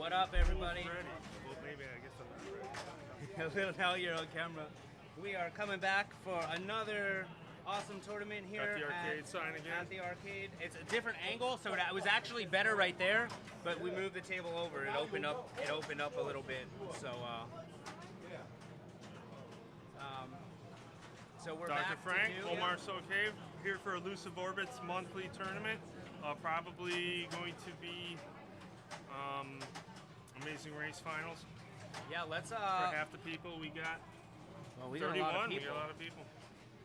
What up, everybody? Well, maybe I guess I'm not ready. Little now you're on camera. We are coming back for another awesome tournament here At the arcade sign again. At the arcade. It's a different angle, so it was actually better right there, but we moved the table over. It opened up. It opened up a little bit. So we're Dr. back Frank, to do, Omar Cave here for Elusive Orbit's monthly tournament. Probably going to be Amazing Race Finals. Yeah, let's for half the people we got. Well, we 31. got a lot of We people. got a lot of people.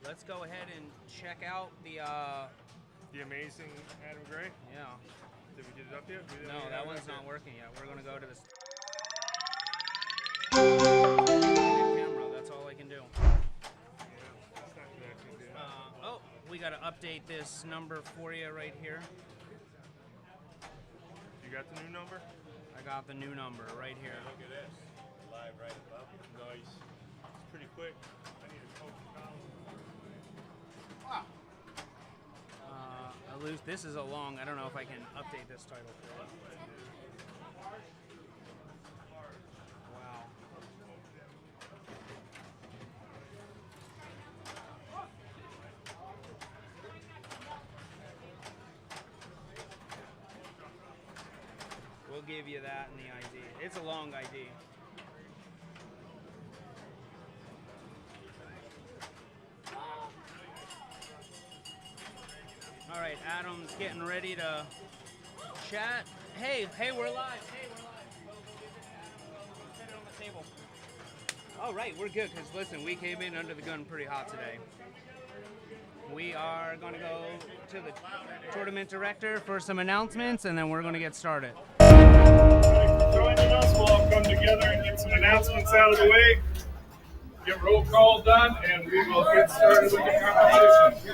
Let's go ahead and check out the Amazing Adam Gray. Yeah. Did we get it up yet? No, that one's not working yet. We're gonna go to this camera. That's all I can do. Oh, we gotta update this number for you right here. You got the new number? I got the new number right here. Look at this. Live right above. Nice. It's pretty quick. I need a Coke. Wow. This is a long. I don't know if I can update this title for you. Wow. We'll give you that in the ID. It's a long ID. All right, Adam's getting ready to chat. Hey, we're live. Hey, we're live. Go get this, Adam. Go set it on the table. All right, we're good, because listen, we came in under the gun pretty hot today. We are going to go to the tournament director for some announcements, and then we're going to get started. Joining us, we'll all come together and get some announcements out of the way. Get roll call done, and we will get started with the competition.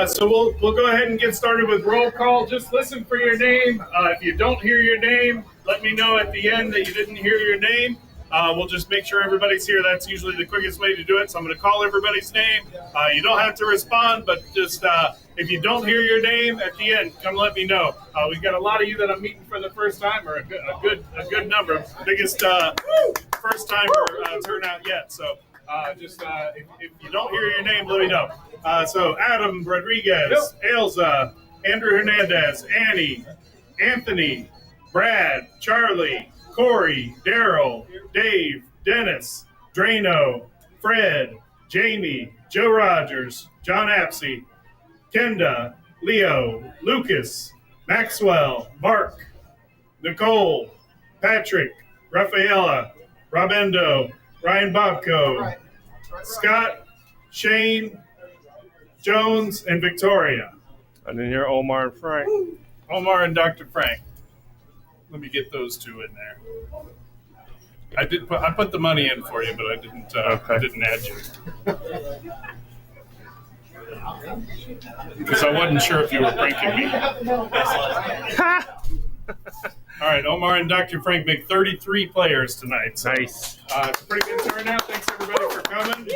So we'll go ahead and get started with roll call. Just listen for your name. If you don't hear your name, let me know at the end that you didn't hear your name. We'll just make sure everybody's here. That's usually the quickest way to do it. So I'm going to call everybody's name. You don't have to respond, but just if you don't hear your name at the end, come let me know. We've got a lot of you that I'm meeting for the first time, or a good number, biggest first timer turnout yet. So if you don't hear your name, let me know. So Adam Rodriguez, Elza, Andrew Hernandez, Annie, Anthony, Brad, Charlie, Corey, Daryl, Dave, Dennis, Drano, Fred, Jamie, Joe Rogers, John Apsey, Kenda, Leo, Lucas, Maxwell, Mark, Nicole, Patrick, Rafaela, Robendo, Ryan Bobco, Scott, Shane, Jones, and Victoria. I didn't hear Omar and Frank. Omar and Dr. Frank. Let me get those two in there. I put the money in for you, but I didn't add you. Because I wasn't sure if you were pranking me. All right, Omar and Dr. Frank make 33 players tonight. So, Nice. it's a pretty good turnout. Thanks everybody for coming.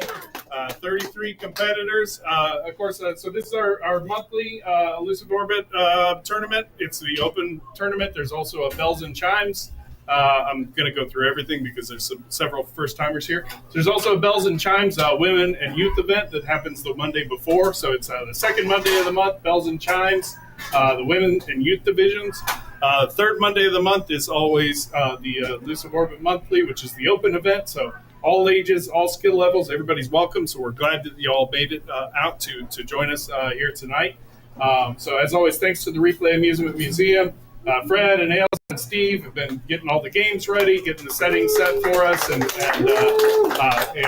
33 competitors. Of course, so this is our monthly Elusive Orbit tournament. It's the open tournament. There's also a Bells and Chimes. I'm going to go through everything because there's several first-timers here. There's also a Bells and Chimes women and youth event that happens the Monday before. So it's the second Monday of the month, Bells and Chimes, the women and youth divisions. Third Monday of the month is always the Elusive Orbit Monthly, which is the open event. So all ages, all skill levels, everybody's welcome. So we're glad that you all made it out to join us here tonight. So as always, thanks to the Replay Amusement Museum. Fred and Ailes and Steve have been getting all the games ready, getting the settings set for us, and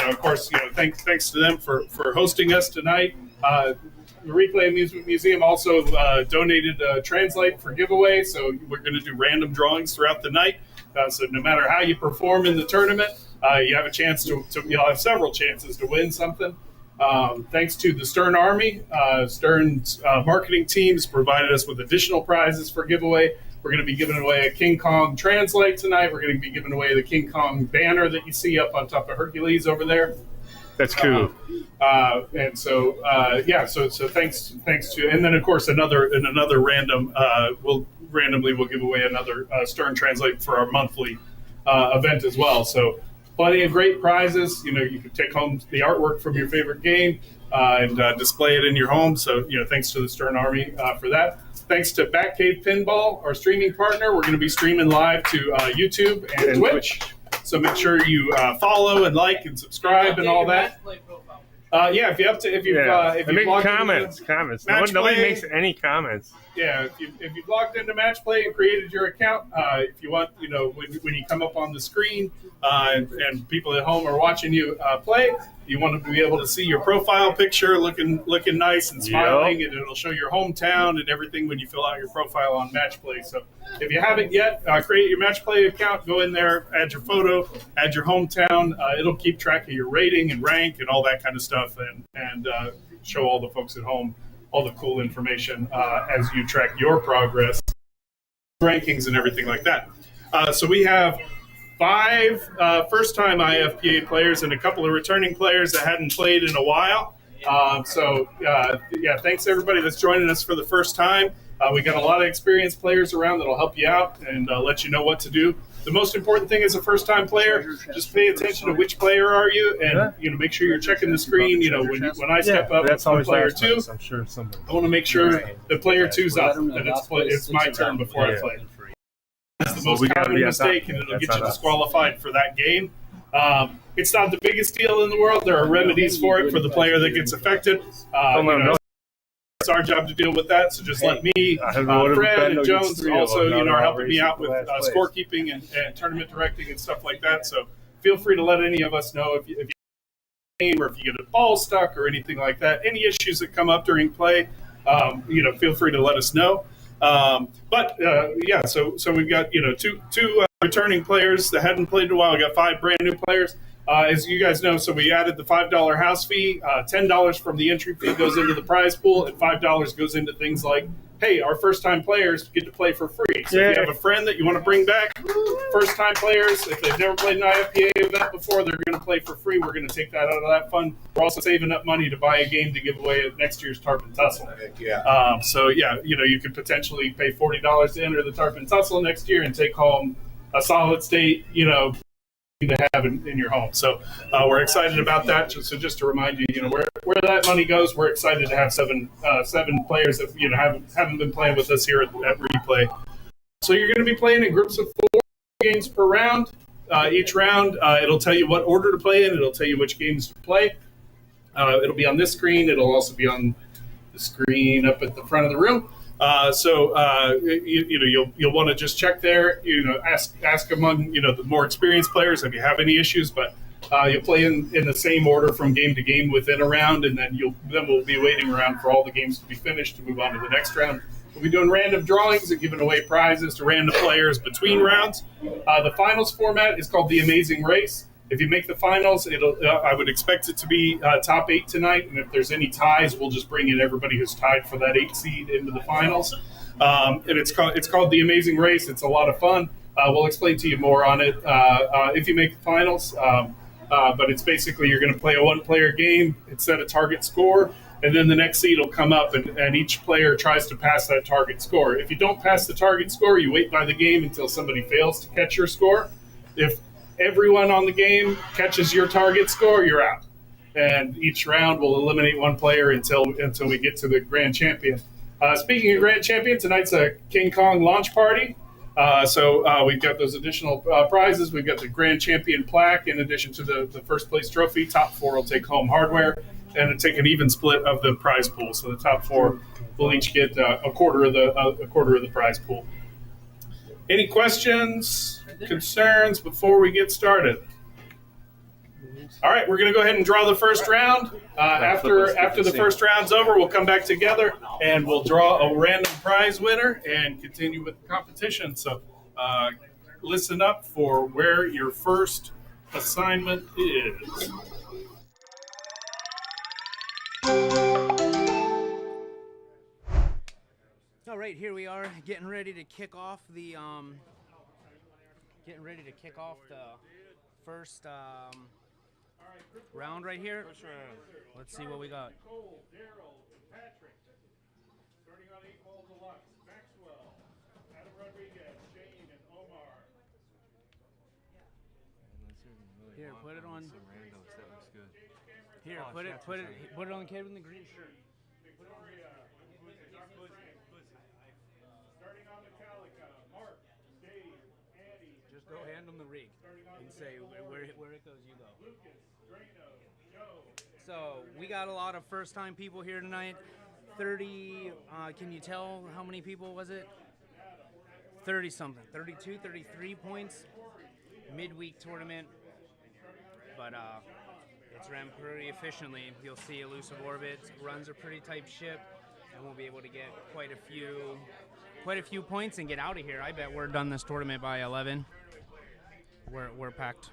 of course, thanks to them for hosting us tonight. The Replay Amusement Museum also donated Translate for giveaway, so we're going to do random drawings throughout the night. So no matter how you perform in the tournament, you have a chance you'll have several chances to win something. Thanks to the Stern Army, Stern's marketing teams provided us with additional prizes for giveaway. We're going to be giving away a King Kong Translate tonight. We're going to be giving away the King Kong banner that you see up on top of Hercules over there. That's cool. And so, so thanks to, and then of course another random, we'll give away another Stern Translate for our monthly event as well. So plenty of great prizes. You can take home the artwork from your favorite game and display it in your home. So, thanks to the Stern Army for that. Thanks to Batcave Pinball, our streaming partner. We're going to be streaming live to YouTube and Twitch. So make sure you follow and like and subscribe and all that. If you make comments. Nobody makes any comments. Yeah, if you've logged into Match Play and created your account, if you want, when you come up on the screen and people at home are watching you play, you want to be able to see your profile picture looking nice and smiling, and it'll show your hometown and everything when you fill out your profile on Match Play. So if you haven't yet, create your Match Play account, go in there, add your photo, add your hometown. It'll keep track of your rating and rank and all that kind of stuff, and show all the folks at home all the cool information as you track your progress, rankings, and everything like that. So we have 5 first-time IFPA players and a couple of returning players that hadn't played in a while. Thanks to everybody that's joining us for the first time. We got a lot of experienced players around that'll help you out and let you know what to do. The most important thing as a first-time player, just pay attention to which player are you, and make sure you're checking the screen. When I step up, that's always player 2. I'm sure somebody. I want to make sure the player 2's up, and it's my turn before I play. It's the most common mistake, and it'll get you disqualified for that game. It's not the biggest deal in the world. There are remedies for it for the player that gets affected. It's our job to deal with that, so just let me, Fred, and Jones also, are helping me out with scorekeeping and tournament directing and stuff like that. So feel free to let any of us know if you game or if you get a ball stuck or anything like that. Any issues that come up during play, feel free to let us know. So we've got two returning players that hadn't played in a while. We got 5 brand new players. As you guys know, so we added the $5 house fee. $10 from the entry fee goes into the prize pool, and $5 goes into things like, hey, our first-time players get to play for free. So if you have a friend that you want to bring back, first-time players, if they've never played an IFPA event before, they're going to play for free. We're going to take that out of that fund. We're also saving up money to buy a game to give away at next year's Tarpon Tussle. You could potentially pay $40 to enter the Tarpon Tussle next year and take home a solid state, to have in your home. So we're excited about that. So just to remind you, where that money goes, we're excited to have seven players that haven't been playing with us here at Replay. So you're going to be playing in groups of 4 games per round. Each round, it'll tell you what order to play in. It'll tell you which games to play. It'll be on this screen. It'll also be on the screen up at the front of the room. You'll want to just check there. Ask among the more experienced players if you have any issues. But you'll play in the same order from game to game within a round, and then we'll be waiting around for all the games to be finished to move on to the next round. We'll be doing random drawings and giving away prizes to random players between rounds. The finals format is called the Amazing Race. If you make the finals, I would expect it to be top 8 tonight, and if there's any ties, we'll just bring in everybody who's tied for that 8 seed into the finals. And it's called the Amazing Race. It's a lot of fun. We'll explain to you more on it if you make the finals. But it's basically you're going to play a 1-player game. It's set a target score, and then the next seed will come up, and each player tries to pass that target score. If you don't pass the target score, you wait by the game until somebody fails to catch your score. If everyone on the game catches your target score, you're out. And each round will eliminate 1 player until we get to the grand champion. Speaking of grand champion, tonight's a King Kong launch party. So we've got those additional prizes. We've got the grand champion plaque in addition to the first place trophy. Top 4 will take home hardware and take an even split of the prize pool. So the top 4 will each get a quarter of the prize pool. Any questions, concerns before we get started? All right, we're going to go ahead and draw the first round. After the first round's over, we'll come back together and we'll draw a random prize winner and continue with the competition. So listen up for where your first assignment is. All right, here we are, getting ready to kick off the first round right here. First round. Let's see what we got. Nicole, Daryl, and Patrick. Starting on 8-ball deluxe, Maxwell, Adam Rodriguez, Shane, and Omar. Here, put it on. Some randos. That looks good. Here, Oh, put it shots put are it shiny. put it on the kid with the green shirt. Victoria, Dr. Frank. Starting on Metallica, Mark, Dave, Andy. Just go hand him the rig and say where it goes, you go. Lucas, Drano, Joe. So we got a lot of first-time people here tonight. 30. Can you tell how many people was it? 30 something, 32, 33 points. Midweek tournament, but it's ran pretty efficiently. You'll see Elusive Orbit runs a pretty tight ship, and we'll be able to get quite a few points and get out of here. I bet we're done this tournament by 11. We're packed.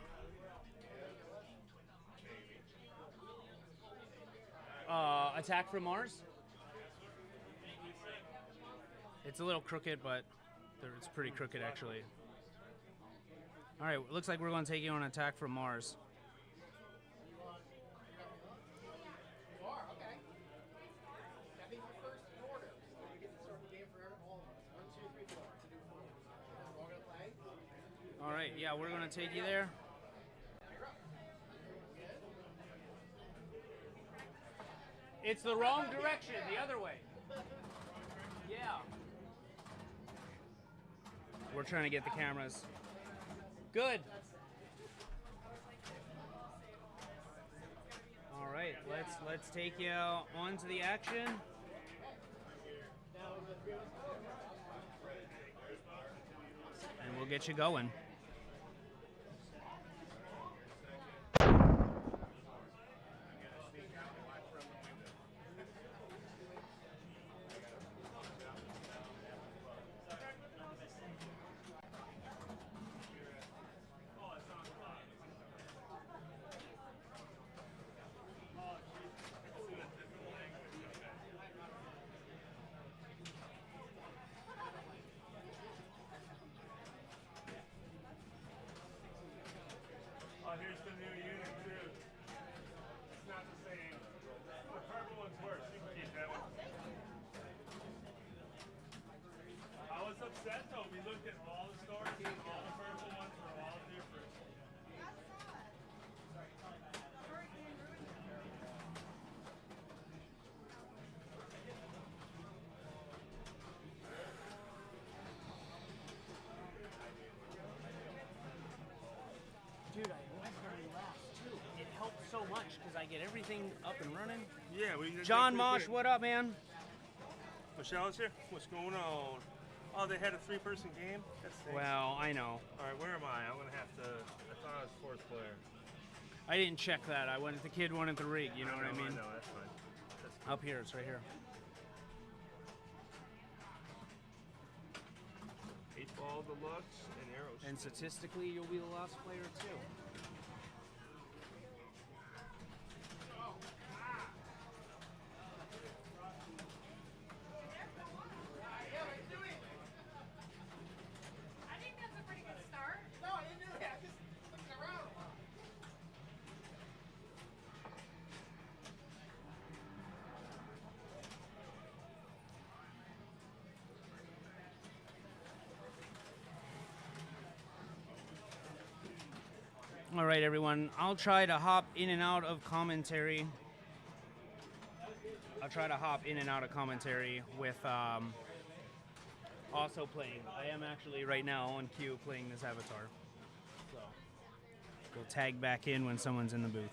Attack from Mars. It's a little crooked, but it's pretty crooked actually. All right, looks like we're going to take you on an attack from Mars. You are, okay. That means the first order. So you get to start the game for all of us. 1, 2, 3, 4. To do 4. We're all going to play. All right, yeah, we're going to take you there. It's the wrong direction, the other way. Yeah. We're trying to get the cameras. Good. All right, let's take you on to the action. And we'll get you going. Oh, here's the new unit too. It's not the same. The purple one's worse. You can keep that one. I was upset though. We looked at all the stores and all the purple ones were all different. Dude, I love very last too. It helps so much because I get everything up and running. Yeah, we did John that Mosh, pretty quick. what up, man? Michelle's here. What's going on? Oh, they had a 3-person game? That stinks. Well, I know. All right, where am I? I'm gonna have to. I thought I was fourth player. I didn't check that. I wanted the kid wanted the rig. You know what I mean? No, that's fine. That's good. Up here, it's right here. 8-ball deluxe and arrows. And statistically, you'll be the last player too. I think that's a pretty good start. No, I didn't do that. Just looking around. All right, everyone. I'll try to hop in and out of commentary. With also playing. I am actually right now on cue playing this avatar. So we'll tag back in when someone's in the booth.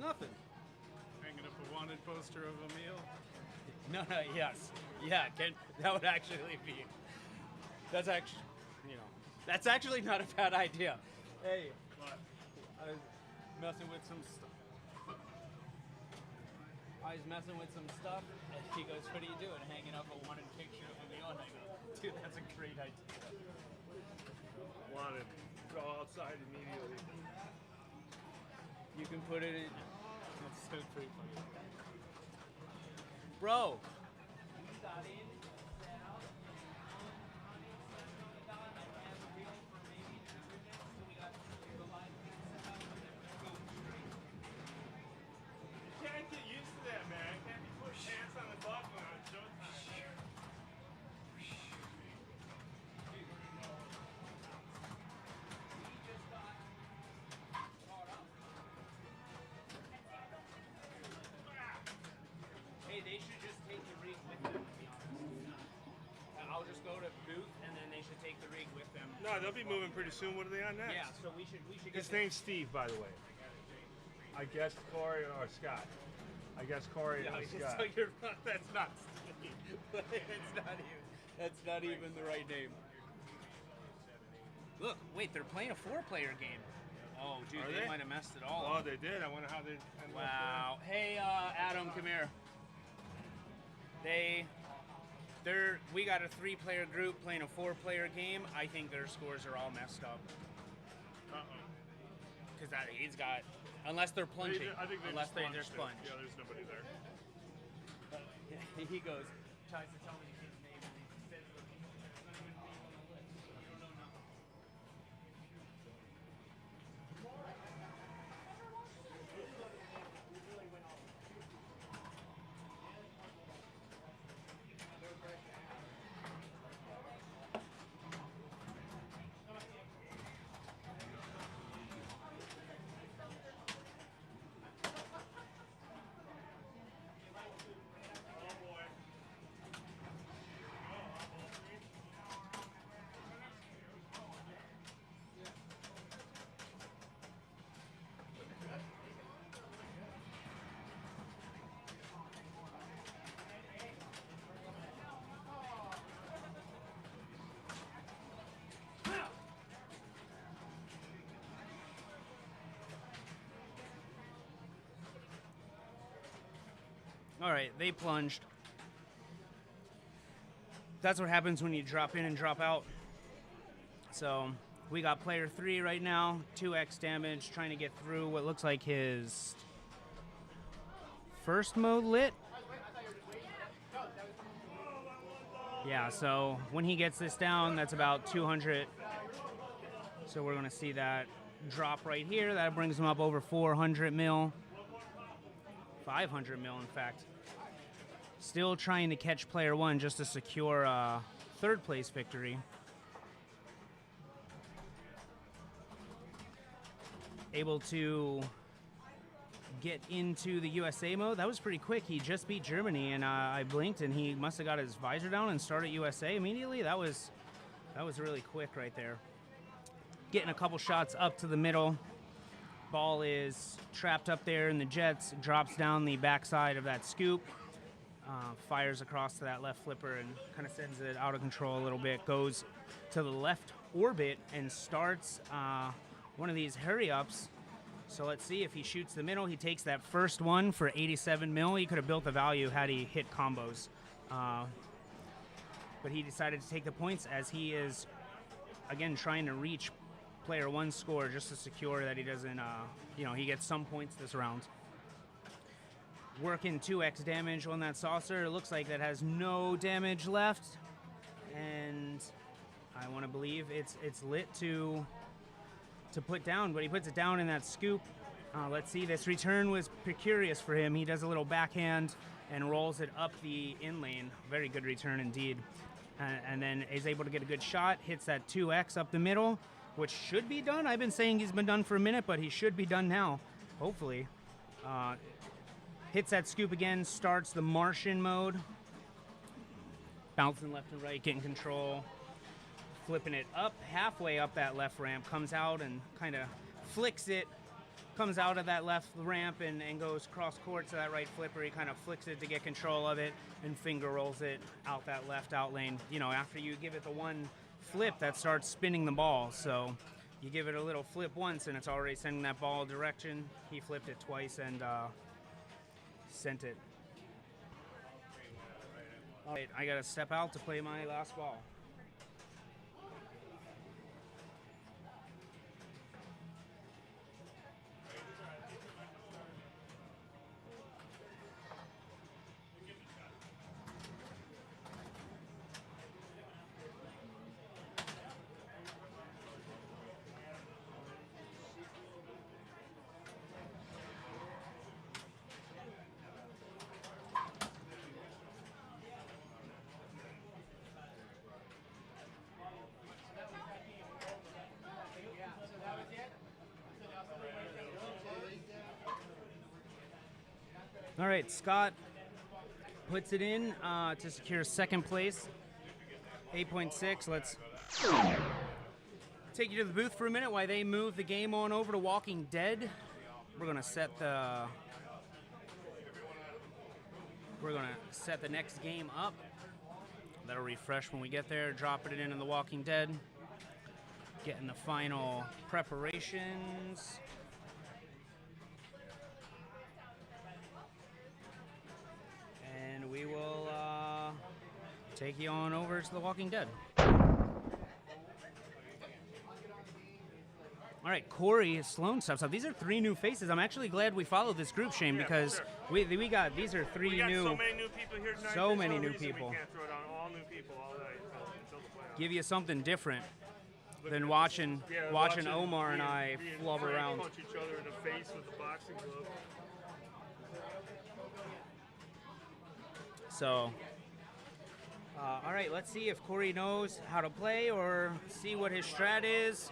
Nothing. Hanging up a wanted poster of Emil. No, yes. Yeah, that would actually be. That's actually, that's actually not a bad idea. Hey, What? I was messing with some stuff. And he goes, "What are you doing?" Hanging up a wanted picture of Emil. And I go, "Dude, that's a great idea." Wanted. Go outside immediately. You can put it in. That's so pretty funny. Bro. You can't get used to that, man. Can't be putting pants on the butt when it's showtime. Hey, they should just take the rig with them, to be honest. I'll just go to booth and then they should take the rig with them. No, they'll be moving pretty soon. What are they on next? Yeah, so we should His name's Steve, by the way. I guess Corey or Scott. I guess Corey or Scott. So you're that's not Steve. That's not even the right name. Look, wait, they're playing a 4-player game. Oh, dude, Are they they? might have messed it all Oh, up. they did. I wonder how they. Wow. Hey, Adam, come here. We got a 3-player group playing a 4-player game. I think their scores are all messed up. Because he's got, unless they're plunging. I think unless they're just sponge. Yeah, there's nobody there. He goes, tries to tell me his name, and he says the name. It's not even being on the list. You don't know nothing. All right, they plunged. That's what happens when you drop in and drop out. So we got player 3 right now, 2x damage, trying to get through what looks like his first mode lit. Yeah, so when he gets this down, that's about 200. So we're gonna see that drop right here. That brings him up over 400 mil. 500 mil, in fact. Still trying to catch player 1 just to secure a 3rd place victory. Able to get into the USA mode. That was pretty quick. He just beat Germany, and I blinked, and he must have got his visor down and started USA immediately. That was really quick right there. Getting a couple shots up to the middle. Ball is trapped up there in the jets, drops down the backside of that scoop, fires across to that left flipper and kind of sends it out of control a little bit, goes to the left orbit and starts one of these hurry-ups. So let's see if he shoots the middle. He takes that first one for 87 mil. He could have built the value had he hit combos. But he decided to take the points as he is, again, trying to reach player 1's score just to secure that he doesn't, he gets some points this round. Working 2x damage on that saucer. It looks like that has no damage left. And I want to believe it's lit to put down, but he puts it down in that scoop. Let's see, this return was precarious for him. He does a little backhand and rolls it up the in lane. Very good return indeed. And then is able to get a good shot, hits that 2x up the middle, which should be done. I've been saying he's been done for a minute, but he should be done now, hopefully. Hits that scoop again, starts the Martian mode. Bouncing left and right, getting control. Flipping it up, halfway up that left ramp, comes out and kind of flicks it comes out of that left ramp and goes cross court to that right flipper. He kind of flicks it to get control of it and finger rolls it out that left out lane. You know, after you give it the one flip, that starts spinning the ball. So you give it a little flip once and it's already sending that ball direction. He flipped it twice and sent it. All right, I gotta step out to play my last ball. All right, Scott puts it in to secure second place, 8.6. Let's take you to the booth for a minute while they move the game on over to Walking Dead. We're gonna set the next game up. That'll refresh when we get there. Dropping it into the Walking Dead. Getting the final preparations. And we will take you on over to The Walking Dead. All right, Corey Sloan steps up. These are 3 new faces. I'm actually glad we followed this group, Shane, because we got these are 3 we got new. So many new people here tonight. So many new reason people. We can't throw it on all new people all night until the playoffs. Give you something different than watching Omar and I flub around. Punch each other in the face with the boxing glove. So, all right, let's see if Corey knows how to play or see what his strat is.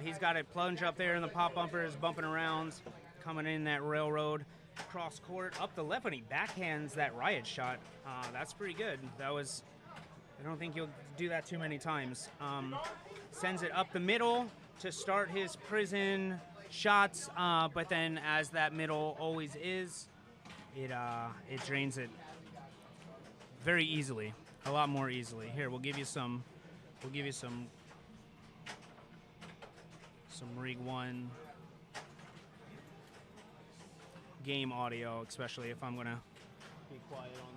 He's got it plunge up there in the pop bumpers, bumping around, coming in that railroad, cross court, up the left, and he backhands that riot shot. That's pretty good. That was, I don't think you'll do that too many times. Sends it up the middle to start his prison shots, but then as that middle always is, it drains it very easily, a lot more easily. Here, we'll give you some Rig 1 game audio, especially if I'm gonna be quiet on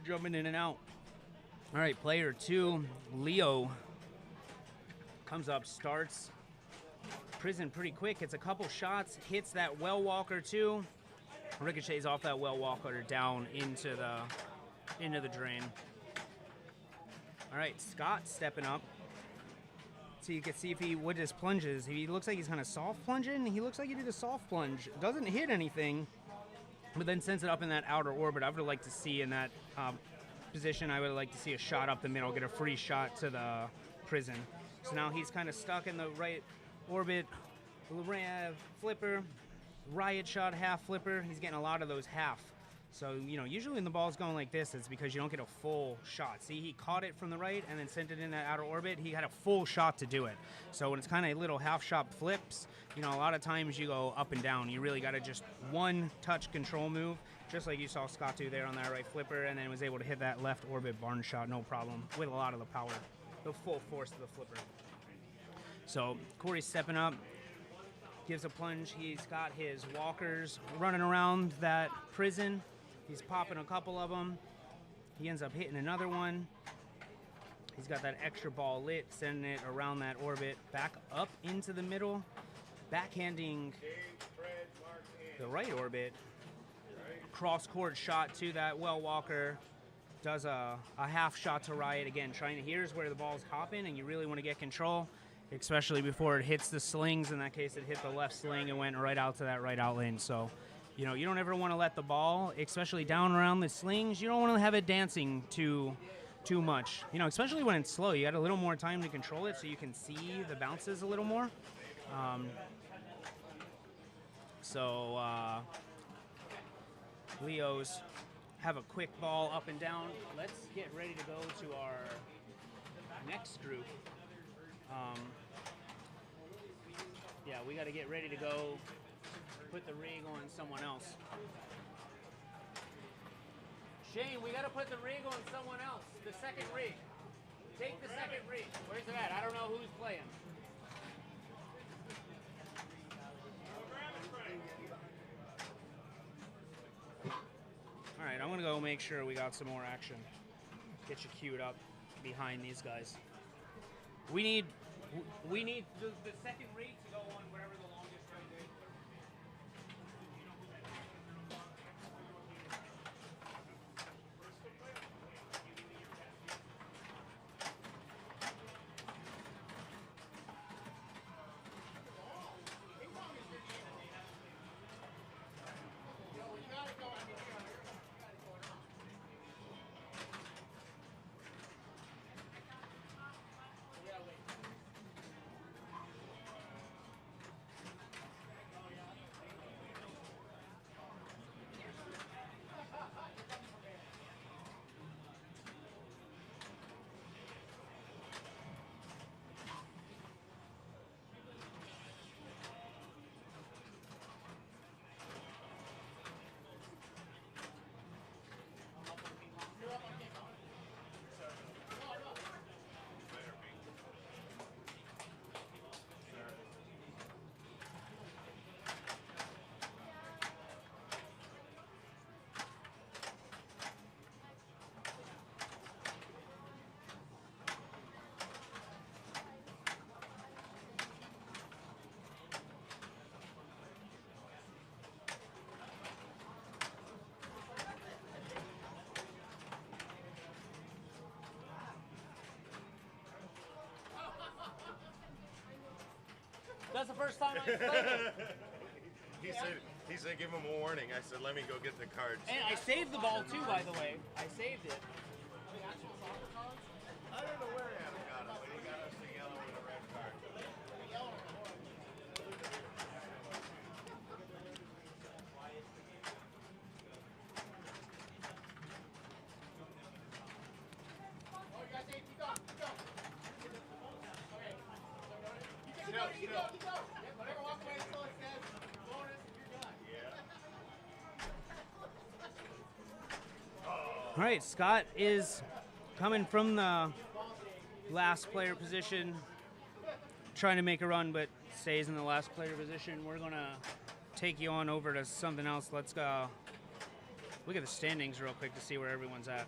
the jumping in and out. All right, player 2, Leo, comes up, starts prison pretty quick. It's a couple shots, hits that well walker too. Ricochets off that well walker down into the drain. All right, Scott stepping up. So you can see if he with his plunges, he looks like he's kind of soft plunging. He looks like he did a soft plunge. Doesn't hit anything, but then sends it up in that outer orbit. I would have liked to see in that position, I would have liked to see a shot up the middle, get a free shot to the prison. So now he's kind of stuck in the right orbit. Flipper, riot shot, half flipper. He's getting a lot of those half. So, you know, usually when the ball's going like this, it's because you don't get a full shot. See, he caught it from the right and then sent it in that outer orbit. He had a full shot to do it. So when it's kind of little half shot flips, you know, a lot of times you go up and down. You really got to just one touch control move, just like you saw Scott do there on that right flipper, and then was able to hit that left orbit barn shot, no problem, with a lot of the power, the full force of the flipper. So Corey's stepping up, gives a plunge. He's got his walkers running around that prison. He's popping a couple of them. He ends up hitting another one. He's got that extra ball lit, sending it around that orbit, back up into the middle, backhanding the right orbit. Cross court shot to that well walker. Does a half shot to riot again. Here's where the ball's hopping, and you really want to get control, especially before it hits the slings. In that case, it hit the left sling and went right out to that right out lane. So, you know, you don't ever want to let the ball, especially down around the slings, you don't want to have it dancing too much. You know, especially when it's slow. You got a little more time to control it so you can see the bounces a little more. Leos have a quick ball up and down. Let's get ready to go to our next group. Yeah, we got to get ready to go put the rig on someone else. Shane, we got to put the rig on someone else. The second rig. Take the second rig. Where's it at? I don't know who's playing. All right, I'm going to go make sure we got some more action. Get you queued up behind these guys. We need the second rig to go on whatever the longest run is. That's the first time I played it. He said give him a warning. I said let me go get the cards. And I saved the ball too, by the way. I saved it. I don't know where Adam got it, but he got us the yellow and the red card. Oh, you guys say keep going, keep going. Okay. Keep going. Yeah, whatever walk away until it says bonus if you're done. All right, Scott is coming from the last player position, trying to make a run, but stays in the last player position. We're gonna take you on over to something else. Let's go look at the standings real quick to see where everyone's at.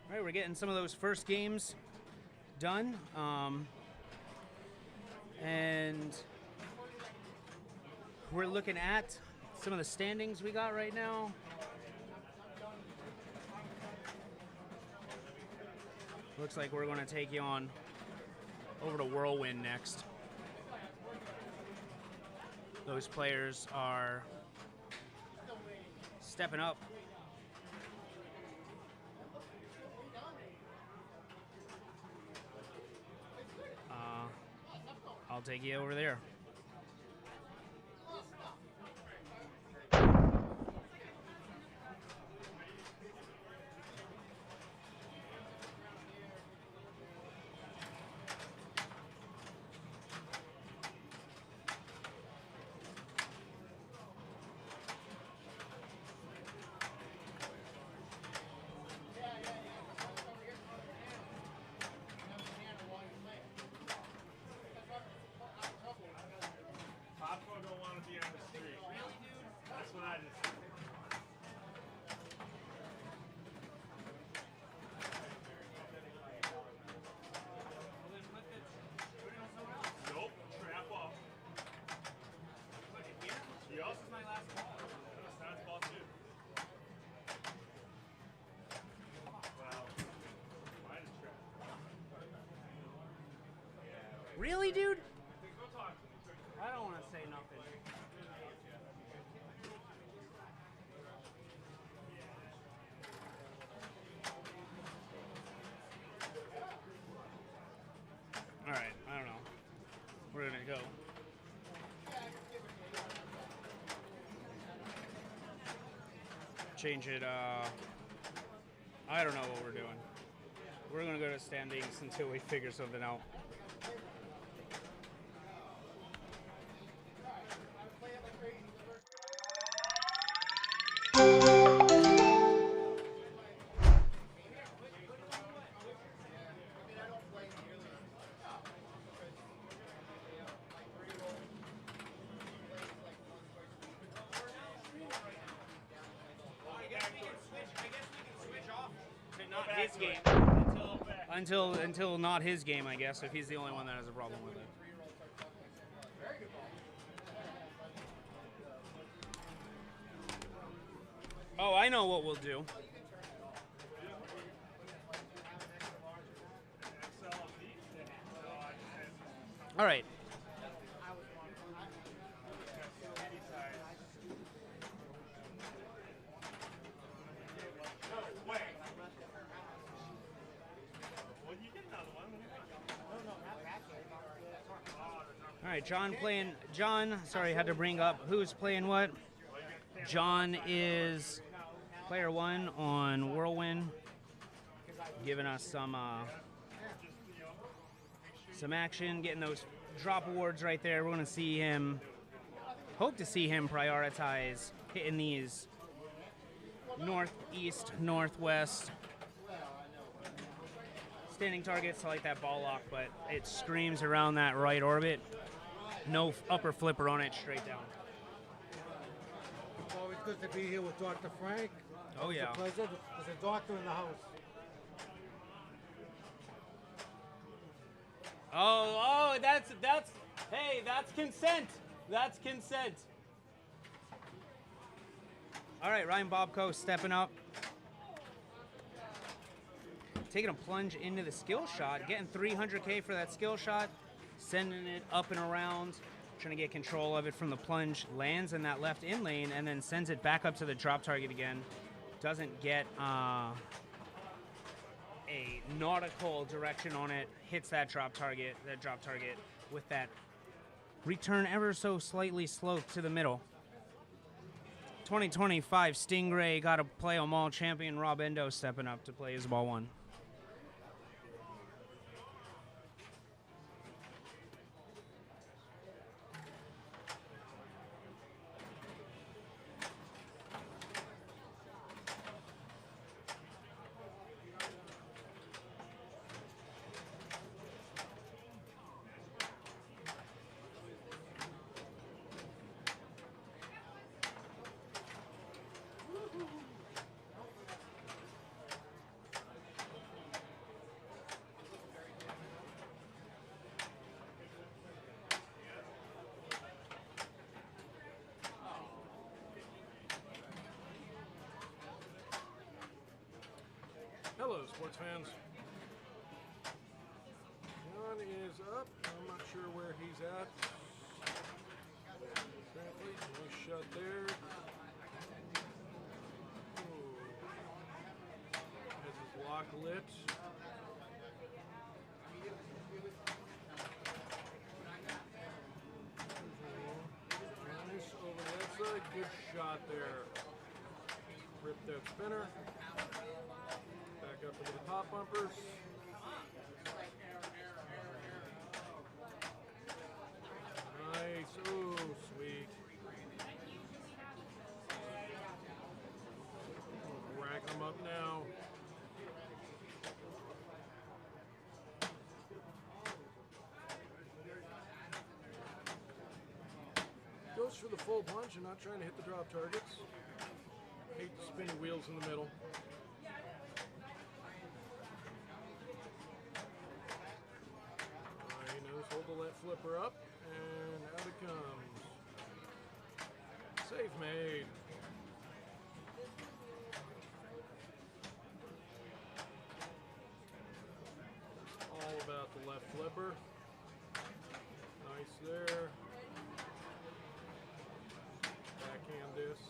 All right, we're getting some of those first games done. And we're looking at some of the standings we got right now. Looks like we're going to take you on over to Whirlwind next. Those players are stepping up. I'll take you over there. Tarpon don't want to be on the street. That's what I just said. Nope, trap off. Yup. This is my last ball. That's Scott's ball too. Wow. Mine is trap. Really, dude? change it. I don't know what we're doing. We're gonna go to standings until we figure something out. His game until not his game, I guess, if he's the only one that has a problem with it. Oh, I know what we'll do. All right. All right, John playing. John, sorry, had to bring up who's playing what. John is player 1 on Whirlwind, giving us some action, getting those drop awards right there. We're going to see him, hope to see him prioritize hitting these northeast, northwest standing targets. I like that ball lock, but it screams around that right orbit. No upper flipper on it, straight down. It's always good to be here with Dr. Frank. Oh, yeah. It's a pleasure. There's a doctor in the house. Oh, hey, that's consent. That's consent. All right, Ryan Bobko stepping up. Taking a plunge into the skill shot, getting 300K for that skill shot, sending it up and around, trying to get control of it from the plunge, lands in that left in lane, and then sends it back up to the drop target again. Doesn't get a nautical direction on it, hits that drop target with that return ever so slightly sloped to the middle. 2025 Stingray got to play a mall champion. Rob Endo stepping up to play his ball 1. Hello, sports fans. John is up. I'm not sure where he's at. Apparently, nice shot there. Ooh. Has his lock lit. Nice over that side. Good shot there. Rip that spinner. Back up into the pop bumpers. Nice. Oh, sweet. Rack them up now. Goes for the full punch and not trying to hit the drop targets. Hate the spinny wheels in the middle. Hold the left flipper up, and out it comes. Save made. All about the left flipper. Nice there. Backhand this.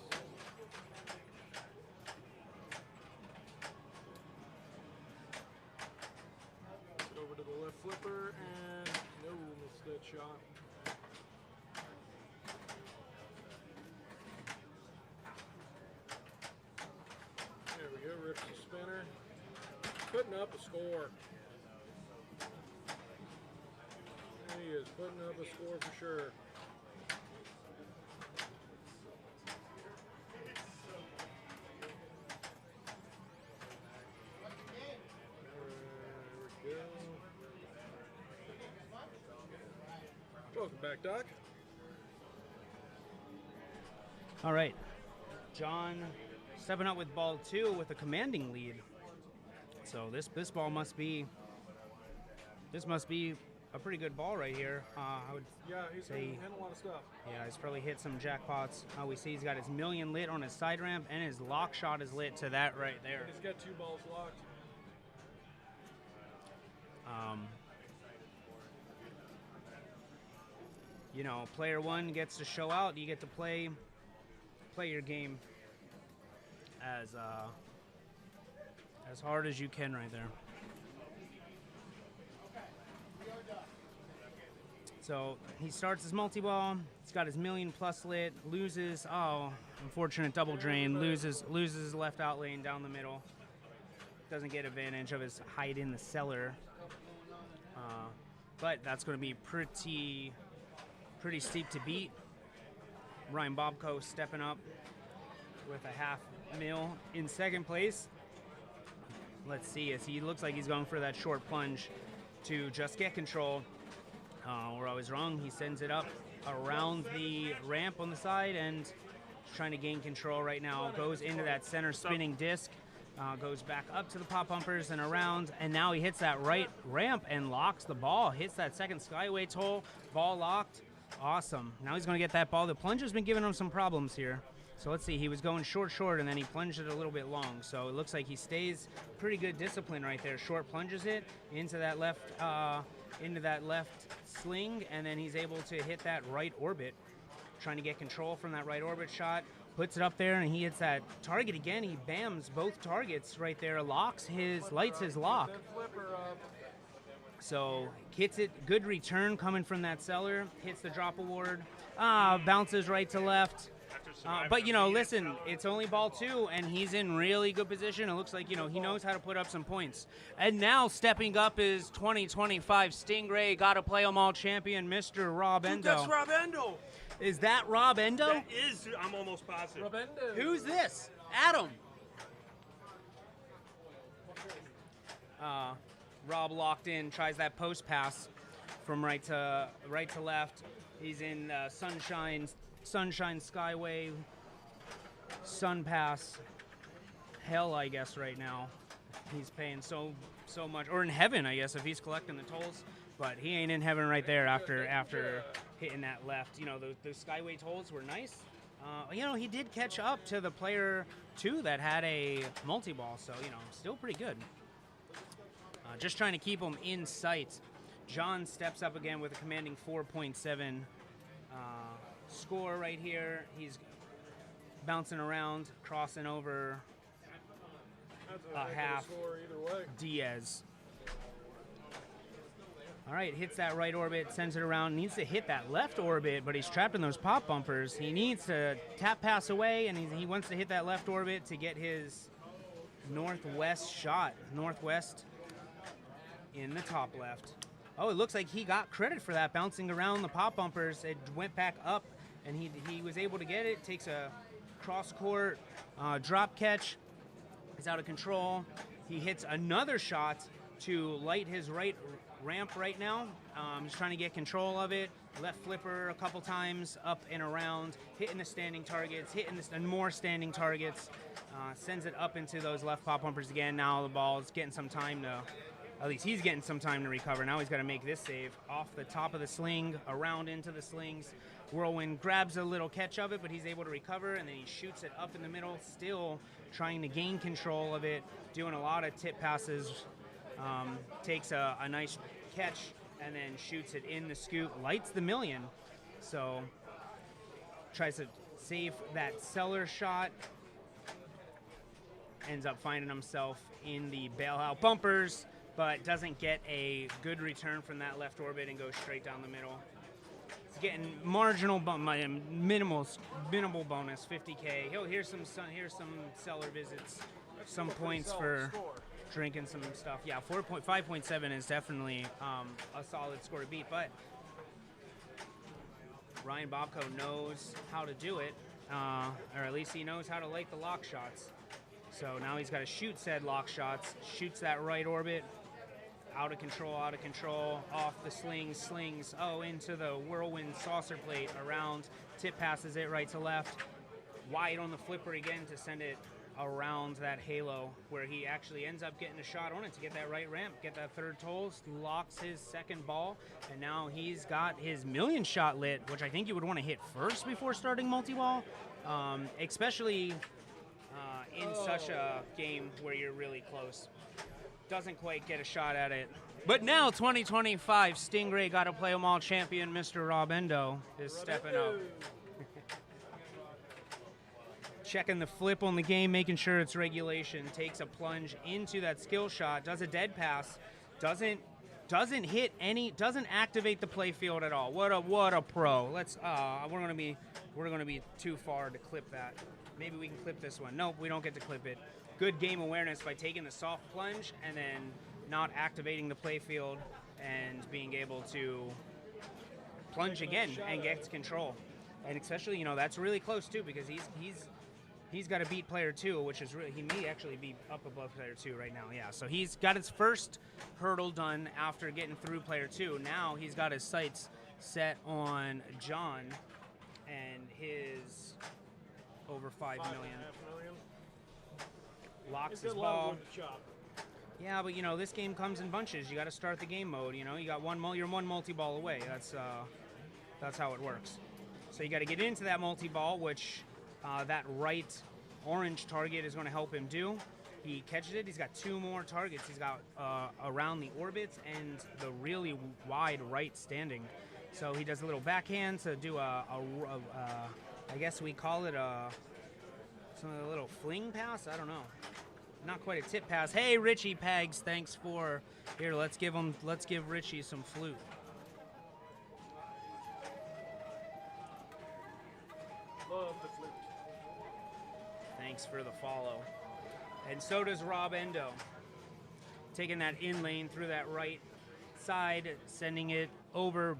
Over to the left flipper, and no, missed that shot. Rips the spinner. Putting up a score. He is putting up a score for sure. There we go. Welcome back, Doc. All right, John stepping up with ball 2 with a commanding lead. So this ball must be a pretty good ball right here. I would Yeah, he's say hitting a lot of stuff. yeah, he's probably hit some jackpots. We see he's got his million lit on his side ramp, and his lock shot is lit to that right there. He's got 2 balls locked. You know, player 1 gets to show out. You get to play your game as hard as you can right there. So he starts his multi-ball. He's got his million plus lit. Loses. Oh, unfortunate double drain. Loses his left out lane down the middle. Doesn't get advantage of his height in the cellar. But that's going to be pretty steep to beat. Ryan Bobko stepping up with a half mil in second place. Let's see, as he looks like he's going for that short plunge to just get control. We're always wrong. He sends it up around the ramp on the side and trying to gain control right now. Goes into that center spinning disc. Goes back up to the pop bumpers and around, and now he hits that right ramp and locks the ball. Hits that second skyway toll. Ball locked. Awesome. Now he's going to get that ball. The plunger's been giving him some problems here. So let's see. He was going short, and then he plunged it a little bit long. So it looks like he stays pretty good discipline right there. Short plunges it into that left sling, and then he's able to hit that right orbit. Trying to get control from that right orbit shot. Puts it up there, and he hits that target again. He bams both targets right there. Lights his lock. So hits it. Good return coming from that cellar. Hits the drop award. Bounces right to left. But, you know, listen, it's only ball 2, and he's in really good position. It looks like, you know, he knows how to put up some points. And now stepping up is 2025 Stingray Gotta Play 'em All champion, Mr. Rob Endo. That's Rob Endo. Is that Rob Endo? That is, I'm almost positive. Rob Endo. Who's this? Adam. Rob locked in, tries that post pass from right to left. He's in Sunshine Skyway, Sun Pass, hell, I guess, right now. He's paying so much, or in heaven, I guess, if he's collecting the tolls. But he ain't in heaven right there after hitting that left. You know, those Skyway tolls were nice. You know, he did catch up to the player 2 that had a multi-ball, so, you know, still pretty good. Just trying to keep him in sight. John steps up again with a commanding 4.7 score right here. He's bouncing around, crossing over a half Diaz. All right, hits that right orbit, sends it around, needs to hit that left orbit, but he's trapped in those pop bumpers. He needs to tap pass away, and he wants to hit that left orbit to get his northwest shot. Northwest in the top left. Oh, it looks like he got credit for that, bouncing around the pop bumpers. It went back up, and he was able to get it. Takes a cross-court drop catch. He's out of control. He hits another shot to light his right ramp right now. He's trying to get control of it. Left flipper a couple times, up and around, hitting the standing targets, and more standing targets. Sends it up into those left pop bumpers again. Now the ball is getting some time to, at least he's getting some time to recover. Now he's got to make this save off the top of the sling, around into the slings. Whirlwind grabs a little catch of it, but he's able to recover, and then he shoots it up in the middle, still trying to gain control of it, doing a lot of tip passes. Takes a nice catch and then shoots it in the scoop, lights the million. So tries to save that cellar shot, ends up finding himself in the bailout bumpers, but doesn't get a good return from that left orbit and goes straight down the middle. getting marginal, minimal bonus, 50K. Here's some seller visits, some points for drinking some stuff. Yeah, 5.7 is definitely a solid score to beat, but Ryan Bobko knows how to do it, or at least he knows how to light the lock shots. So now he's got to shoot said lock shots, shoots that right orbit, out of control, off the slings, into the whirlwind saucer plate, around, tip passes it right to left, wide on the flipper again to send it around that halo, where he actually ends up getting a shot on it to get that right ramp, get that third tolls, locks his second ball, and now he's got his million shot lit, which I think you would want to hit first before starting multi-ball, especially in such a game where you're really close. Doesn't quite get a shot at it. But now 2025 Stingray Gotta Play 'Em All champion Mr. Rob Endo is stepping up. Checking the flip on the game, making sure it's regulation, takes a plunge into that skill shot, does a dead pass, doesn't hit any, doesn't activate the play field at all. What a pro. Let's we're gonna be too far to clip that. Maybe we can clip this one. Nope, we don't get to clip it. Good game awareness by taking the soft plunge and then not activating the play field and being able to plunge again and get control. And especially, you know, that's really close too, because he's got to beat player 2, which is really, he may actually be up above player 2 right now. Yeah, so he's got his first hurdle done after getting through player 2. Now he's got his sights set on John and his over 5 million. Locks his ball. Yeah, but you know, this game comes in bunches. You got to start the game mode. You know, you got you're one multi-ball away. That's how it works. So you got to get into that multi-ball, which that right orange target is going to help him do. He catches it. He's got 2 more targets. He's got around the orbits and the really wide right standing. So he does a little backhand to do I guess we call it a little fling pass. I don't know. Not quite a tip pass. Hey, Richie Pegs, thanks for here. Let's give Richie some flute. Love the flute. Thanks for the follow. And so does Rob Endo. Taking that in lane through that right side, sending it over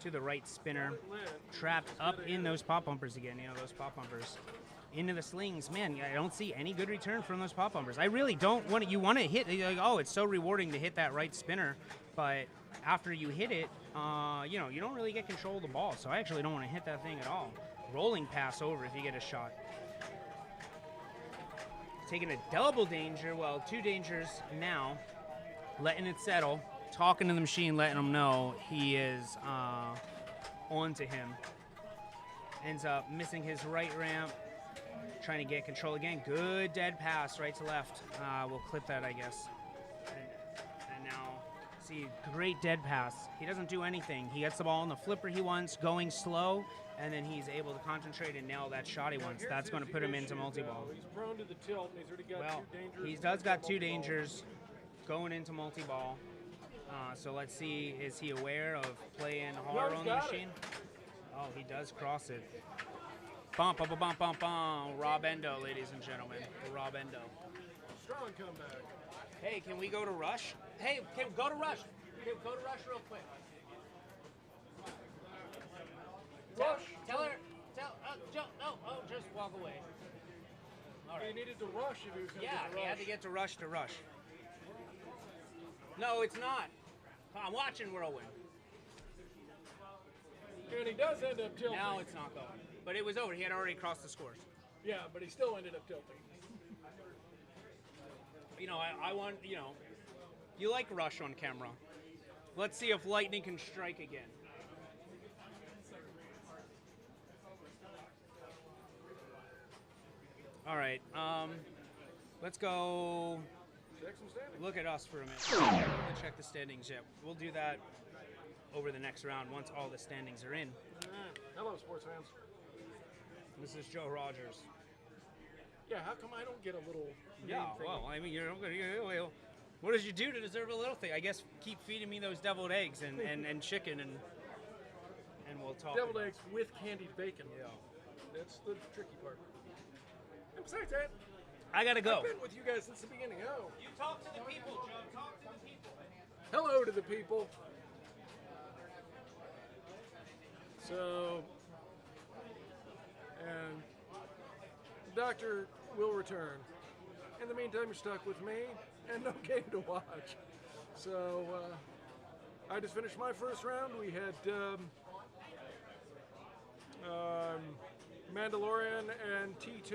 to the right spinner. Trapped up in those pop bumpers again. You know, those pop bumpers. Into the slings. Man, I don't see any good return from those pop bumpers. I really don't want to. You want to hit, like, oh, it's so rewarding to hit that right spinner, but after you hit it, you know, you don't really get control of the ball, so I actually don't want to hit that thing at all. Rolling pass over if you get a shot. Taking a double danger, well, 2 dangers now, letting it settle, talking to the machine, letting him know he is on to him. Ends up missing his right ramp. Trying to get control again. Good dead pass right to left. We'll clip that, I guess. And now, see, great dead pass. He doesn't do anything. He gets the ball on the flipper he wants, going slow, and then he's able to concentrate and nail that shot he wants. That's going to put him into multi-ball. He's prone to the tilt. He's already got 2 dangers. He does got 2 dangers going into multi-ball. So let's see, is he aware of playing hard on the machine? Oh, he does cross it. Bump, bump, bump, bump, bump. Rob Endo, ladies and gentlemen. Rob Endo. Strong comeback. Hey, can we go to Rush? Hey, go to Rush. Okay, go to Rush real quick. Rush. Just walk away. All right. He needed to rush if he was going to Yeah, get to he rush. had to get to Rush. No, it's not. I'm watching Whirlwind. And he does end up tilting. Now it's not going. But it was over. He had already crossed the scores. Yeah, but he still ended up tilting. You know, I want, you know, you like Rush on camera. Let's see if lightning can strike again. All right, let's go Check some standings. look at us for a minute. We'll check the standings yet. We'll do that over the next round once all the standings are in. Hello, sports fans. This is Joe Rogers. Yeah, how come I don't get a little Yeah, name from well, you? I mean, what did you do to deserve a little thing? I guess keep feeding me those deviled eggs and chicken and we'll talk. Deviled about. eggs with candied bacon. Yeah. That's the tricky part. And besides that, I gotta go. I've been with you guys since the beginning. Oh. You talk to the people, Joe. Talk to the people. Hello to the people. So, and the doctor will return. In the meantime, you're stuck with me and no game to watch. So, I just finished my first round. We had Mandalorian and T2.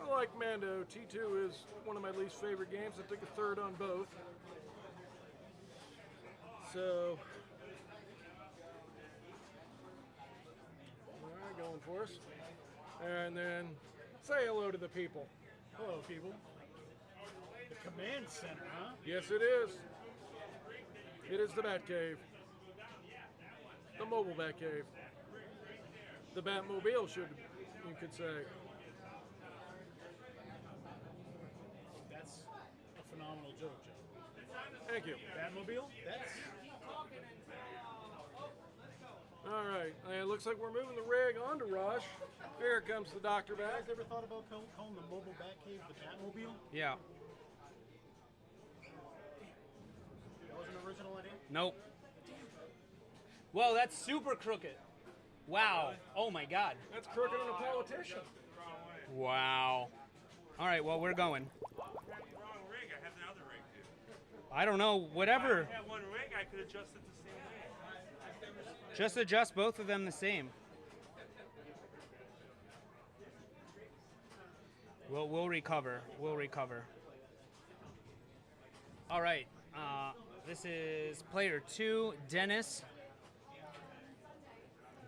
I like Mando. T2 is one of my least favorite games. I took a third on both. So, all right, going for us. And then say hello to the people. Hello, people. The command center, huh? Yes, it is. It is the Batcave. The mobile Batcave. The Batmobile, you could say. That's a phenomenal joke, Joe. Thank you. Batmobile? That's All right, it looks like we're moving the rig onto Rush. Here comes the doctor You back. guys ever thought about calling the mobile Batcave the Batmobile? Yeah. That was an original idea? Nope. Whoa, that's super crooked. Wow. Oh my God. That's crooked and a politician. Wow. All right. Well, we're going. Wrong rig. I have the other rig, dude. I don't know. Whatever. I had one rig. I could adjust it the same way. Just adjust both of them the same. We'll recover. We'll recover. All right. This is player 2, Dennis,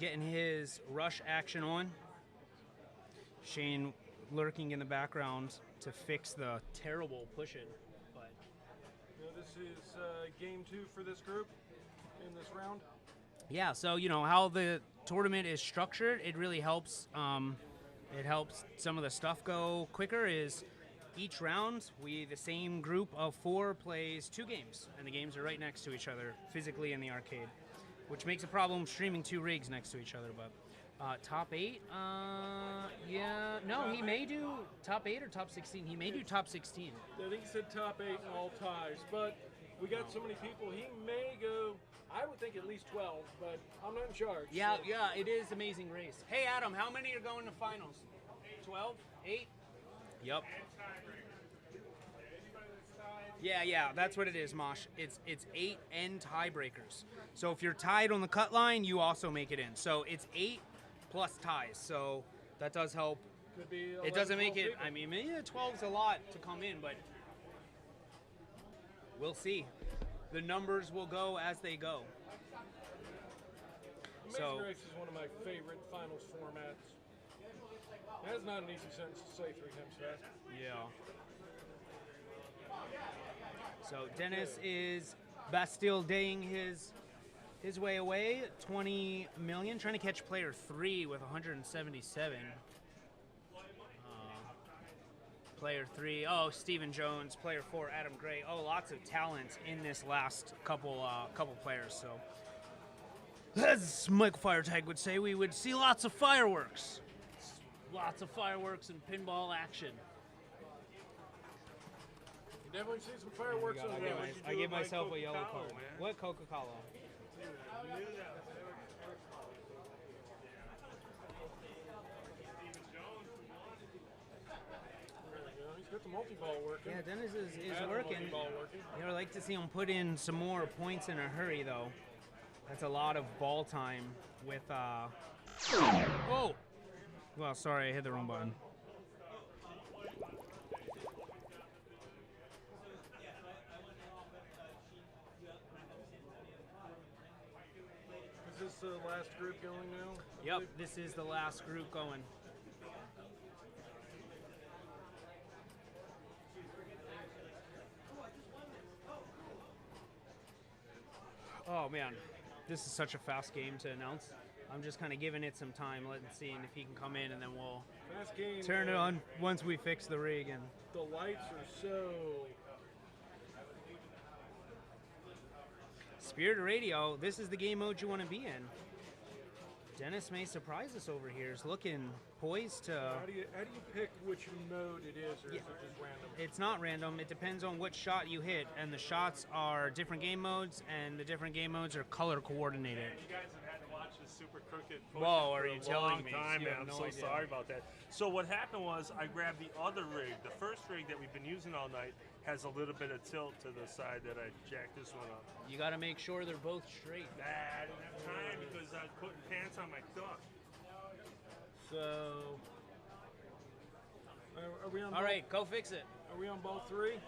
getting his rush action on. Shane lurking in the background to fix the terrible push-in. But This is game 2 for this group in this round. yeah, so you know how the tournament is structured. It really helps. It helps some of the stuff go quicker. Is each round the same group of 4 plays 2 games, and the games are right next to each other physically in the arcade, which makes a problem streaming 2 rigs next to each other. But top 8, yeah, no, he may do top 8 or top 16. He may do top 16. I think he said top 8 and all ties, but we got so many people. He may go. I would think at least 12, but I'm not in charge. Yeah, so- yeah, it is amazing race. Hey, Adam, how many are going to finals? 12? 8? Yep. Yeah, that's what it is, Mosh. It's 8 and tiebreakers. So if you're tied on the cut line, you also make it in. So it's 8 plus ties. So that does help. Could be It doesn't 11, make 12 it. people. I mean, maybe 12's a lot to come in, but we'll see. The numbers will go as they go. Amazing So Race is one of my favorite finals formats. That's not an easy sentence to say 3 times fast. yeah. So Dennis is Bastille Daying his way away. 20 million, trying to catch player 3 with 177. Player 3, Stephen Jones. Player 4, Adam Gray. Lots of talent in this last couple players. So, as Michael Firetag would say, we would see lots of fireworks. Lots of fireworks and pinball action. You definitely see some fireworks on the road. I gave myself a yellow Coca-Cola, card. man. What Coca-Cola? He's got the multi-ball working. Yeah, Dennis is Had the working. multi-ball working. I would like to see him put in some more points in a hurry, though. That's a lot of ball time with, Oh! Well, sorry, I hit the wrong button. Is this the last group going now? Yep, this is the last group going. Oh man, this is such a fast game to announce. I'm just kind of giving it some time, seeing if he can come in, and then we'll Fast game. turn it on once we fix the rig. And The lights are so. Spirit Radio, this is the game mode you want to be in. Dennis may surprise us over here. He's looking poised to... How do you pick which mode it is, or is it just random? It's not random. It depends on what shot you hit, and the shots are different game modes, and the different game modes are color coordinated. Man, you guys have had to watch this super crooked push Whoa, are for you a telling long me? time, You man. have I'm no so idea. sorry about that. So what happened was I grabbed the other rig. The first rig that we've been using all night has a little bit of tilt to the side that I jacked this one up. You got to make sure they're both straight. Nah, I didn't have time because I was putting pants on my duck. So, Are we on? all right, go fix it. Are we on ball 3?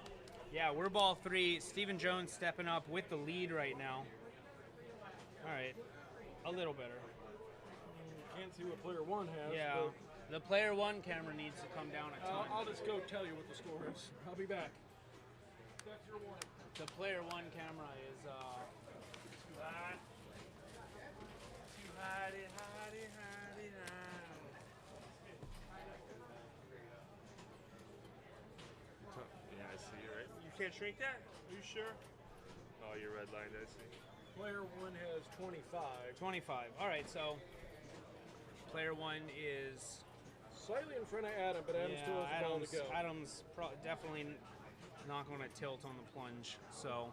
Yeah, we're ball 3. Stephen Jones stepping up with the lead right now. All right, a little better. Can't see what player 1 has. Yeah, but the player 1 camera needs to come down a ton. I'll just go tell you what the score is. I'll be back. That's your one. The player 1 camera is Too hot. Too hotty, hotty, hotty, hotty. Yeah, I see you, right? You can't shrink that? Are you sure? Oh, you're redlined, I see. Player 1 has 25. 25. All right, so player 1 is Slightly in front of Adam, but Adam still has the ball to go. Adam's definitely not going to tilt on the plunge, so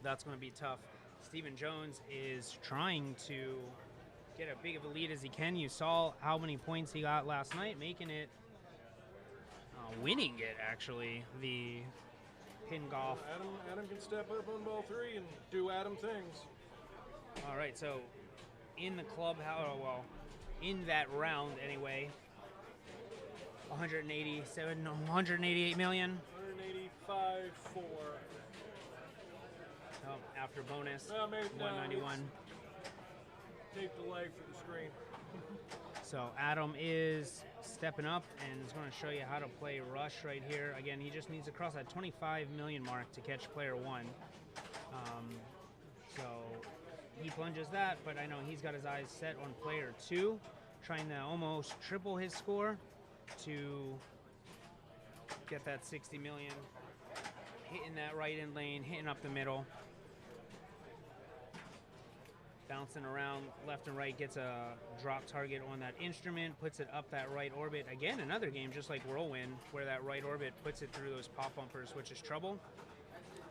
that's going to be tough. Stephen Jones is trying to get as big of a lead as he can. You saw how many points he got last night, making it, winning it actually, the pin golf. Adam can step up on ball 3 and do Adam things. All right, so in the clubhouse, well, in that round anyway, 188 million. 185.4. Oh, after bonus, Well, maybe, 191. Tape delay for the screen. So Adam is stepping up and is going to show you how to play rush right here. Again, he just needs to cross that 25 million mark to catch player 1. So he plunges that, but I know he's got his eyes set on player 2, trying to almost triple his score to get that 60 million. Hitting that right in lane, hitting up the middle. Bouncing around left and right, gets a drop target on that instrument, puts it up that right orbit. Again, another game just like Whirlwind, where that right orbit puts it through those pop bumpers, which is trouble.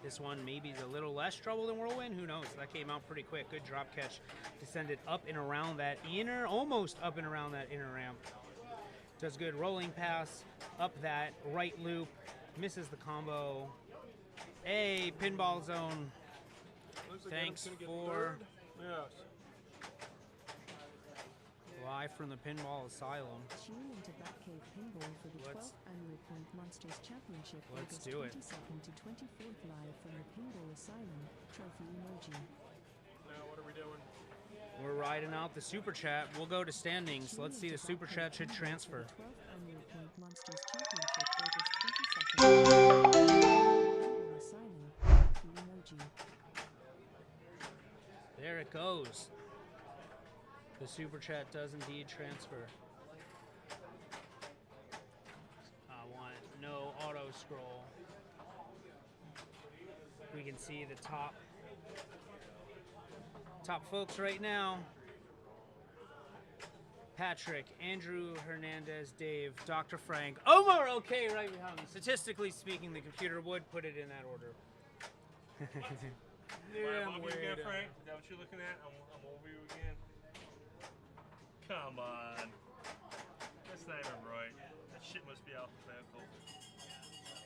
This one maybe is a little less trouble than Whirlwind, who knows? That came out pretty quick. Good drop catch to send it up and around that inner, almost up and around that inner ramp. Does good rolling pass, up that right loop, misses the combo. Hey, pinball zone. Looks like Thanks Adam's gonna get for... third. Yes. Live from the Pinball Asylum. Tune into Batcave Pinball for the Let's- 12th Annual Point Monsters Championship Let's August do it. 22nd to 24th live from the Pinball Asylum. Trophy emoji. Now what are we doing? We're riding out the Super Chat. We'll go to standings. Tune Let's see, into the Super Batcave Chat should Pinball transfer. For the 12th Annual Point Monsters Championship August 22nd. Pinball Asylum. Trophy emoji. There it goes. The Super Chat does indeed transfer. I want no auto scroll. We can see the top folks right now. Patrick, Andrew Hernandez, Dave, Dr. Frank, Omar, okay, right behind me. Statistically speaking, the computer would put it in that order. Yeah, I'm I'm way again, down. Frank. Is that what you're looking at? I'm over you again. Come on. That's not even right. That shit must be alphabetical.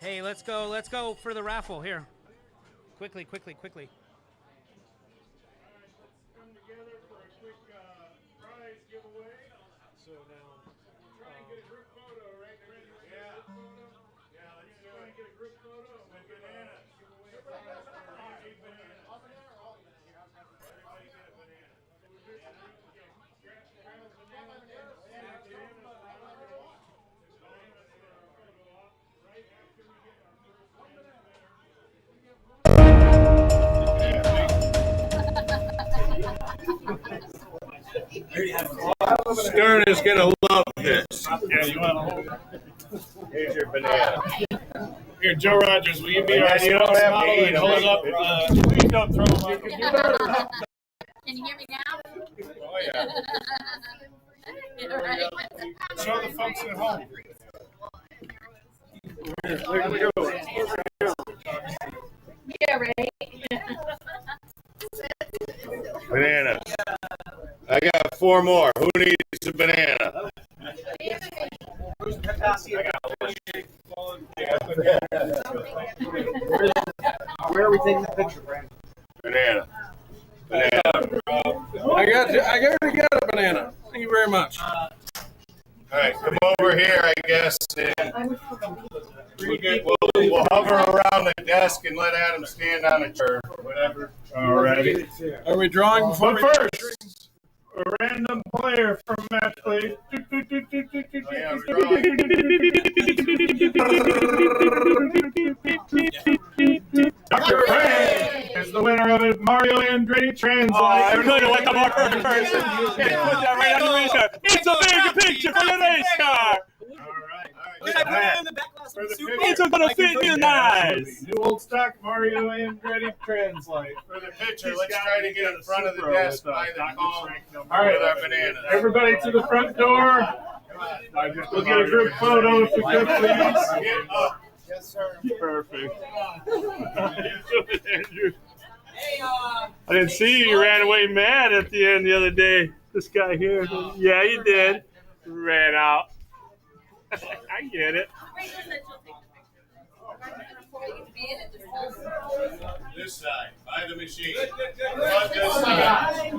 Hey, let's go for the raffle here. Quickly. Come together for a quick prize giveaway. So now, Try and get a group photo, right? Yeah. Yeah, let's try and get a group photo. We'll get bananas. Give away a prize for a banana. Everybody get a banana. Stern is gonna love this. Yeah, you want to hold it? Here's your banana. Here, Joe Rogers, will you be our You don't sponsor have to model eat and 'em. hold up? Please don't throw them on. Can you hear me now? Oh, yeah. Right. Show the folks at home. Yeah, right. Banana. I got 4 more. Who needs a banana? Where are we taking the picture, Brandon? Banana. Banana. I already got a banana. Thank you very much. All right, come over here, I guess, and we'll hover around the desk and let Adam stand on a chair or whatever. Alrighty. Are we drawing before But we first, a random player from match play. Yeah, we're Dr. Frank is the winner of it. Mario Andretti Translate. I really want the more perfect person. Put that right on the race car. It's a big picture for the race car. It's gonna fit you nice. New old stock Mario Andretti Translate. For the picture, let's try to get in front of the desk by the call. All right, with our banana. everybody to the front door. We'll get a group photo if you could, please. Get up. Yes, sir. Perfect. I didn't see you. You ran away mad at the end the other day. This guy here. Yeah, you did. Ran out. I get it. This side, by the machine. Front this side.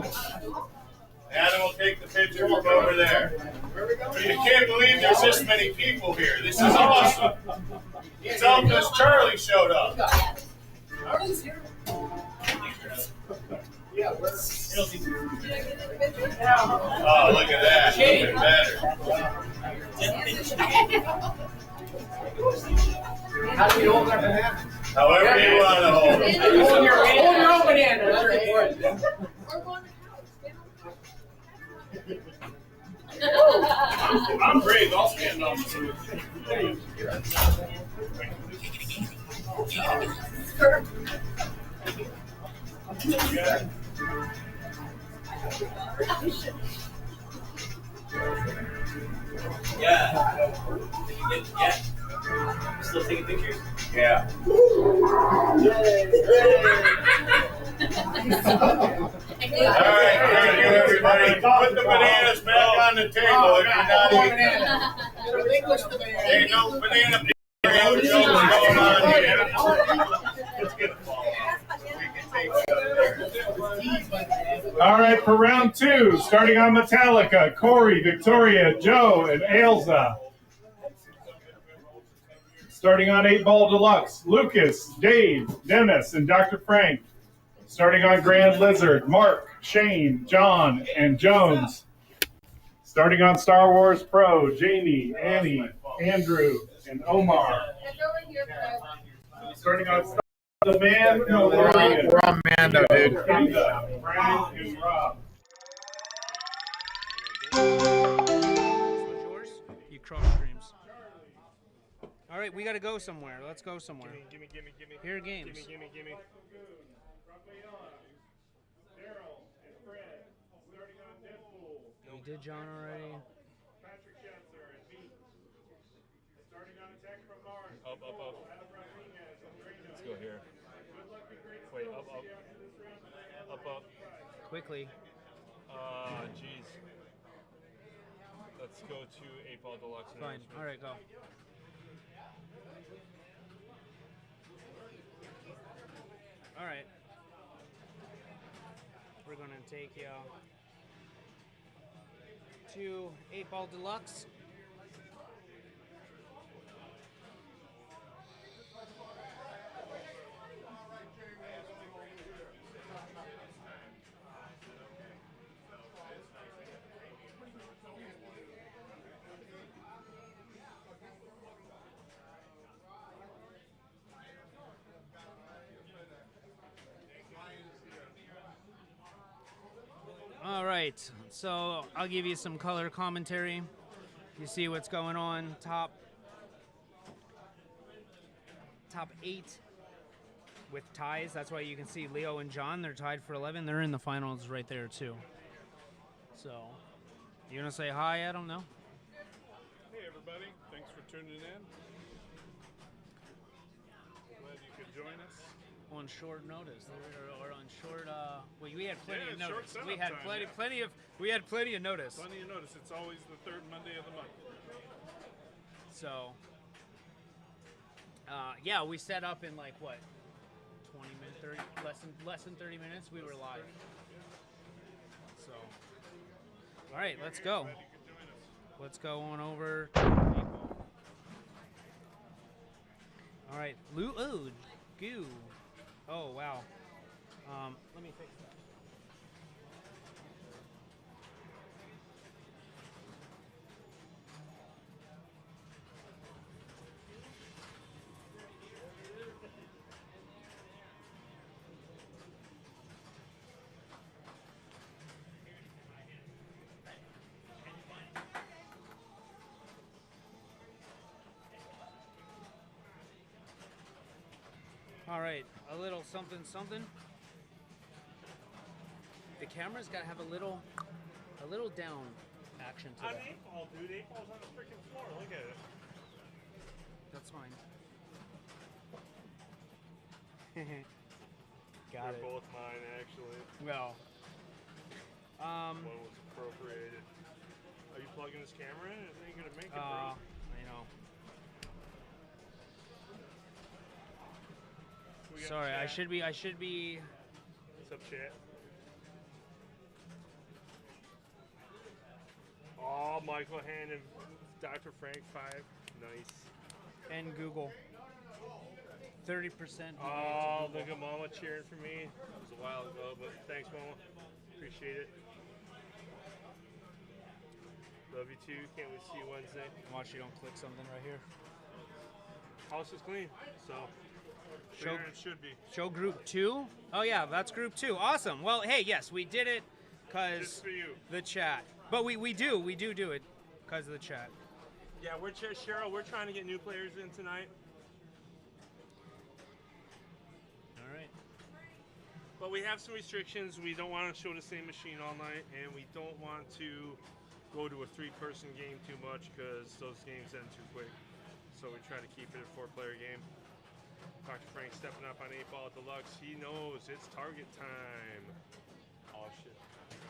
Adam will take the picture from over there. You can't believe there's this many people here. This is awesome. It's all because Charlie showed up. Oh, look at that. Even better. How do you hold that banana? However you want to hold it. Hold your own banana. That's very important. I'm brave. I'll stand on to it. Still taking pictures? Yeah. All right, thank you, everybody. Put the bananas back on the table if you're not eating them. Relinquish the banana. Ain't no banana going on here. Let's get a ball off. We can take it up there. All right, for round 2, starting on Metallica, Corey, Victoria, Joe, and Ailsa. Starting on 8-Ball Deluxe, Lucas, Dave, Dennis, and Dr. Frank. Starting on Grand Lizard, Mark, Shane, John, and Jones. Starting on Star Wars Pro, Jamie, Annie, Andrew, and Omar. Starting on Star the man, We're on Mando, dude. Brandon and Rob. This was yours? You cross streams. All right, we got to go somewhere. Let's go somewhere. Gimme. Here are games. Gimme. We did John already. Up. Let's go here. Wait, up. Quickly. Jeez. Let's go to 8-Ball Deluxe. and Fine. Amusement. All right, go. All right. We're going to take you to 8-Ball Deluxe. All right, so I'll give you some color commentary. You see what's going on top. top 8 with ties. That's why you can see Leo and John, they're tied for 11. They're in the finals right there too. So, you gonna say hi? I don't know. Hey everybody, thanks for tuning in. Glad you could join us. On short notice, or on short. Well, we had plenty of short notice. setup We had time, plenty, yeah. We had plenty of notice. Plenty of notice. It's always the third Monday of the month. So, yeah, we set up in like what, 20 minutes, 30, less than 30 minutes. We were live. So, all right, let's go. Glad you could join us. Let's go on over. All right, goo. Oh wow. Let me fix that. All right, a little something. The camera's got to have a little down action to On it. 8-ball, dude. 8-ball's on the freaking floor. Look at it. That's fine. Got They're it. both mine, actually. Well, One was appropriated. Are you plugging this camera in? It ain't gonna make it, bro. I know. We got Sorry, chat. I should be. What's up, chat? Oh, Michael Hand and Dr. Frank 5. Nice. And Google. 30%. Oh, look at Mama cheering for me. It was a while ago, but thanks, Mama. Appreciate it. Love you too. Can't wait to see you Wednesday. Watch you don't click something right here. House is clean, so Show- cleaner than it should be. Show group 2. Oh yeah, that's group 2. Awesome. Well, hey, yes, we did it because Just for you. the chat. But we do it because of the chat. Yeah, Cheryl. We're trying to get new players in tonight, All right. but we have some restrictions. We don't want to show the same machine all night, and we don't want to go to a 3-person game too much because those games end too quick. So we try to keep it a 4-player game. Dr. Frank stepping up on 8-ball deluxe. He knows it's target time. Oh shit.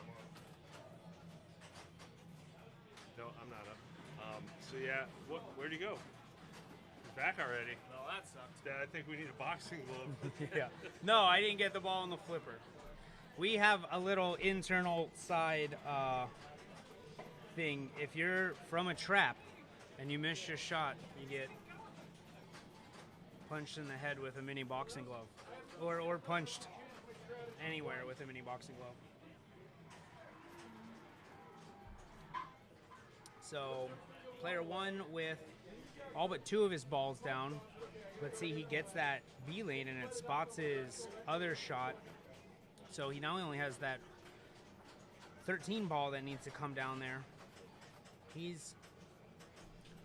I'm up. No, I'm not up. So yeah, where'd he go? He's back already. Well, that sucks. Dad, I think we need a boxing glove. Yeah. No, I didn't get the ball on the flipper. We have a little internal side thing. If you're from a trap and you miss your shot, you get punched in the head with a mini boxing glove, or punched anywhere with a mini boxing glove. So, player 1 with all but 2 of his balls down. Let's see, he gets that B lane and it spots his other shot. So he not only has that 13 ball that needs to come down there, he's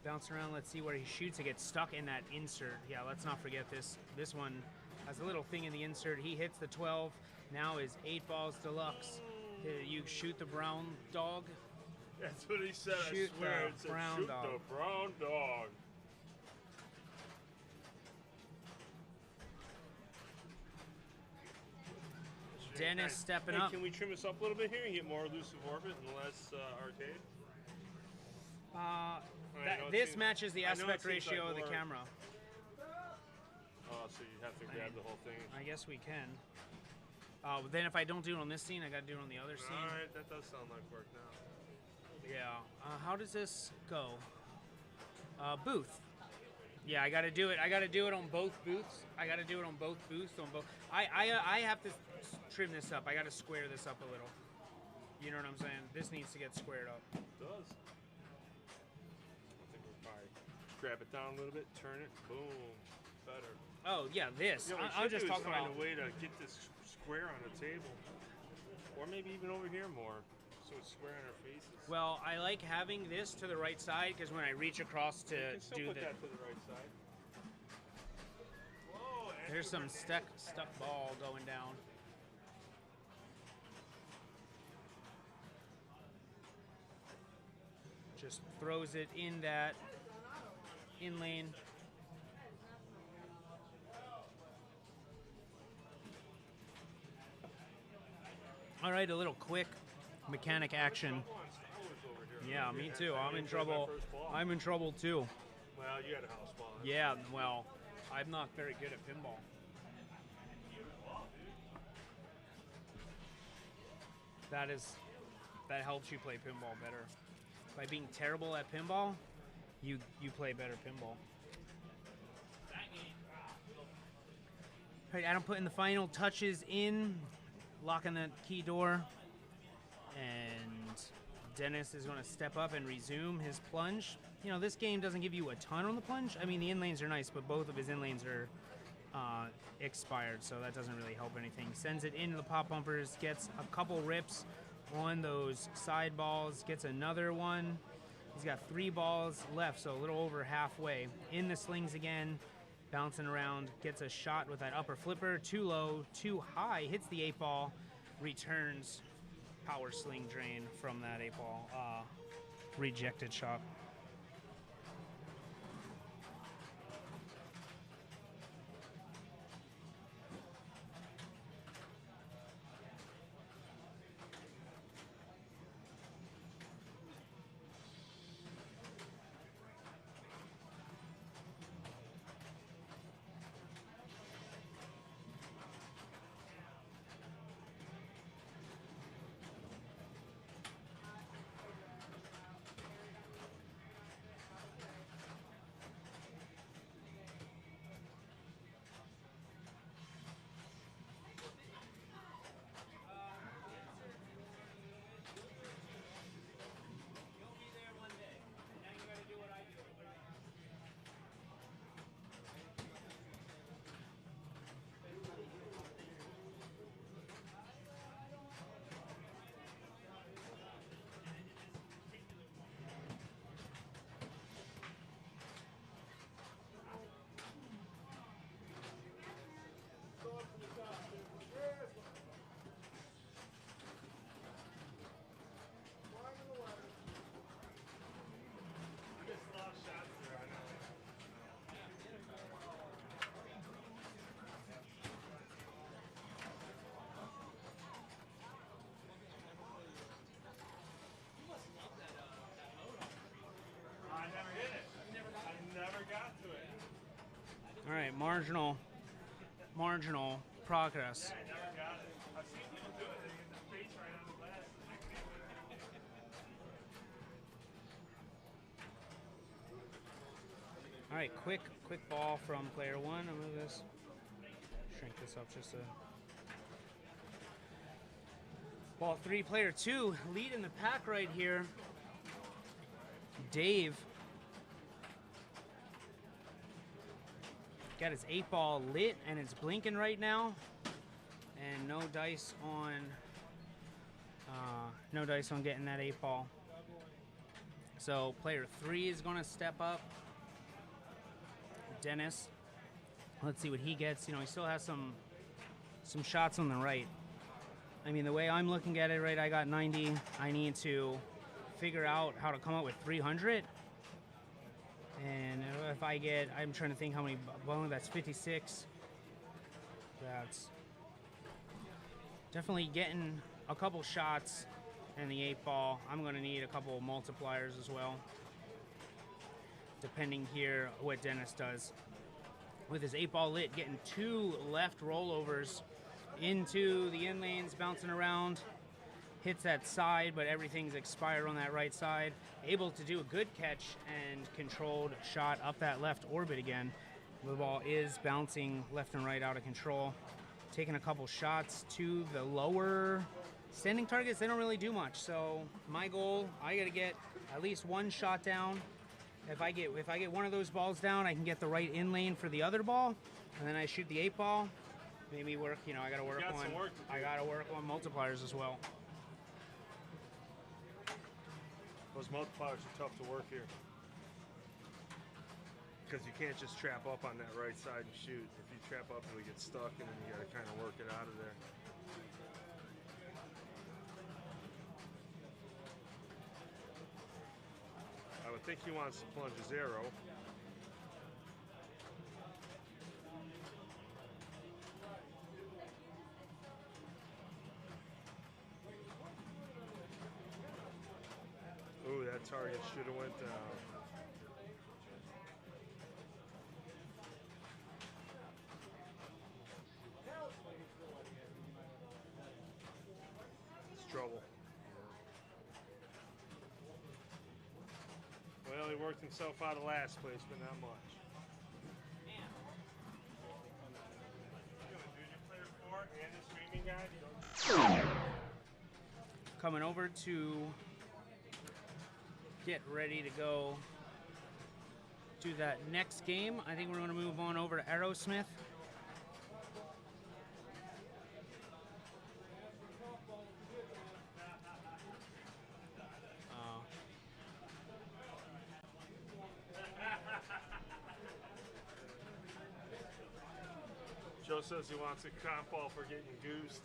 bouncing around. Let's see where he shoots. It gets stuck in that insert. Yeah, let's not forget this. This one has a little thing in the insert. He hits the 12. Now is 8 balls deluxe. You shoot the brown dog. That's what he said. Shoot I swear. the It said, brown shoot dog. the brown dog. Dennis stepping Hey, up. can we trim this up a little bit here and get more elusive orbit and less arcade? This matches the I know it aspect seems ratio like of the more- camera. Oh, so you have to grab the whole thing. I guess we can. Then if I don't do it on this scene, I gotta do it on the other scene. All right, that does sound like work now. Yeah. How does this go? Booth. Yeah, I gotta do it. I gotta do it on both booths. I gotta do it on both booths. On both. I have to trim this up. I gotta square this up a little. You know what I'm saying? This needs to get squared up. It does. I think we'll probably grab it down a little bit, turn it, boom, better. Oh yeah, this. You know, what I'm we just should do is talking find about. a way to get this square on the table, or maybe even over here more, so it's square on our faces. Well, I like having this to the right side because when I reach across to You can still do put the. that to the right side. There's some stuck ball going down. Just throws it in that in lane. All right, a little quick mechanic action. Yeah, me too. I'm in trouble. I'm in trouble too. Well, you had a house ball. Yeah, well, I'm not very good at pinball. That helps you play pinball better. By being terrible at pinball, you play better pinball. All right, Adam putting the final touches in, locking that key door, and Dennis is going to step up and resume his plunge. You know, this game doesn't give you a ton on the plunge. I mean, the in lanes are nice, but both of his in lanes are expired, so that doesn't really help anything. Sends it into the pop bumpers, gets a couple rips on those side balls, gets another one. He's got 3 balls left, so a little over halfway. In the slings again, bouncing around, gets a shot with that upper flipper. Too low, too high, hits the 8-ball, returns power sling drain from that 8-ball rejected shot. All right, marginal progress. All right, quick ball from player 1. I'll move this, shrink this up just a. Ball 3, player 2, lead in the pack right here. Dave got his 8-ball lit and it's blinking right now, and no dice on getting that 8-ball. So player 3 is going to step up. Dennis, let's see what he gets. You know, he still has some shots on the right. I mean, the way I'm looking at it, right, I got 90. I need to figure out how to come up with 300. And if I get, I'm trying to think how many bone, that's 56. That's definitely getting a couple shots and the 8-ball. I'm going to need a couple multipliers as well, depending here what Dennis does. With his 8-ball lit, getting 2 left rollovers into the in lanes, bouncing around. Hits that side, but everything's expired on that right side. Able to do a good catch and controlled shot up that left orbit again. The ball is bouncing left and right out of control. Taking a couple shots to the lower standing targets. They don't really do much. So my goal, I got to get at least 1 shot down. If I get one of those balls down, I can get the right in lane for the other ball, and then I shoot the 8-ball. Maybe work. You know, I got to work on multipliers as well. Those multipliers are tough to work here. because you can't just trap up on that right side and shoot. If you trap up, it'll get stuck, and then you got to kind of work it out of there. I would think he wants to plunge his arrow. Ooh, that target should have went down. It's trouble. Well, he worked himself out of last place, but not much. And the streaming guy. Coming over to get ready to go do that next game. I think we're going to move on over to Aerosmith. Joe says he wants a comp ball for getting goosed.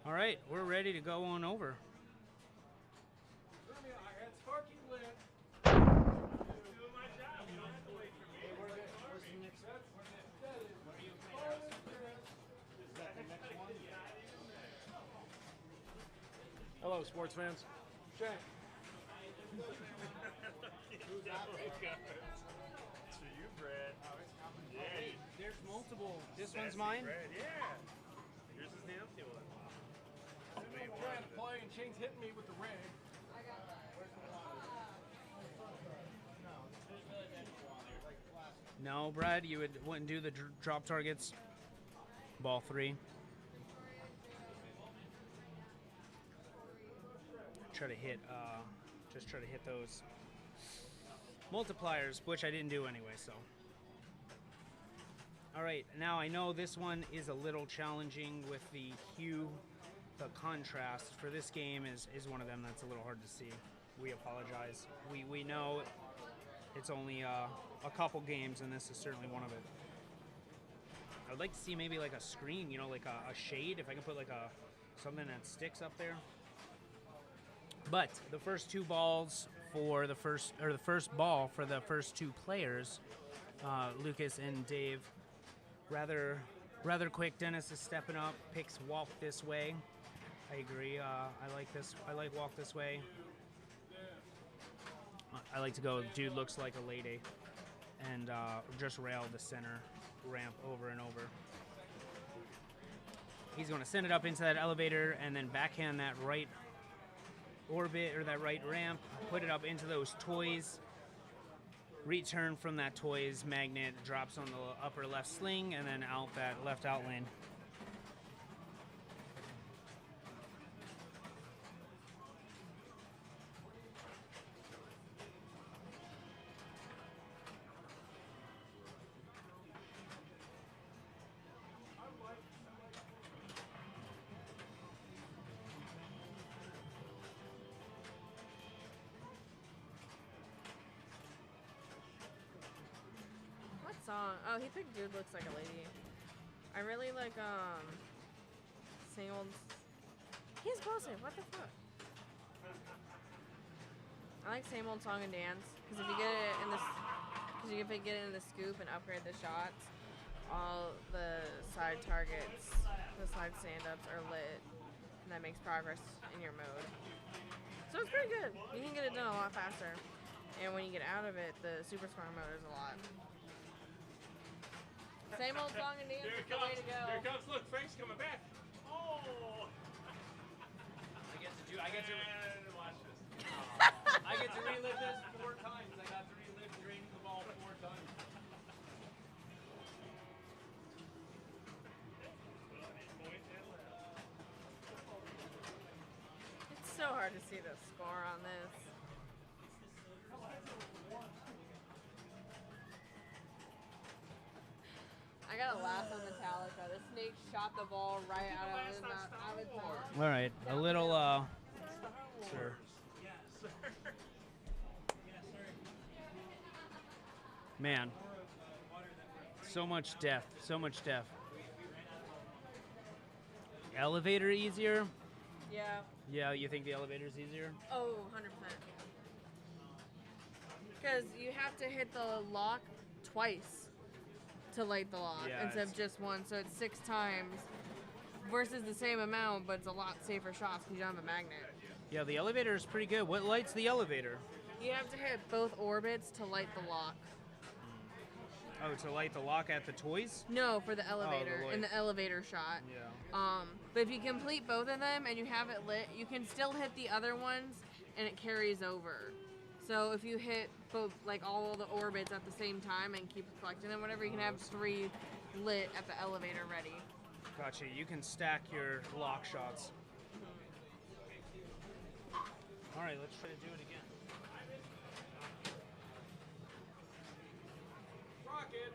All right, we're ready to go on over. Hello, sports fans. Shane. It's for you, Brad. Yeah. There's multiple. This Sassy one's mine? Brad, yeah. Yours is the empty one. I'm trying to play and Shane's hitting me with the rig. No, Brad, you wouldn't do the drop targets. Ball 3. Try to hit, just try to hit those multipliers, which I didn't do anyway, so. All right, now I know this one is a little challenging with the hue, the contrast for this game is one of them that's a little hard to see. We apologize. We know it's only a couple games, and this is certainly one of it. I would like to see maybe like a screen, you know, like a shade, if I can put like something that sticks up there. But the first two balls for the first ball for the first two players, Lucas and Dave, rather quick. Dennis is stepping up, picks walk this way. I agree. I like this. I like walk this way. I like to go. Dude looks like a lady, and just rail the center ramp over and over. He's going to send it up into that elevator and then backhand that right orbit or that right ramp, put it up into those toys, return from that toys magnet, drops on the upper left sling, and then out that left out lane. Song. Oh, he picked Dude Looks Like a Lady. I really like single. He's explosive. What the fuck? I like Same Old Song and Dance because if you get it in this, if you get it in the scoop and upgrade the shots, all the side targets, the side stand-ups are lit, and that makes progress in your mode. So it's pretty good. You can get it done a lot faster, and when you get out of it, the super strong mode is a lot. Same Old Song and Dance is the way to go. Here it comes. Look, Frank's coming back. Oh! I get to watch this. I get to relive this 4 times. I got to relive draining the ball 4 times. It's so hard to see the score on this. I I got a laugh on Metallica. The snake shot the ball right out of his mouth. All right, a little, sir. Man, so much death, so much death. Elevator easier? Yeah. Yeah, you think the elevator's easier? Oh, 100%. Because you have to hit the lock twice to light the lock Yeah, instead of just one, so it's 6 times versus the same amount, but it's a lot safer shots because you don't have a magnet. Yeah, the elevator is pretty good. What lights the elevator? You have to hit both orbits to light the lock. Oh, to light the lock at the toys? No, for the elevator, light. in the elevator shot. Yeah. But if you complete both of them and you have it lit, you can still hit the other ones and it carries over. So if you hit both, like all the orbits at the same time and keep collecting them, whatever, you can have 3 lit at the elevator ready. Gotcha. You can stack your lock shots. All right, let's try to do it again. Rocket.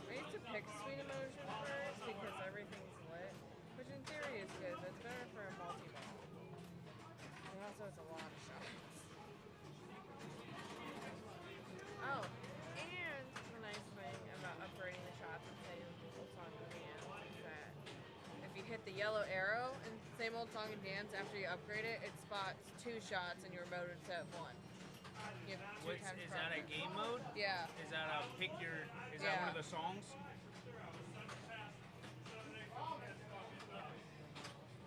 I used to pick Sweet Emotion first because everything's lit, which in theory is good, but it's better for a multi-ball. And also it's a lot of shots. Oh, and the nice thing about upgrading the shots and Same Old Song and Dance is that if you hit the yellow arrow in Same Old Song and Dance after you upgrade it, it spots 2 shots in your mode instead of 1. You have 2 times Is that a progress. game mode? Yeah. Is that a pick your? Is that one of the songs?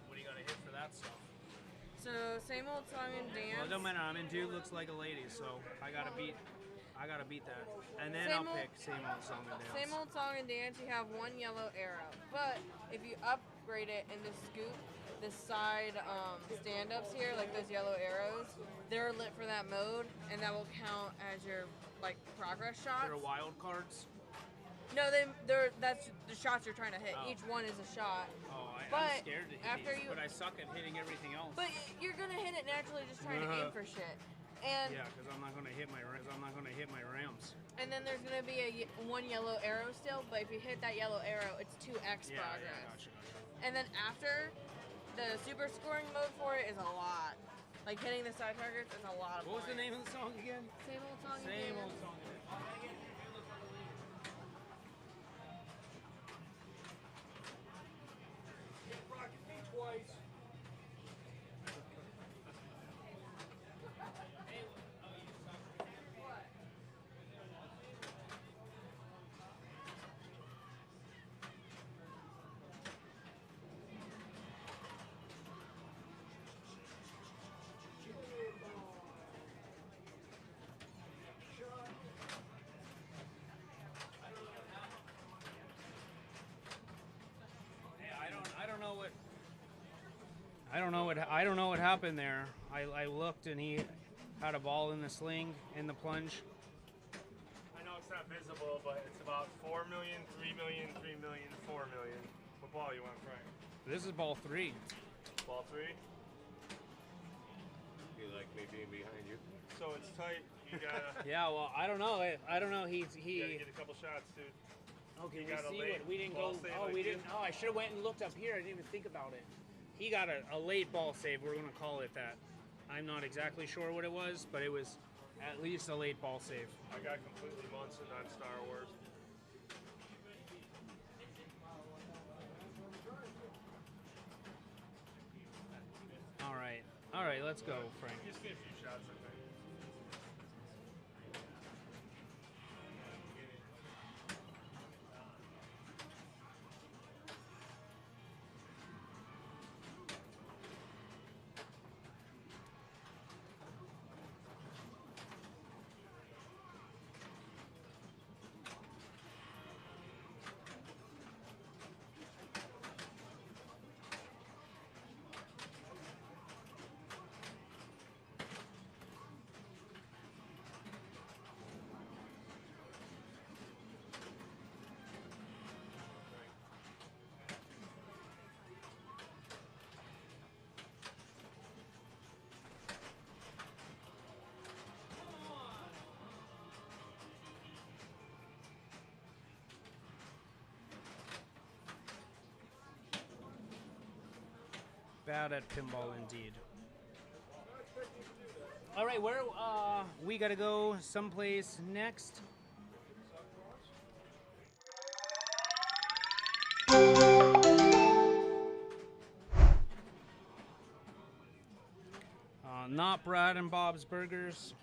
What do you gotta hit for that stuff? So Same Old Song and Dance. Well, it don't matter. I mean, dude looks like a lady, so I gotta beat that, and then Same I'll old- pick Same Old Song and Dance. Same Old Song and Dance, you have 1 yellow arrow. But if you upgrade it in the scoop, the side stand-ups here, like those yellow arrows, they're lit for that mode, and that will count as your like progress shots. They're wild cards. No, that's the shots you're trying to hit. Oh. Each one is a shot. Oh, I'm But scared to hit after these, you- but I suck at hitting everything else. But you're gonna hit it naturally, just trying to aim for shit. And Yeah, because I'm not gonna hit my rams. and then there's gonna be 1 yellow arrow still. But if you hit that yellow arrow, it's 2x Yeah, progress. yeah, gotcha. And then after, the super scoring mode for it is a lot. Like hitting the side targets is a lot of What was the points. name of the song again? Same Old Song and Same Dance. Old Song and Dance. Rocket me twice. I don't know what happened there. I looked and he had a ball in the sling in the plunge. I know it's not visible, but it's about 4 million, 3 million, 3 million, 4 million. What ball you want, Frank? This is ball 3. Ball 3? You like me being behind you? So it's tight. You gotta. Yeah, well, I don't know. I don't know. You gotta get a couple shots, dude. Okay, You we got a see late what we didn't ball go. save Oh, like we you? didn't. Oh, I should have went and looked up here. I didn't even think about it. He got a late ball save. We're gonna call it that. I'm not exactly sure what it was, but it was at least a late ball save. I got completely Munson on Star Wars. right, let's go, Frank. Just get a few shots, I think. Bad at pinball indeed. All right, where we gotta go someplace next. Not Brad and Bob's Burgers.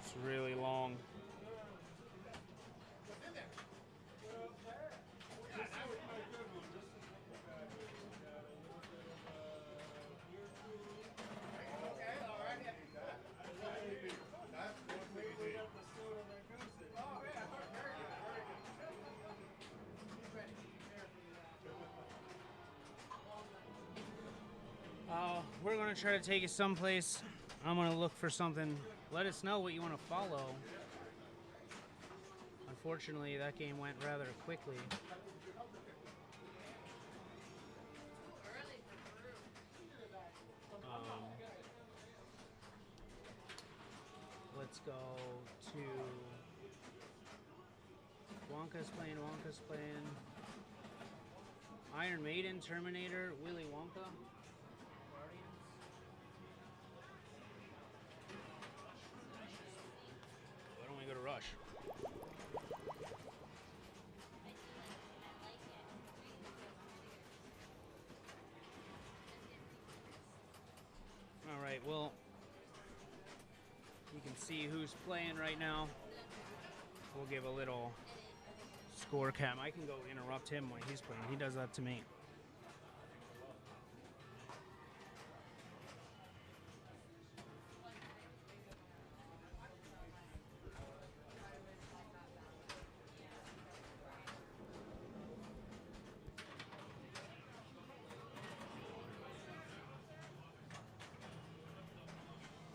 It's really long. We're gonna try to take it someplace. I'm gonna look for something. Let us know what you want to follow. Unfortunately, that game went rather quickly. Let's go to Wonka's playing. Iron Maiden, Terminator, Willy Wonka. Why don't we go to Rush? All right, well, you can see who's playing right now. We'll give a little score cam. I can go interrupt him when he's playing. He does that to me.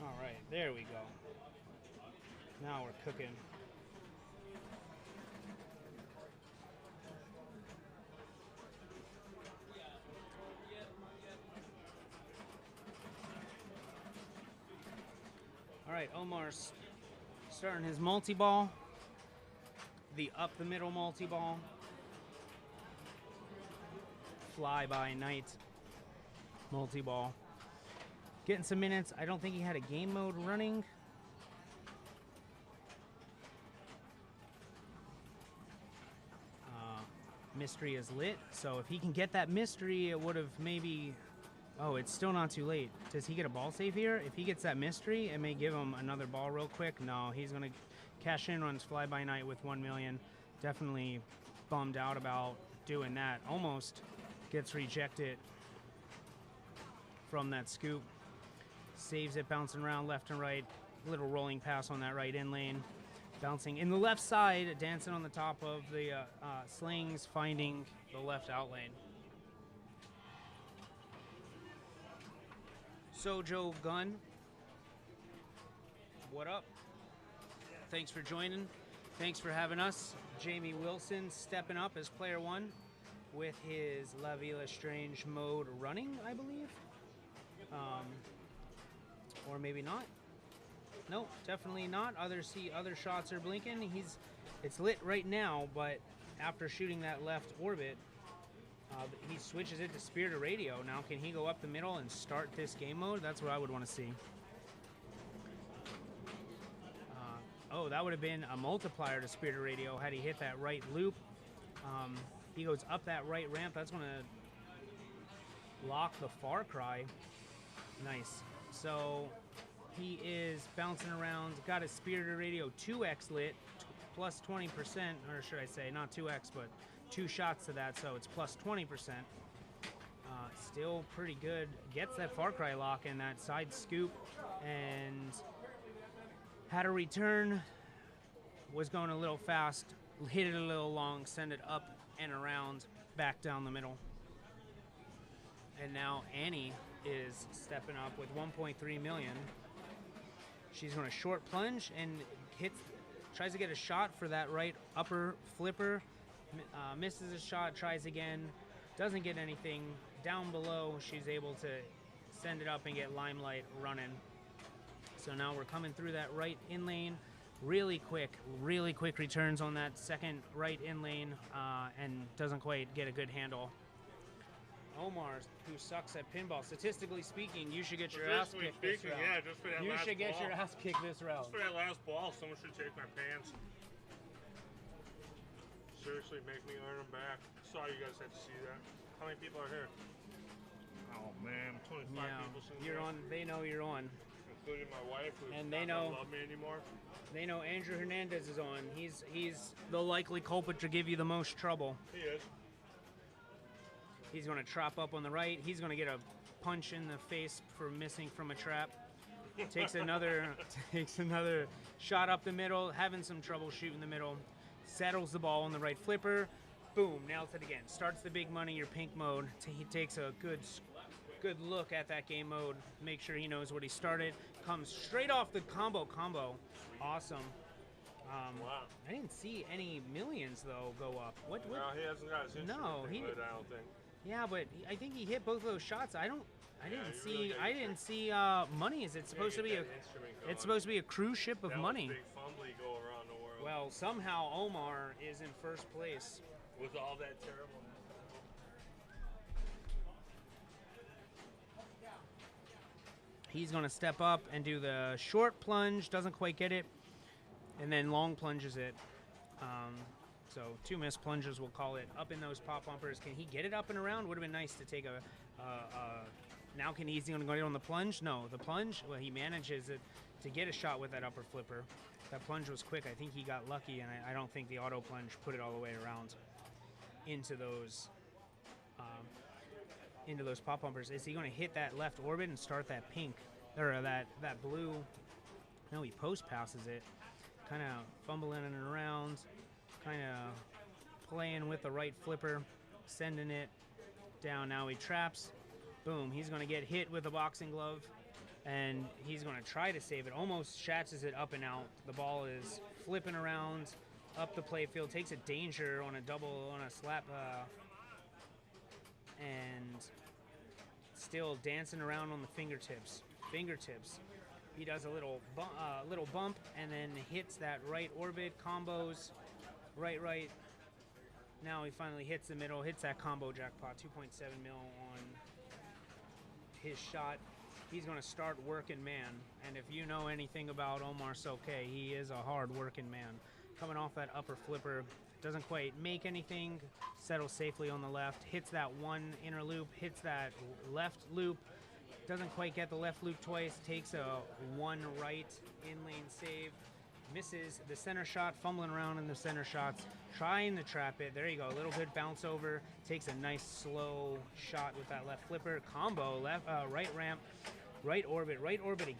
All right, there we go. Now we're cooking. All right, Omar's starting his multi-ball. The up the middle multi-ball. Fly by night multi-ball. Getting some minutes. I don't think he had a game mode running. Mystery is lit, so if he can get that mystery, it would have maybe... Oh, it's still not too late. Does he get a ball save here? If he gets that mystery, it may give him another ball real quick. No, he's going to cash in on his fly-by-night with 1 million. Definitely bummed out about doing that. Almost gets rejected from that scoop. Saves it, bouncing around left and right. Little rolling pass on that right in lane. Bouncing in the left side, dancing on the top of the slings, finding the left out lane. Sojo Gun, what up? Thanks for joining. Thanks for having us. Jamie Wilson stepping up as player one with his La Villa Strange mode running, I believe. Or maybe not. Nope, definitely not. Other shots are blinking. It's lit right now, but after shooting that left orbit, he switches it to Spirit of Radio. Now, can he go up the middle and start this game mode? That's what I would want to see. Oh, that would have been a multiplier to Spirit Radio had he hit that right loop. He goes up that right ramp. That's going to lock the Far Cry. Nice. So he is bouncing around. Got his Spirit Radio 2x lit, plus 20%, or should I say, not 2x, but 2 shots to that, so it's plus 20%. Still pretty good. Gets that Far Cry lock and that side scoop, and had a return. Was going a little fast, hit it a little long, send it up and around, back down the middle. And now Annie is stepping up with 1.3 million. She's going to short plunge and tries to get a shot for that right upper flipper. Misses a shot, tries again, doesn't get anything. Down below, she's able to send it up and get Limelight running. So now we're coming through that right in lane. Really quick returns on that second right in lane, and doesn't quite get a good handle. Omar, who sucks at pinball, statistically speaking, you should get your ass kicked this round. Yeah, just for that you last should get ball. your ass kicked this round. Just for that last ball, someone should take my pants. Seriously, make me earn them back. Sorry you guys had to see that. How many people are here? Oh man, 25 people. You're on. They know you're on. Including my wife, who and doesn't love me anymore. They know Andrew Hernandez is on. He's the likely culprit to give you the most trouble. He is. He's going to trap up on the right. He's going to get a punch in the face for missing from a trap. Takes another shot up the middle, having some trouble shooting the middle. Settles the ball on the right flipper. Boom, nails it again. Starts the big money, your pink mode. He takes a good look at that game mode. Make sure he knows what he started. Comes straight off the combo. Awesome. Wow. I didn't see any millions though go up. What? No, he hasn't got his instrument thing lit, I don't think. Yeah, but I think he hit both of those shots. I didn't see money. Is it supposed to be it's supposed to be a cruise ship of money? Big fumbly go around the world. Well, somehow Omar is in first place with all that terrible. He's going to step up and do the short plunge. Doesn't quite get it, and then long plunges it. So 2 missed plungers, we'll call it, up in those pop bumpers. Can he get it up and around? Would have been nice to take now he's going to go on the plunge? No, the plunge, well, he manages it to get a shot with that upper flipper. That plunge was quick. I think he got lucky, and I don't think the auto plunge put it all the way around into those pop bumpers. Is he going to hit that left orbit and start that pink, or that blue? No, he post passes it, kind of fumbling it around, kind of playing with the right flipper, sending it down. Now he traps. Boom, he's going to get hit with a boxing glove, and he's going to try to save it. Almost shatches it up and out. The ball is flipping around up the playfield, takes a danger on a slap, and still dancing around on the fingertips. He does a little bump, and then hits that right orbit, combos, right. Now he finally hits the middle, hits that combo jackpot, 2.7 mil on his shot. He's going to start working man, and if you know anything about Omar Soke, he is a hard working man. Coming off that upper flipper, doesn't quite make anything, settles safely on the left, hits that one inner loop, hits that left loop, doesn't quite get the left loop twice, takes a 1 right in lane save, misses the center shot, fumbling around in the center shots, trying to trap it. There you go, a little good bounce over, takes a nice slow shot with that left flipper, combo, right ramp, right orbit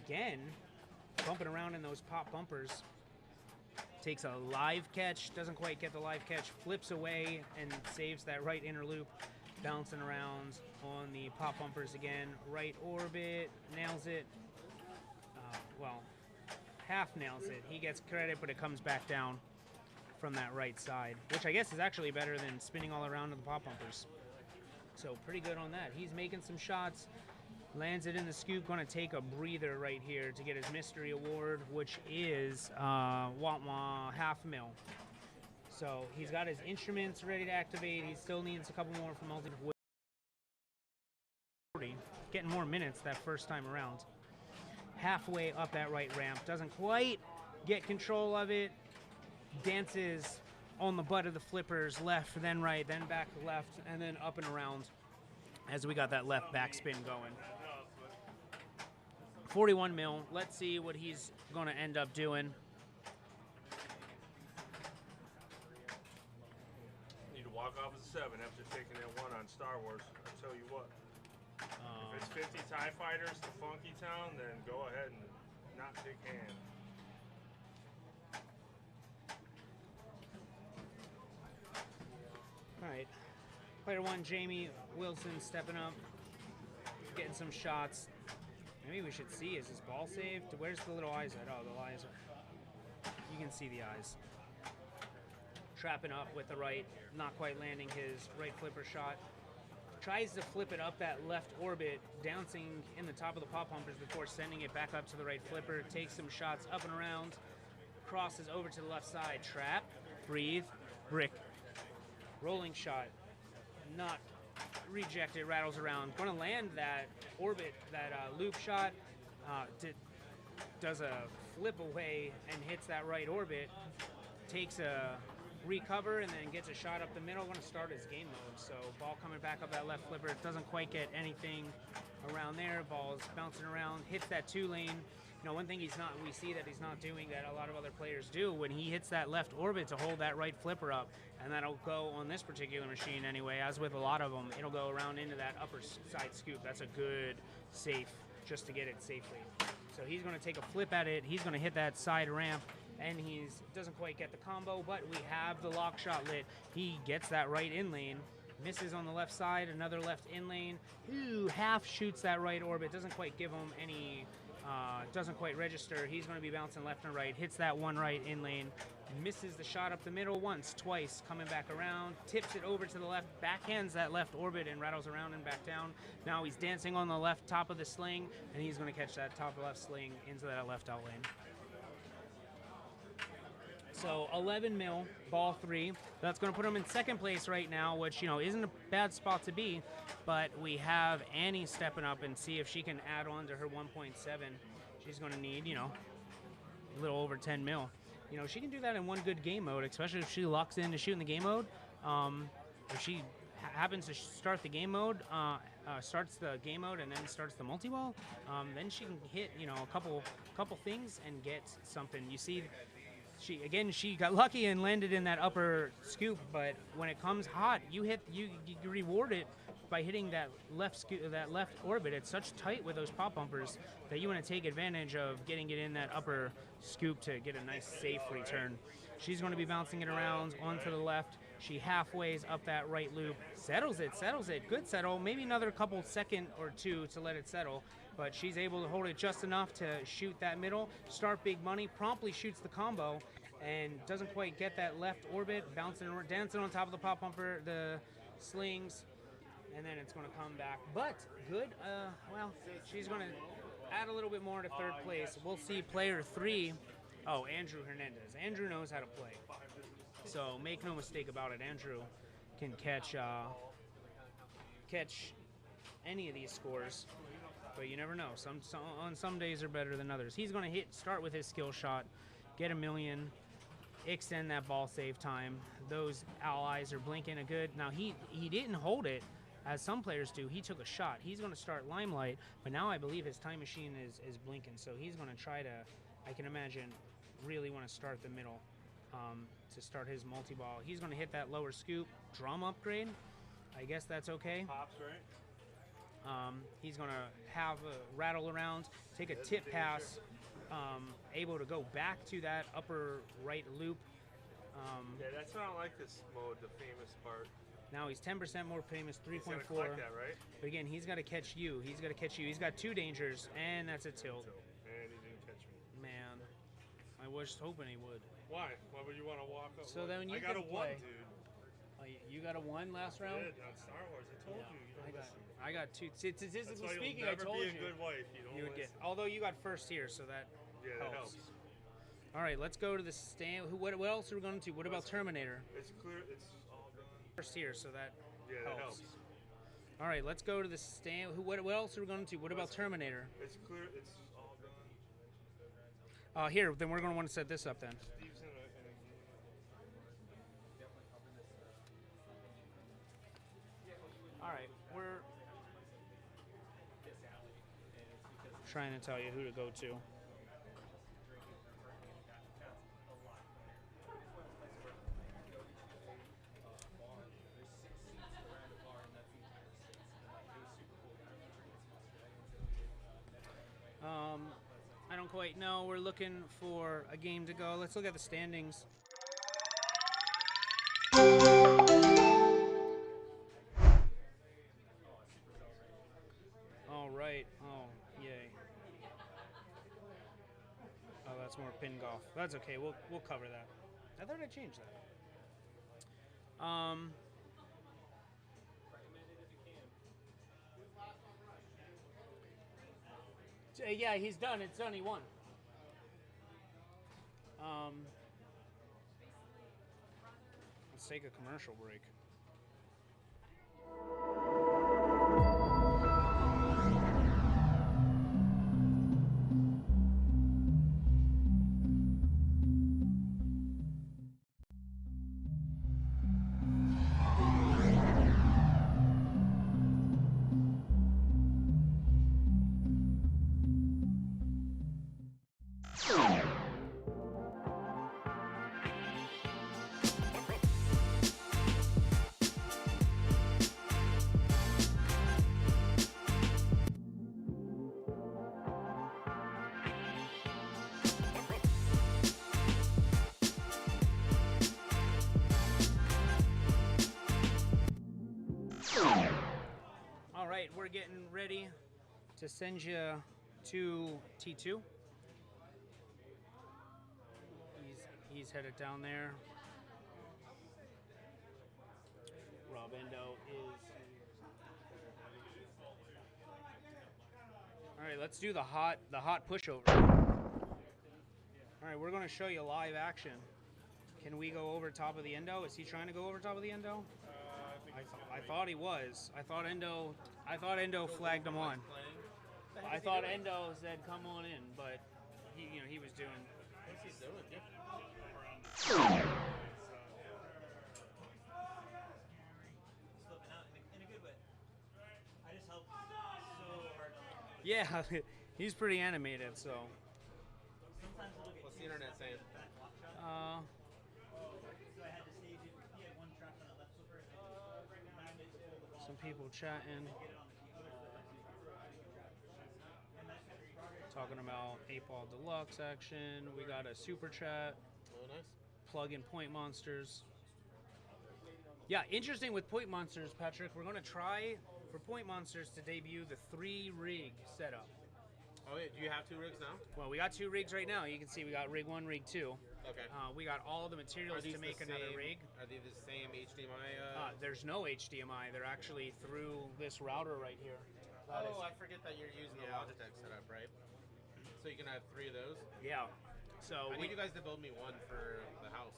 again, bumping around in those pop bumpers. Takes a live catch, doesn't quite get the live catch, flips away and saves that right inner loop, bouncing around on the pop bumpers again. Right orbit, nails it. Well, half nails it. He gets credit, but it comes back down from that right side, which I guess is actually better than spinning all around in the pop bumpers. So pretty good on that. He's making some shots. Lands it in the scoop, going to take a breather right here to get his mystery award, which is half mil. So he's got his instruments ready to activate. He still needs a couple more from Ultimate Wood. Getting more minutes that first time around. Halfway up that right ramp. Doesn't quite get control of it, dances on the butt of the flippers, left, then right, then back left, and then up and around as we got that left backspin going. 41 mil. Let's see what he's going to end up doing. Need to walk off as a 7 after taking that 1 on Star Wars. I tell you what. If it's 50 TIE Fighters to Funky Town, then go ahead and not take hand. All right. Player 1, Jamie Wilson, stepping up, getting some shots. Maybe we should see, is his ball saved? Where's the little eyes at? Oh, the eyes are, you can see the eyes. Trapping up with the right, not quite landing his right flipper shot. Tries to flip it up that left orbit, bouncing in the top of the pop pumpers before sending it back up to the right flipper. Takes some shots up and around, crosses over to the left side. Trap, breathe, brick. Rolling shot, not rejected, rattles around. Going to land that orbit, that loop shot. Does a flip away and hits that right orbit. Takes a recover and then gets a shot up the middle. Going to start his game mode. So ball coming back up that left flipper. It doesn't quite get anything around there. Ball's bouncing around. Hits that 2 lane. You know, one thing we see that he's not doing that a lot of other players do, when he hits that left orbit to hold that right flipper up, and that'll go on this particular machine anyway, as with a lot of them, it'll go around into that upper side scoop. That's a good safe just to get it safely. So he's going to take a flip at it. He's going to hit that side ramp, and he doesn't quite get the combo, but we have the lock shot lit. He gets that right in lane, misses on the left side, another left in lane. Ooh, half shoots that right orbit, doesn't quite give him any, doesn't quite register. He's going to be bouncing left and right, hits that 1 right in lane, misses the shot up the middle once, twice, coming back around, tips it over to the left, backhands that left orbit and rattles around and back down. Now he's dancing on the left top of the sling, and he's going to catch that top left sling into that left out lane. So 11 mil, ball 3. That's going to put him in second place right now, which, you know, isn't a bad spot to be. But we have Annie stepping up and see if she can add on to her 1.7. She's going to need, you know, a little over 10 mil. You know, she can do that in one good game mode, especially if she locks into shooting the game mode. If she happens to start the game mode, starts the game mode and then starts the multi-ball, then she can hit, you know, a couple things and get something. You see, she got lucky and landed in that upper scoop, but when it comes hot, you reward it by hitting that left orbit. It's such tight with those pop bumpers that you want to take advantage of getting it in that upper scoop to get a nice safe return. She's going to be bouncing it around onto the left. She halfways up that right loop, settles it, good settle, maybe another couple second or two to let it settle, but she's able to hold it just enough to shoot that middle, start big money, promptly shoots the combo, and doesn't quite get that left orbit, dancing on top of the pop bumper, the slings, and then it's going to come back. But good, well, she's going to add a little bit more to third place. We'll see player 3. Oh, Andrew Hernandez. Andrew knows how to play. So make no mistake about it, Andrew can catch any of these scores, but you never know. Some days are better than others. He's going to start with his skill shot, get 1 million, extend that ball save time. Those allies are blinking a good. Now he didn't hold it as some players do. He took a shot. He's going to start Limelight, but now I believe his time machine is blinking, so he's going to try to, I can imagine, really want to start the middle. To start his multi-ball. He's going to hit that lower scoop. Drum upgrade. I guess that's okay. Pops, right? He's going to have a rattle around, take a tip pass, able to go back to that upper right loop. Yeah, that's why I like this mode, the famous part. Now he's 10% more famous, 3.4. He's gonna collect that, right? But again, he's got to catch you. He's got to catch you. He's got 2 dangers, and that's a tilt. And he didn't catch me. Man, I was hoping he would. Why? Why would you want to walk up? So then you I got a can 1, play. dude. Oh, you got a 1 last round? I did, on Star Wars. I told you. You don't listen. I got 2. Statistically That's why speaking, you'll I never told be a you. good wife. You don't You would listen. get. Although you got first here, so that Yeah, that helps. helps. All right, let's go to the stand. What else are we going to? What about Terminator? It's clear. It's all done. First here, so that Yeah, that helps. All right, let's go to the stand. What else are we going to? What about Terminator? It's clear. It's all done. Here, then we're going to want to set this up then. Steve's in a All right, we're trying to tell you who to go to. I don't quite know. We're looking for a game to go. Let's look at the standings. All right. Oh, yay. Oh, that's more pin golf. That's okay. We'll cover that. I thought I changed that. Yeah, he's done. It's done. He won. Let's take a commercial break. All right, we're getting ready to send you to T2. He's headed down there. Rob Endo is. All right, let's do the hot pushover. All right, we're going to show you live action. Can we go over top of the Endo? Is he trying to go over top of the Endo? I thought he was. I thought Endo flagged him on. I thought Endo said come on in, but he was doing. What's he doing? Slipping out in a good way. I just helped so hard. Yeah, he's pretty animated, so. Sometimes it'll get. What's the internet saying? So I had to save it. He had one track on a left flipper. Some people chatting. Talking about 8-Ball Deluxe action. We got a super chat. Oh, nice. Plug in Point Monsters. Yeah, interesting with Point Monsters, Patrick. We're going to try for Point Monsters to debut the 3-rig setup. Oh, yeah. Do you have 2 rigs now? Well, we got 2 rigs right now. You can see we got rig 1, rig 2. Okay. We got all the materials to make another rig. Are they the same HDMI? There's no HDMI. They're actually through this router right here. I forget that you're using the Logitech setup, right? So you can have 3 of those? Yeah. So I need you guys to build me one for the house.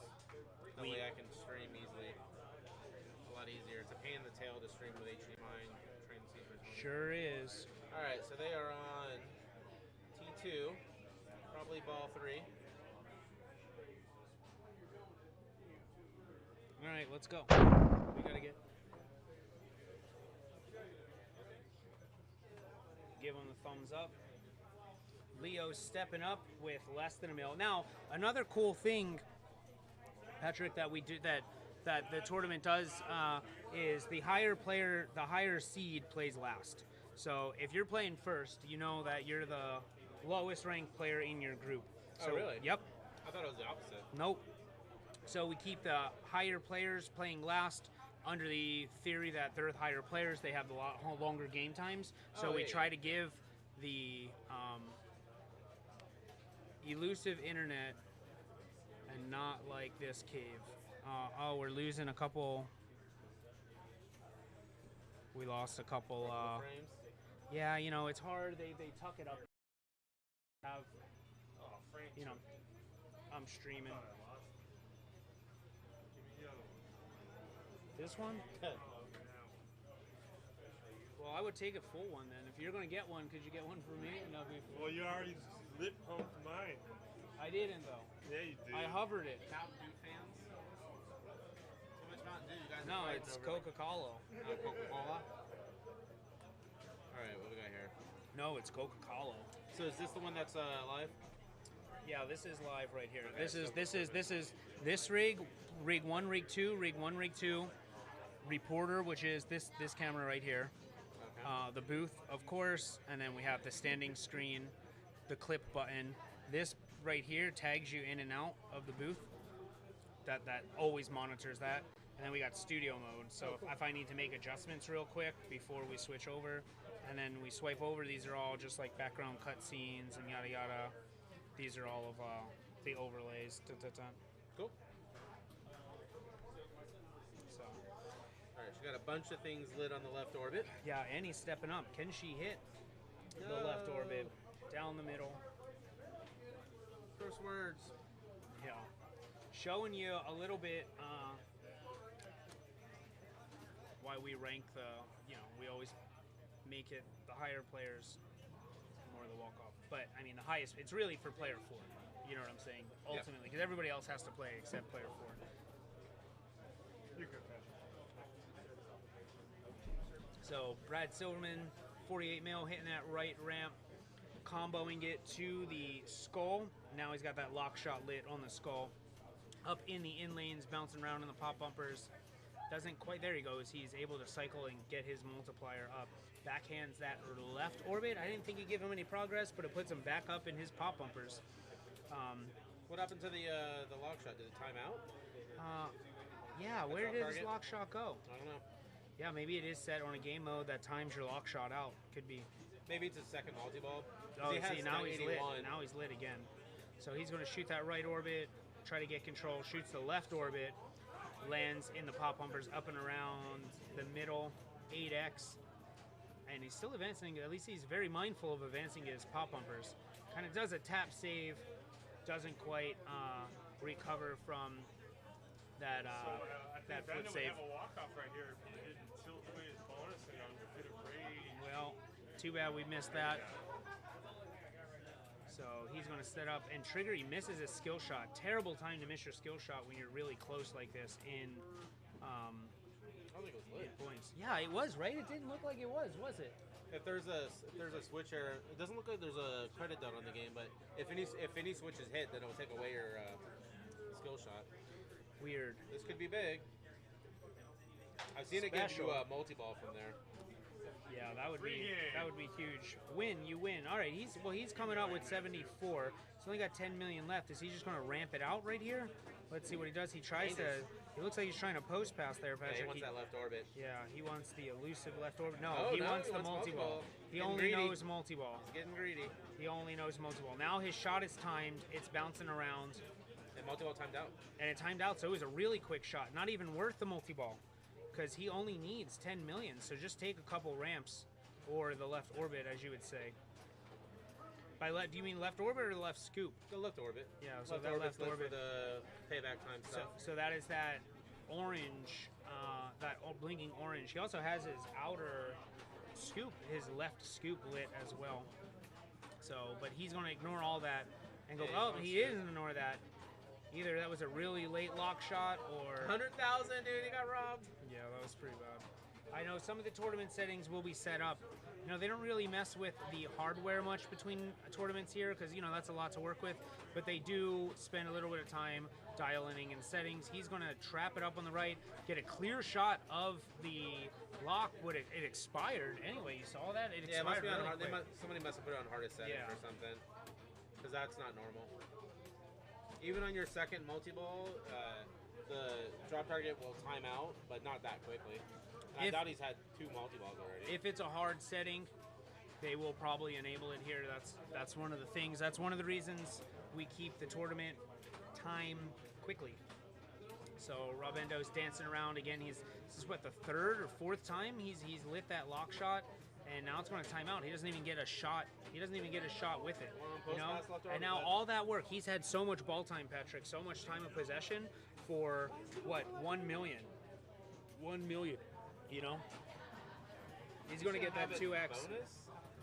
That way I can stream easily. A lot easier. It's a pain in the tail to stream with HDMI and train the speakers. Sure is. All right, so they are on T2, probably ball 3. All right, let's go. We gotta give him the thumbs up. Leo's stepping up with less than a mil. Now, another cool thing, Patrick, that we do that the tournament does is the higher seed plays last. So if you're playing first, you know that you're the lowest ranked player in your group. So, oh, really? Yep. I thought it was the opposite. Nope. So we keep the higher players playing last under the theory that they're higher players. They have a lot longer game times. So we try to give the elusive internet and not like this cave. We're losing a couple. We lost a couple. Frames. Yeah, it's hard. They tuck it up. Have I'm streaming. This one? Well, I would take a full one then. If you're gonna get one, could you get one for me? Well, you already lip pumped mine. I didn't though. Yeah, you did. I hovered it. Mountain Dew fans? Too much Mountain Dew. You guys are No, fighting it's over it. Coca-Cola. Coca-Cola? Alright, what do we got here? No, it's Coca-Cola. So is this the one that's live? Yeah, this is live right here. Okay, This is this rig 1, rig 2, rig 1, rig 2, reporter, which is this camera right here. Okay. The booth, of course, and then we have the standing screen, the clip button. This right here tags you in and out of the booth. That always monitors that. And then we got studio mode. So if I need to make adjustments real quick before we switch over, and then we swipe over, these are all just like background cutscenes and yada yada. These are all of the overlays. Cool. So. Alright, she got a bunch of things lit on the left orbit. Yeah, and he's stepping up. Can she hit the left orbit? Down the middle. First words. Yeah. Showing you a little bit why we rank the, we always make it the higher players more the walk-off. But, I mean, the highest, it's really for player 4. You know what I'm saying? Ultimately, because everybody else has to play except player 4. You're good, man. So, Brad Silverman, 48 mil, hitting that right ramp, comboing it to the skull. Now he's got that lock shot lit on the skull. Up in the in lanes, bouncing around in the pop bumpers. Doesn't quite, there he goes. He's able to cycle and get his multiplier up. Backhands that left orbit. I didn't think it'd give him any progress, but it puts him back up in his pop bumpers. What happened to the lock shot? Did it time out? Yeah, where did his lock shot go? I don't know. Yeah, maybe it is set on a game mode that times your lock shot out. Could be. Maybe it's his second multi-ball. Oh, see, now he's lit. Now he's lit again. So he's going to shoot that right orbit, try to get control, shoots the left orbit, lands in the pop bumpers up and around the middle, 8x, and he's still advancing. At least he's very mindful of advancing his pop bumpers. Kind of does a tap save, doesn't quite recover from that that Ben foot would save. have a walk-off right here if he didn't tilt away his bonus and on a bit of rage. Well, too bad we missed that. So he's going to set up and trigger. He misses his skill shot. Terrible time to miss your skill shot when you're really close like this in I don't think it was lit. points. Yeah, it was, right? It didn't look like it was it? If there's a switch error, it doesn't look like there's a credit done on the game, but if any switch is hit, then it'll take away your skill shot. Weird. This could be big. I've seen it give you a multi-ball from there. Yeah, that would be huge. You win. All right, he's coming out with 74. He's only got 10 million left. Is he just going to ramp it out right here? Let's see what he does. He tries to. It looks like he's trying to post pass there, Patrick. Yeah, he wants that left orbit. Yeah, he wants the elusive left orbit. No, Oh, he no, wants he the wants multi-ball. He Getting only greedy. knows multi-ball. He's getting greedy. He only knows multi-ball. Now his shot is timed. It's bouncing around. And multi-ball timed out. And it timed out, so it was a really quick shot. Not even worth the multi-ball. Because he only needs 10 million. So just take a couple ramps. Or the left orbit, as you would say. By left, do you mean left orbit or the left scoop? The left orbit. Yeah, so left that orbit's left lit orbit. for the payback time stuff. So that is that orange, blinking orange. He also has his outer scoop, his left scoop lit as well. So, but he's going to ignore all that and go, Yeah, he didn't ignore that. Either that was a really late lock shot or... 100,000, dude, he got robbed. Yeah, that was pretty bad. I know some of the tournament settings will be set up. They don't really mess with the hardware much between tournaments here because, that's a lot to work with. But they do spend a little bit of time dialing in settings. He's going to trap it up on the right, get a clear shot of the lock. It expired anyway. You saw that? It Yeah, it must expired be on really hard. quick. Somebody must have put it on hardest setting Yeah. or something. Because that's not normal. Even on your second multi-ball, the drop target will time out, but not that quickly. And I doubt he's had 2 multi-balls already. If it's a hard setting, they will probably enable it here. That's one of the things. That's one of the reasons we keep the tournament time quickly. So Robendo's dancing around again. This is what, the 3rd or 4th time he's lit that lock shot, and now it's going to time out. He doesn't even get a shot. He doesn't even get a shot with it. And now all that work. He's had so much ball time, Patrick. So much time of possession for what? 1 million. 1 million. He's going to get that 2x. Bonus?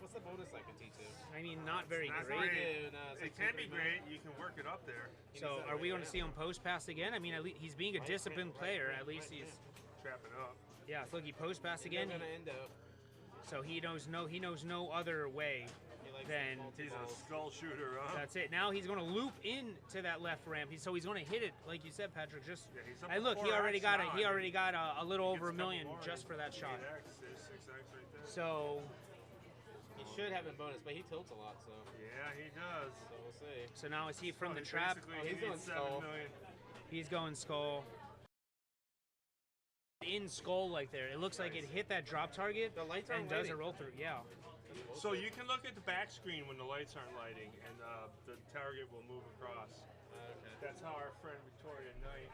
What's the bonus like with T2? I mean, not very Not great. great. No, It can be great. You can work it up there. So, are we going to see him post pass again? I mean, at least he's being a disciplined player. At least he's trapping up. Yeah, so look, he post pass again. So he knows no other way than he's a skull shooter. Huh? That's it. Now he's going to loop into that left ramp. So he's going to hit it, like you said, Patrick. Just he's up hey, look, to he 4x already got now. He already got a little He over a gets a couple million more, just for that shot. 8x, 6x right there. So he should have a bonus, but he tilts a lot. So yeah, he does. So we'll see. So now is he from the He's trap? basically he's going skull. 7 million. He's going skull. In skull like there. It looks like it hit that drop target and does a roll through. Yeah. So you can look at the back screen when the lights aren't lighting, and the target will move across. Okay. That's how our friend Victoria Knight.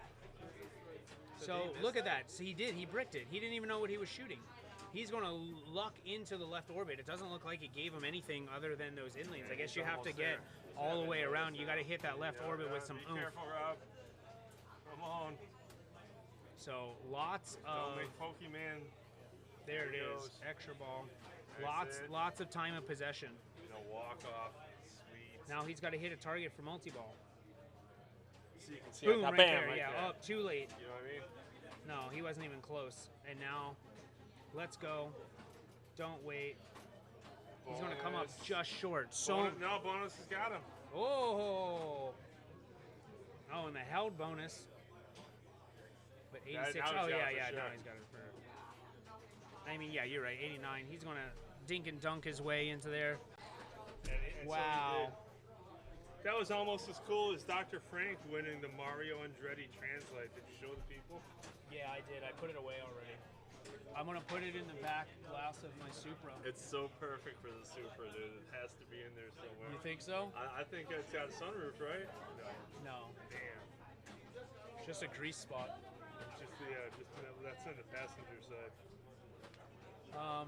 So look at that. So he did. He bricked it. He didn't even know what he was shooting. He's going to luck into the left orbit. It doesn't look like it gave him anything other than those in lanes. I guess you have to get all the way around. You got to hit that left orbit with some oomph. Be careful, Rob. Come on. So lots of. Don't make Pokemon. There it is. Extra ball. That's Lots of time of possession. No walk off. Sweet. Now he's got to hit a target for multi-ball. So you can see Boom, it. right Bam, there. right Yeah, there. up too late. You know what I mean? No, he wasn't even close. And now, let's go. Don't wait. He's going to come up just short. So No, bonus has got him. Oh, and the held bonus. But 86. Now he's Oh, got it yeah, for yeah. sure. Now he's got it for. I mean, yeah, you're right. 89. He's going to dink and dunk his way into there. And Wow. So that was almost as cool as Dr. Frank winning the Mario Andretti Translate. Did you show the people? Yeah, I did. I put it away already. I'm going to put it in the back glass of my Supra. It's so perfect for the Supra, dude. It has to be in there somewhere. You think so? I think it's got a sunroof, right? No. Damn. Just a grease spot. Just that's on the passenger side. All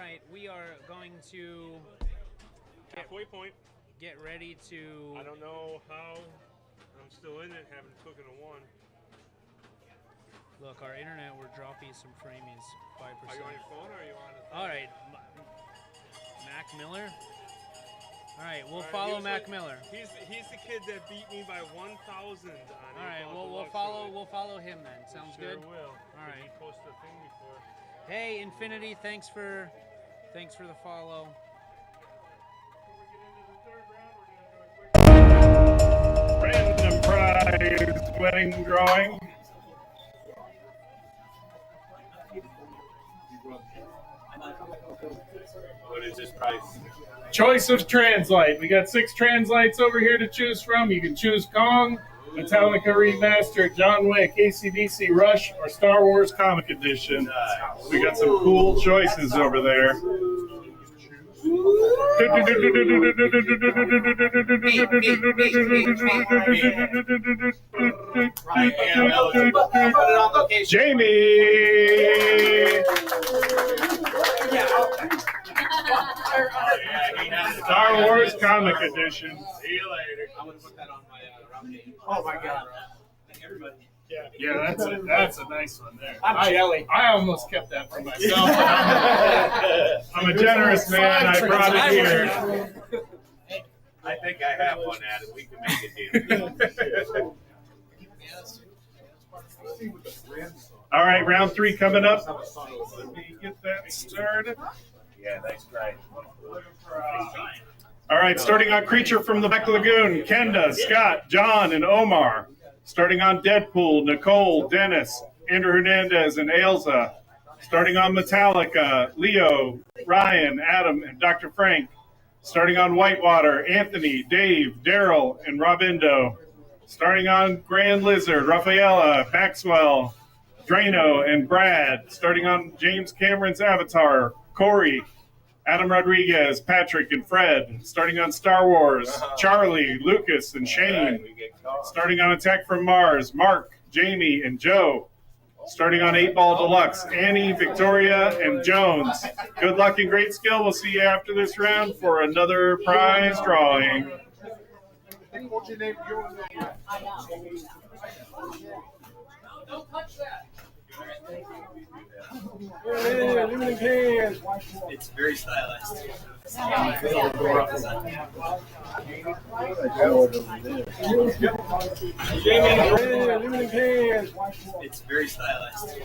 right, we are going to halfway point. Get ready to. I don't know how. I'm still in it. Haven't taken a one. Look, our internet, we're dropping some framies, 5%. Are you on your phone or are you on it? All right, Mac Miller. All right, we'll follow Mac Miller. He's the kid that beat me by 1,000 on. All right, we'll follow him then. Sounds sure good. Will. All right. He posted a thing before. Hey, Infinity, thanks for the follow. Random prize wedding drawing. What is this price? Choice of translite. We got 6 translites over here to choose from. You can choose Kong, Metallica Remastered, John Wick, AC/DC Rush, or Star Wars Comic Edition. We got some cool choices over there. Jamie! Star Wars Comic Edition. See you later. I'm gonna put that on my round game. Oh my god. Everybody. Yeah, that's a nice one there. I'm jelly. I almost kept that for myself. I'm a generous man. I brought it here. I think I have one, Adam. We can make a deal. All right, round 3 coming up. Let me get that started. Yeah, nice try. All right, starting on Creature from the Black Lagoon, Kenda, Scott, John, and Omar. Starting on Deadpool, Nicole, Dennis, Andrew Hernandez, and Ailsa. Starting on Metallica, Leo, Ryan, Adam, and Dr. Frank. Starting on Whitewater, Anthony, Dave, Daryl, and Robindo. Starting on Grand Lizard, Rafaela, Maxwell, Drano, and Brad. Starting on James Cameron's Avatar, Corey, Adam Rodriguez, Patrick, and Fred. Starting on Star Wars, Charlie, Lucas, and Shane. Starting on Attack from Mars, Mark, Jamie, and Joe. Starting on 8-Ball Deluxe, Annie, Victoria, and Jones. Good luck and great skill. We'll see you after this round for another prize drawing. What's your name? Don't touch that. It's very stylized. It's very stylized.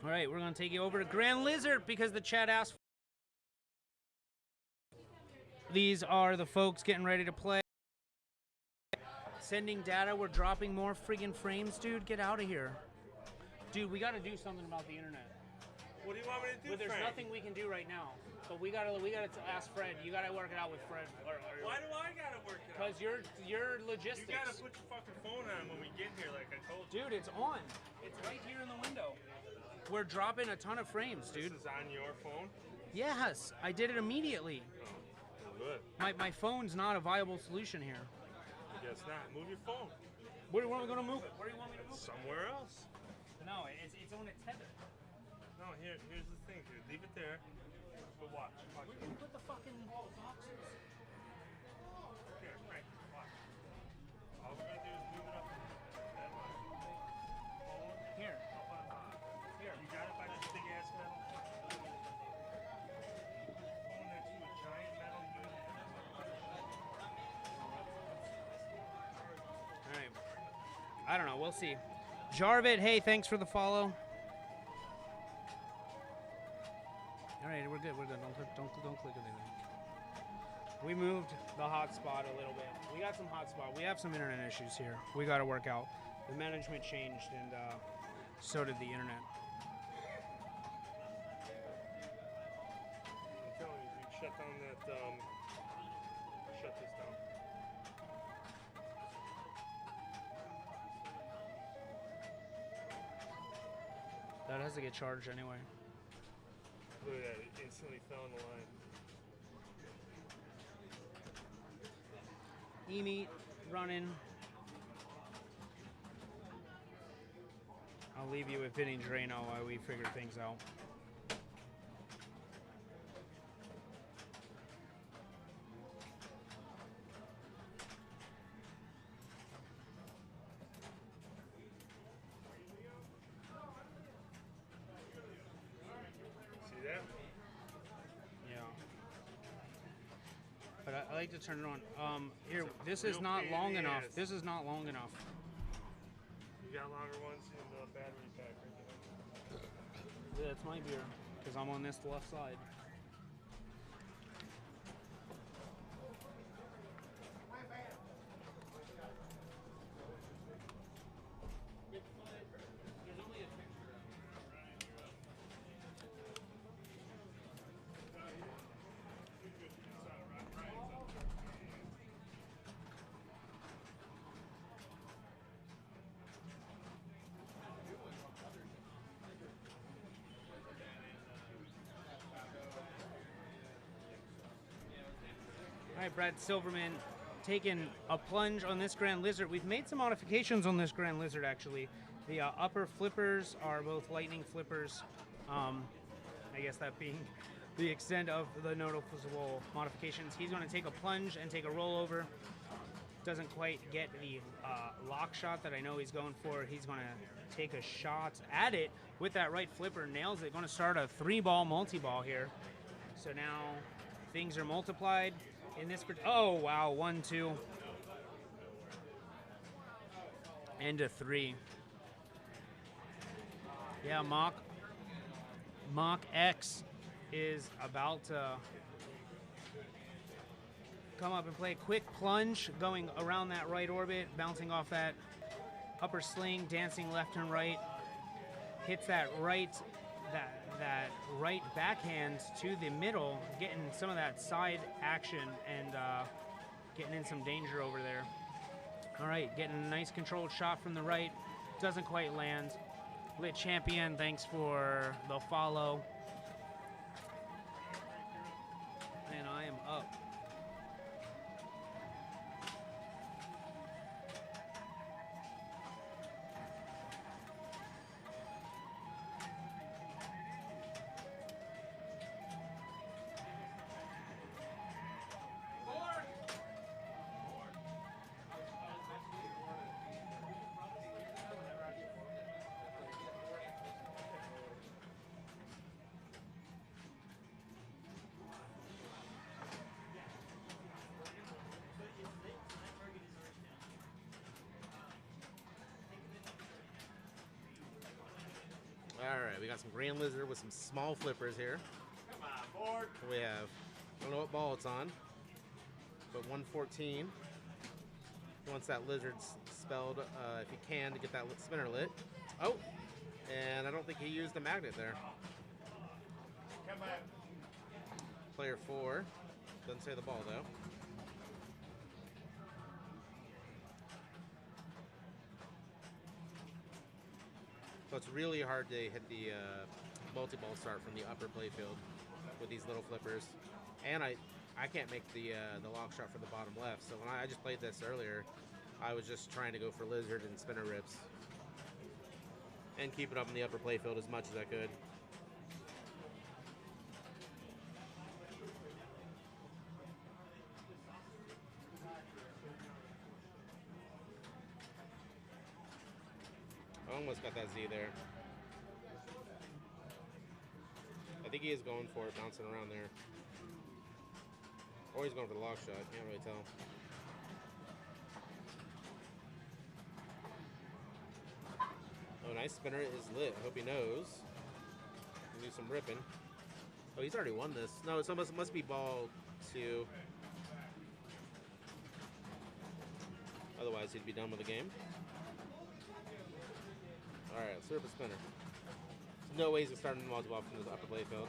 All right, we're going to take you over to Grand Lizard because the chat asked. These are the folks getting ready to play. Sending data. We're dropping more friggin' frames, dude. Get out of here. Dude, we got to do something about the internet. What do you want me to do, But there's Frank? nothing we can do right now. But we gotta ask Fred. You gotta work it out with Fred. Why do I gotta work it out? Because you're logistics. You gotta put your fucking phone on when we get here, like I told you. Dude, it's on. It's right here in the window. We're dropping a ton of frames, dude. This is on your phone? Yes, I did it immediately. Oh, good. My phone's not a viable solution here. I guess not. Move your phone. Where are we gonna move it? Where do you want me to move it? Somewhere else. No, it's on a tether. No, here's the thing, dude. Leave it there. But watch. Where do you put the fucking boxes? Here, Frank, watch. All we're gonna do is move it up that way. Here. Up on top. Here, you got it by this big ass metal? Phone next to a giant metal unit. All right. I don't know. We'll see. Jarvid, hey, thanks for the follow. All right, we're good. We're good. Don't click anything. We moved the hotspot a little bit. We got some hotspot. We have some internet issues here. We got to work out. The management changed, and so did the internet. I'm telling you, dude, shut down that, shut this down. That has to get charged anyway. Look at that, it instantly fell in the line. E-meat running. I'll leave you with Vinny Drano while we figure things out. See that? Yeah. But I like to turn it on. Here, this is not long enough. This is not long enough. You got longer ones in the battery pack right there. Yeah, it's my beer, because I'm on this left side. All right, Brad Silverman taking a plunge on this Grand Lizard. We've made some modifications on this Grand Lizard, actually. The upper flippers are both lightning flippers. I guess that being the extent of the noticeable modifications. He's going to take a plunge and take a rollover. Doesn't quite get the lock shot that I know he's going for. He's going to take a shot at it with that right flipper. Nails it. Going to start a 3-ball multi-ball here. So now things are multiplied. In this, oh wow, 1, 2, and a 3. Yeah, Mach X is about to come up and play a quick plunge, going around that right orbit, bouncing off that upper sling, dancing left and right, hits that right backhand to the middle, getting some of that side action and getting in some danger over there. All right, getting a nice controlled shot from the right. Doesn't quite land. Lit Champion, thanks for the follow. him up. Alright, we got some Grand Lizard with some small flippers here. Come on, board. We have, I don't know what ball it's on, but 114. Once that lizard's spelled, if you can, to get that spinner lit. Oh, and I don't think he used the magnet there. Come back. Player 4. Doesn't say the ball, though. So it's really hard to hit the multi-ball start from the upper playfield with these little flippers. And I can't make the lock shot for the bottom left. So when I just played this earlier, I was just trying to go for lizard and spinner rips. And keep it up in the upper playfield as much as I could. I almost got that Z there. I think he is going for it, bouncing around there. Or he's going for the lock shot, can't really tell. Oh, nice spinner is lit. I hope he knows. Do some ripping. Oh, he's already won this. No, it must be ball 2. Otherwise, he'd be done with the game. Alright, let's rip a spinner. There's no ways to start the multi-ball from the upper playfield.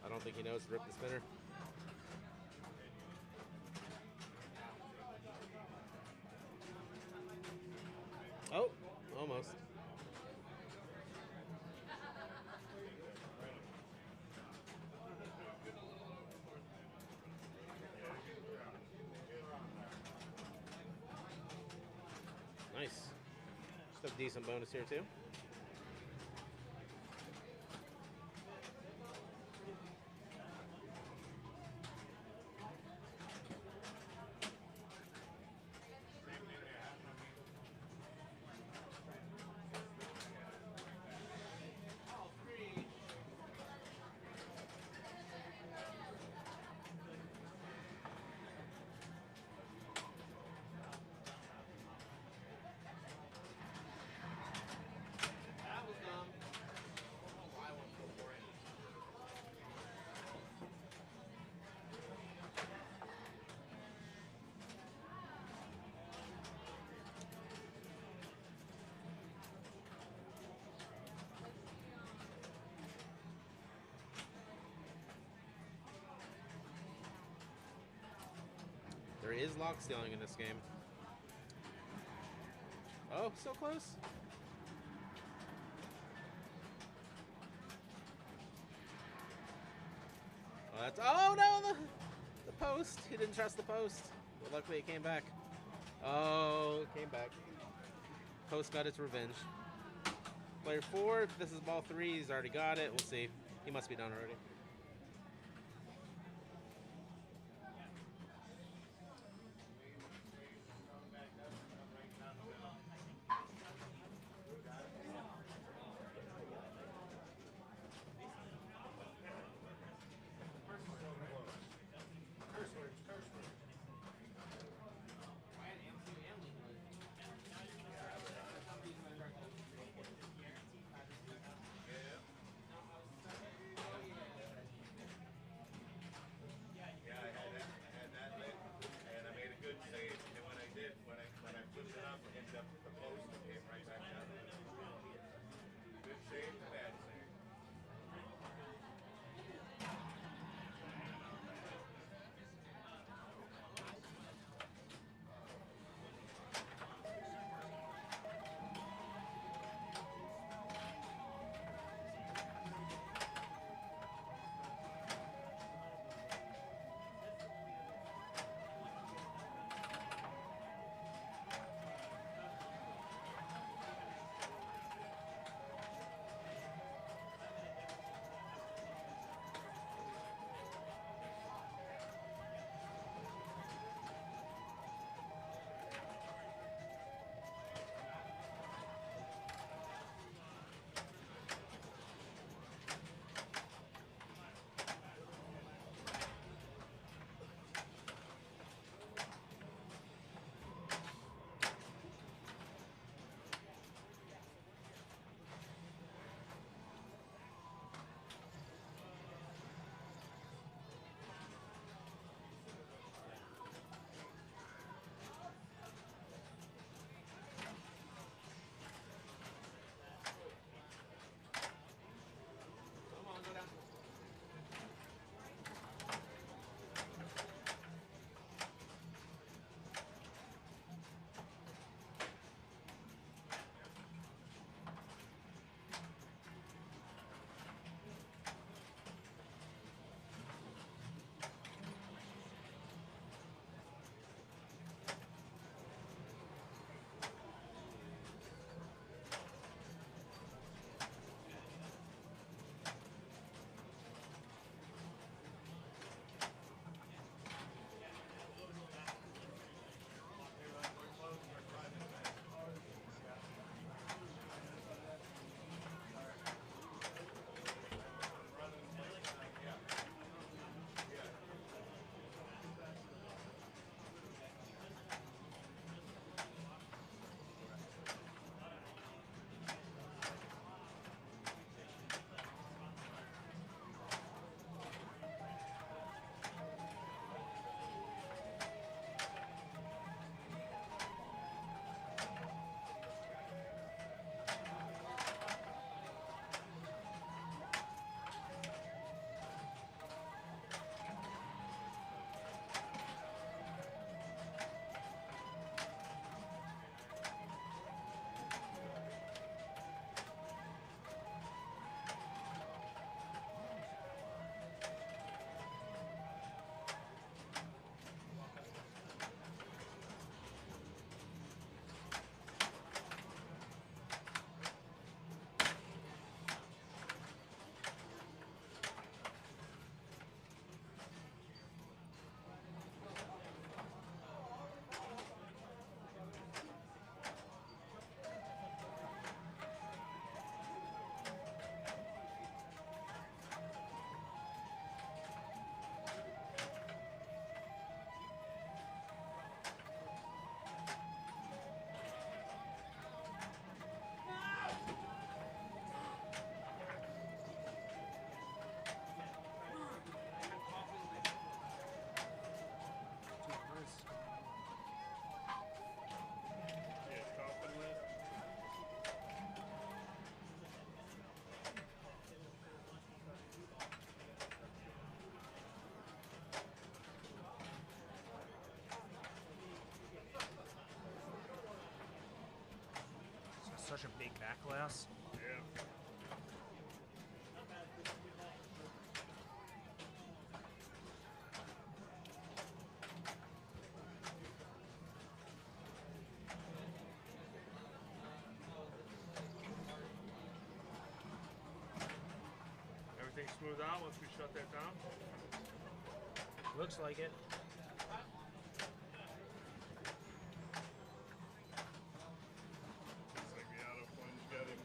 I don't think he knows to rip the spinner. Oh, almost. Nice. Just a decent bonus here too. There is lock stealing in this game. Oh, so close. Oh, that's, oh no, the post. He didn't trust the post. But luckily it came back. Oh, it came back. Post got its revenge. Player 4, if this is ball 3, he's already got it. We'll see. He must be done already. such a big back glass. Yeah. Everything smooth out once we shut that down? Looks like it. Looks like the auto plunge got him.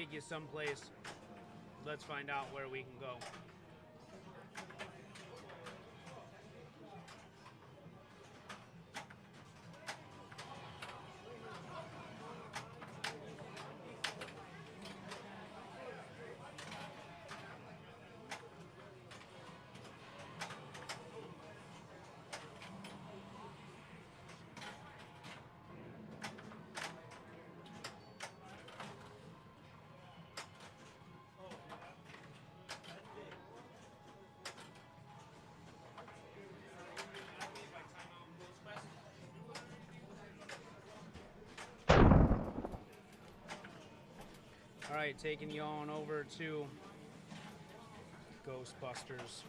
take you someplace. Let's find out where we can go. All right, taking you on over to Ghostbusters.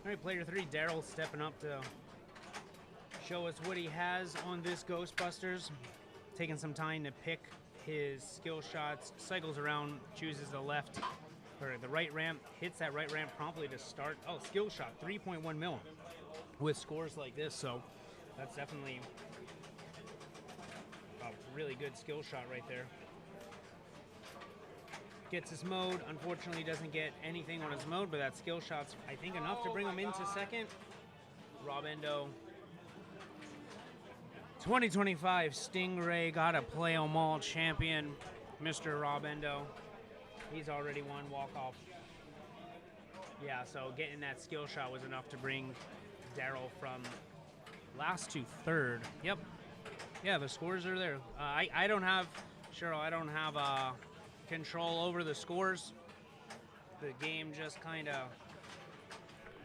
All right, player 3, Daryl, stepping up to show us what he has on this Ghostbusters. Taking some time to pick his skill shots, cycles around, chooses the left or the right ramp, hits that right ramp promptly to start. Oh, skill shot, 3.1 mil with scores like this. So that's definitely a really good skill shot right there. Gets his mode. Unfortunately, doesn't get anything on his mode, but that skill shot's, I think, enough to bring him into second. Rob Endo 2025 Stingray Gotta Play 'em All champion, Mr. Rob Endo. He's already won walk-off. Yeah, so getting that skill shot was enough to bring Daryl from last to third. Yep. Yeah, the scores are there. I don't have, Cheryl, I don't have control over the scores. The game just kind of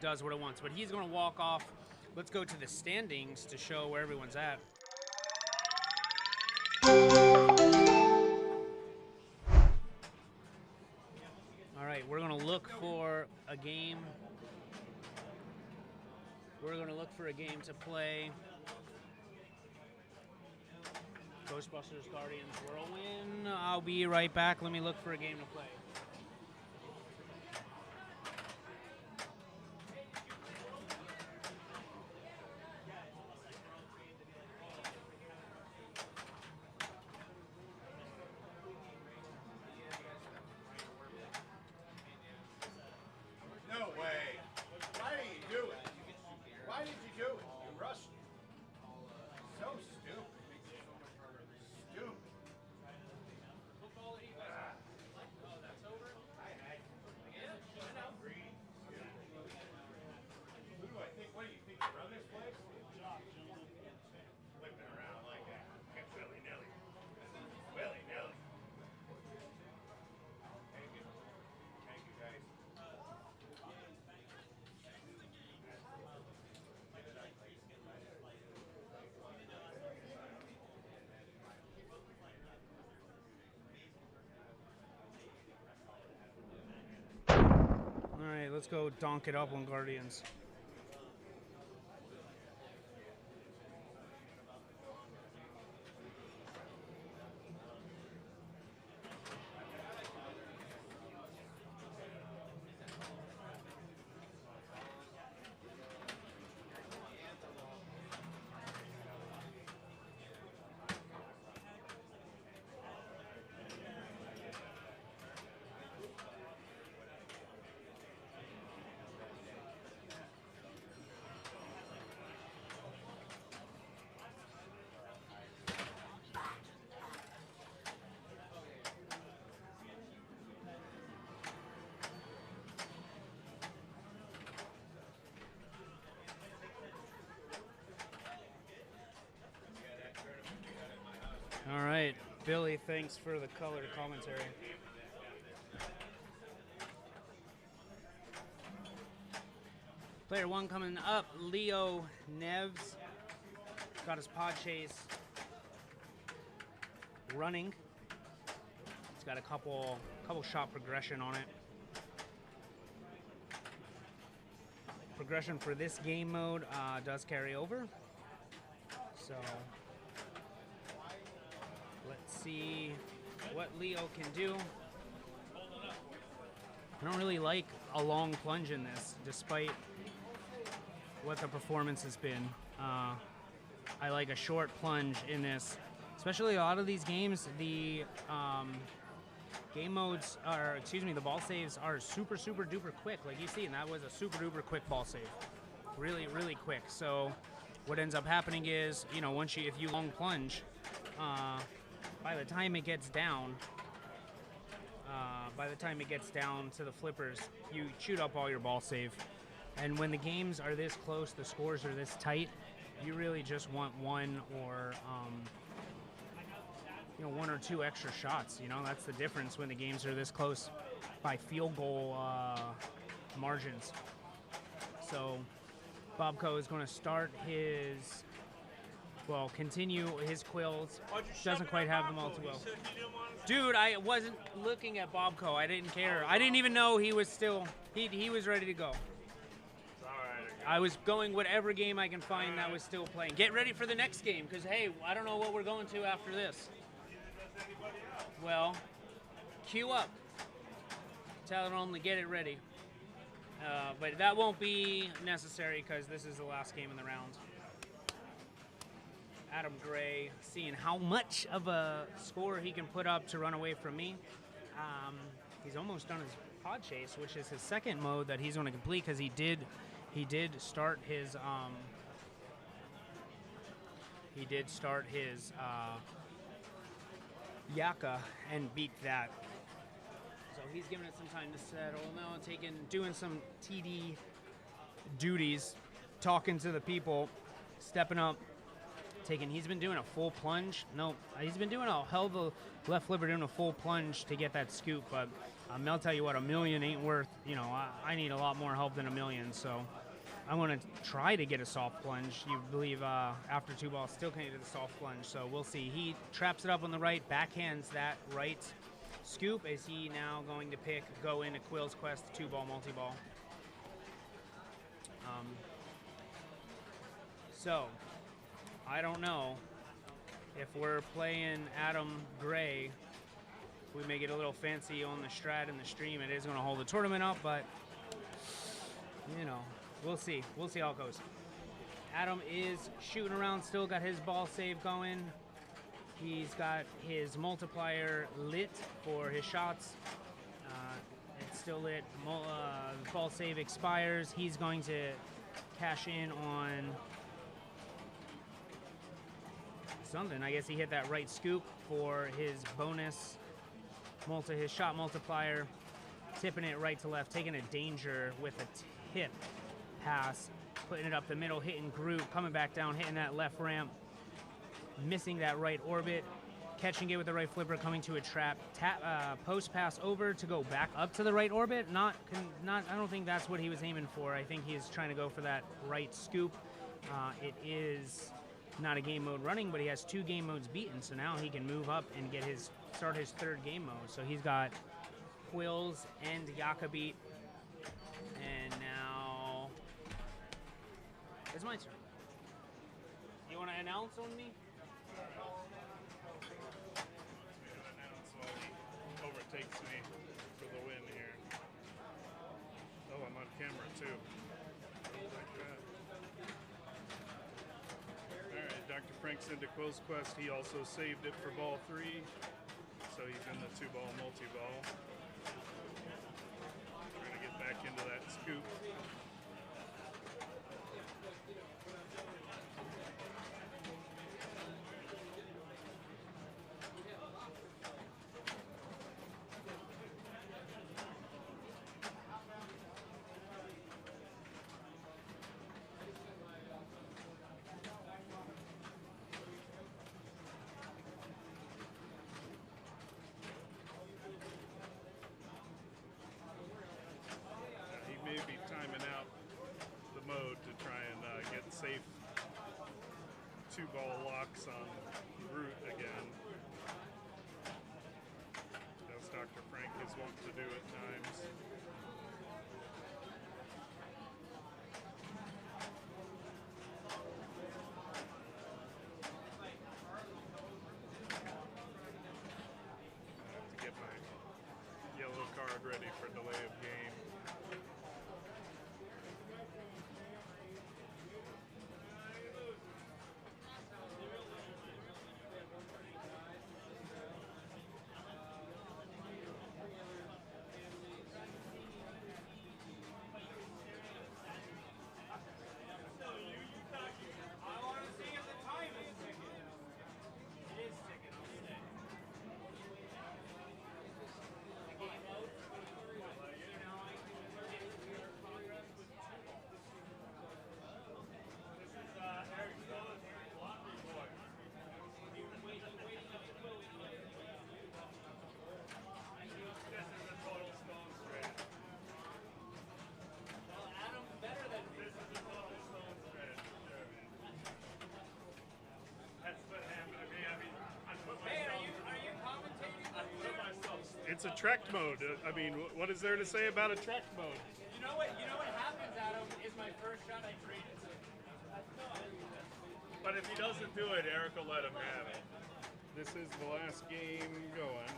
does what it wants. But he's going to walk off. Let's go to the standings to show where everyone's at. All right, we're going to look for a game. We're going to look for a game to play. Ghostbusters Guardians Whirlwind. I'll be right back. Let me look for a game to play. No way. Why did you do it? Why did you do it? You rushed it. So stupid. Stupid. Who do I think? What do you think? You run this place? Flipping around like that. Willy-nilly. Willy-nilly. Thank you. Thank you, guys. All right, let's go donk it up on Guardians. All right, Billy, thanks for the color commentary. Player one coming up, Leo Neves. Got his pod chase running. It's got a couple shot progression on it. Progression for this game mode does carry over. So let's see what Leo can do. I don't really like a long plunge in this, despite what the performance has been. I like a short plunge in this. Especially a lot of these games, the game modes are, the ball saves are super, super duper quick. Like you see, and that was a super duper quick ball save. Really, really quick. So what ends up happening is, if you long plunge, by the time it gets down to the flippers, you chewed up all your ball save. And when the games are this close, the scores are this tight, you really just want one or one or two extra shots. That's the difference when the games are this close by field goal margins. So Bobco is going to start continue his quills. Doesn't quite have them all too well. Dude, I wasn't looking at Bobco. I didn't care. I didn't even know he was still, he was ready to go. I was going whatever game I can find that was still playing. Get ready for the next game, because, hey, I don't know what we're going to after this. Well, queue up. Tell it only, get it ready. But that won't be necessary, because this is the last game in the round. Adam Gray seeing how much of a score he can put up to run away from me. He's almost done his pod chase, which is his second mode that he's going to complete, because he did start his he did start his Yaka and beat that. So he's giving it some time to settle. Now doing some TD duties, talking to the people, stepping up, he's been doing a full plunge. No, he's been doing a hell of a left flipper, doing a full plunge to get that scoop. But I'll tell you what, $1 million ain't worth, I need a lot more help than $1 million. So I'm going to try to get a soft plunge. You believe after 2 balls, still can't get the soft plunge. So we'll see. He traps it up on the right, backhands that right scoop. Is he now going to go into Quill's Quest 2-ball multi-ball? So I don't know if we're playing Adam Gray. We may get a little fancy on the strat in the stream. It is going to hold the tournament up, but we'll see. We'll see how it goes. Adam is shooting around, still got his ball save going. He's got his multiplier lit for his shots. It's still lit. Ball save expires. He's going to cash in on something. I guess he hit that right scoop for his bonus his shot multiplier, tipping it right to left, taking a danger with a tip pass, putting it up the middle, hitting group, coming back down, hitting that left ramp, missing that right orbit, catching it with the right flipper, coming to a trap, post pass over to go back up to the right orbit. I don't think that's what he was aiming for. I think he's trying to go for that right scoop. It is not a game mode running, but he has 2 game modes beaten, so now he can move up and start his 3rd game mode. So he's got Quills and Yaka beat, and now it's my turn. You want to announce on me? Overtakes me for the win here. Oh, I'm on camera too. Like that. Alright, Dr. Frank's into Quill's Quest. He also saved it for ball 3. So he's in the 2-ball multi-ball. Trying to get back into that scoop. Be timing out the mode to try and get safe 2-ball locks on route again. As Dr. Frank is wont to do at times. I have to get my yellow card ready for delay of game. It's a Trek mode. I mean, what is there to say about a Trek mode? You know what happens, Adam, is my first shot I traded. But if he doesn't do it, Eric will let him have it. This is the last game going.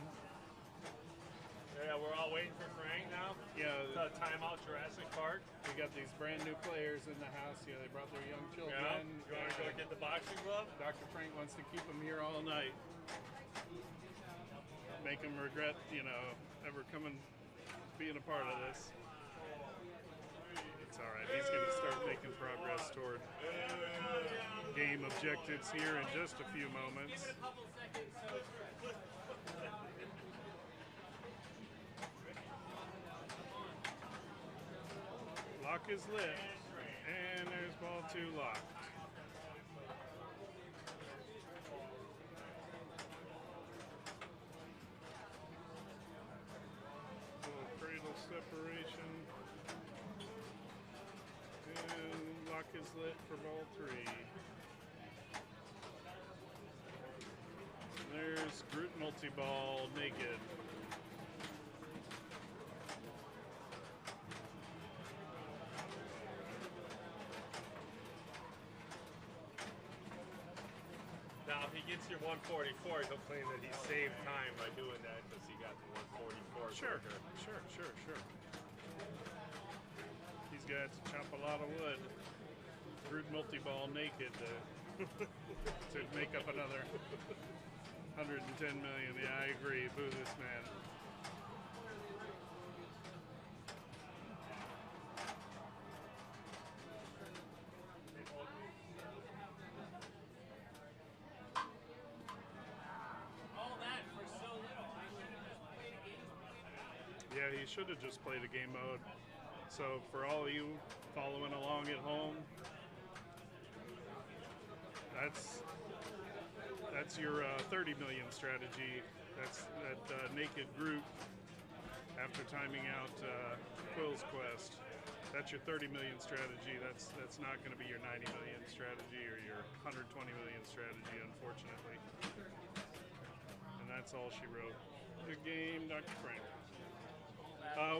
Yeah, we're all waiting for Frank now. Yeah. The timeout Jurassic Park. We got these brand new players in the house. Yeah, they brought their young children. Yeah. You want to go get the boxing glove? Dr. Frank wants to keep them here all night. Make them regret, ever being a part of this. It's all right. He's going to start making progress toward game objectives here in just a few moments. Lock is lit, and there's ball 2 locked. Little cradle separation. And lock is lit for ball 3. There's Groot multi-ball naked. Now, if he gets your 144, he'll claim that he saved time by doing that because he got the 144. Sure. He's got to chop a lot of wood. Groot multi-ball naked to make up another 110 million. Yeah, I agree. Boo this man. Yeah, he should have just played a game mode. So for all of you following along at home, that's your 30 million strategy. That's that naked group after timing out Quill's Quest. That's your 30 million strategy. That's not going to be your 90 million strategy or your 120 million strategy, unfortunately. And that's all she wrote. Good game, Dr. Frank.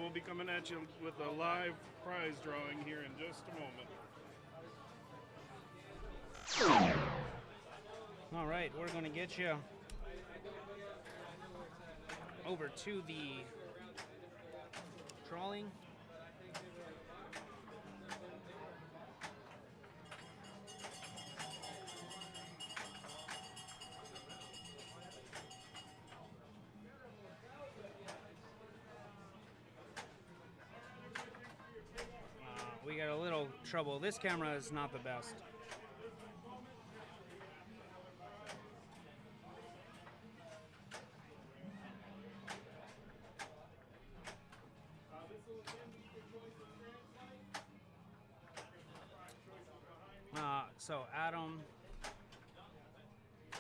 We'll be coming at you with a live prize drawing here in just a moment. All right, we're going to get you over to the drawing. We got a little trouble. This camera is not the best. So Adam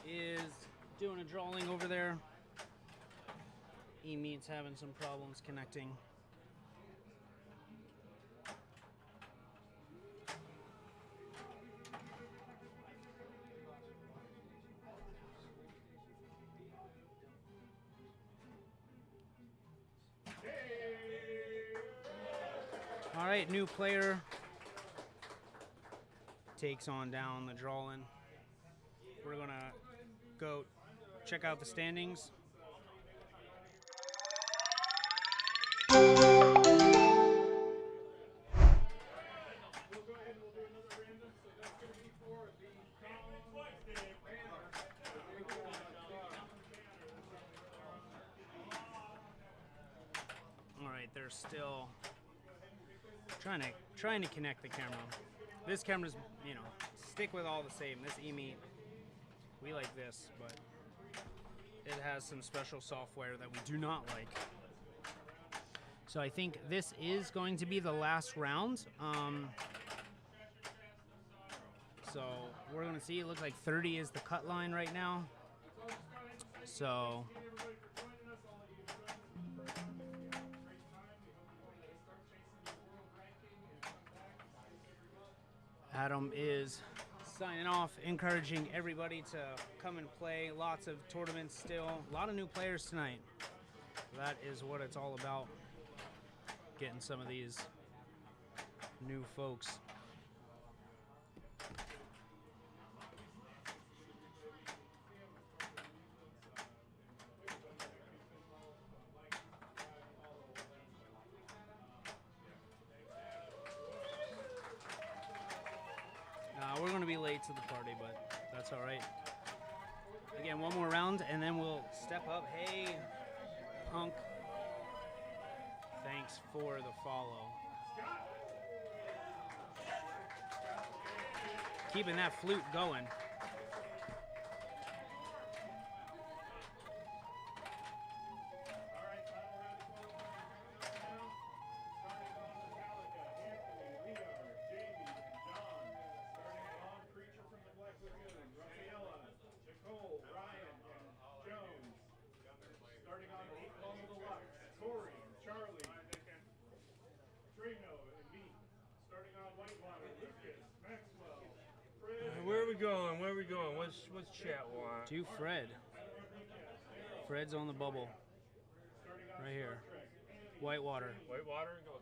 is doing a drawing over there. E-Meat's having some problems connecting. All right, new player takes on down the drawing. We're gonna go check out the standings. All right, they're still trying to connect the camera. This camera's, you know, stick with all the same. This E-Meat, we like this, but it has some special software that we do not like. So I think this is going to be the last round. So we're gonna see. It looks like 30 is the cut line right now. So Adam is signing off, encouraging everybody to come and play. Lots of tournaments still. A lot of new players tonight. That is what it's all about. Getting some of these new folks. We're going to be late to the party, but that's all right. Again, one more round, and then we'll step up. Hey, Punk. Thanks for the follow. keeping that flute going. Where are we going? Where are we going? What's chat want? To Fred. Fred's on the bubble. Right here. Whitewater. Whitewater goes.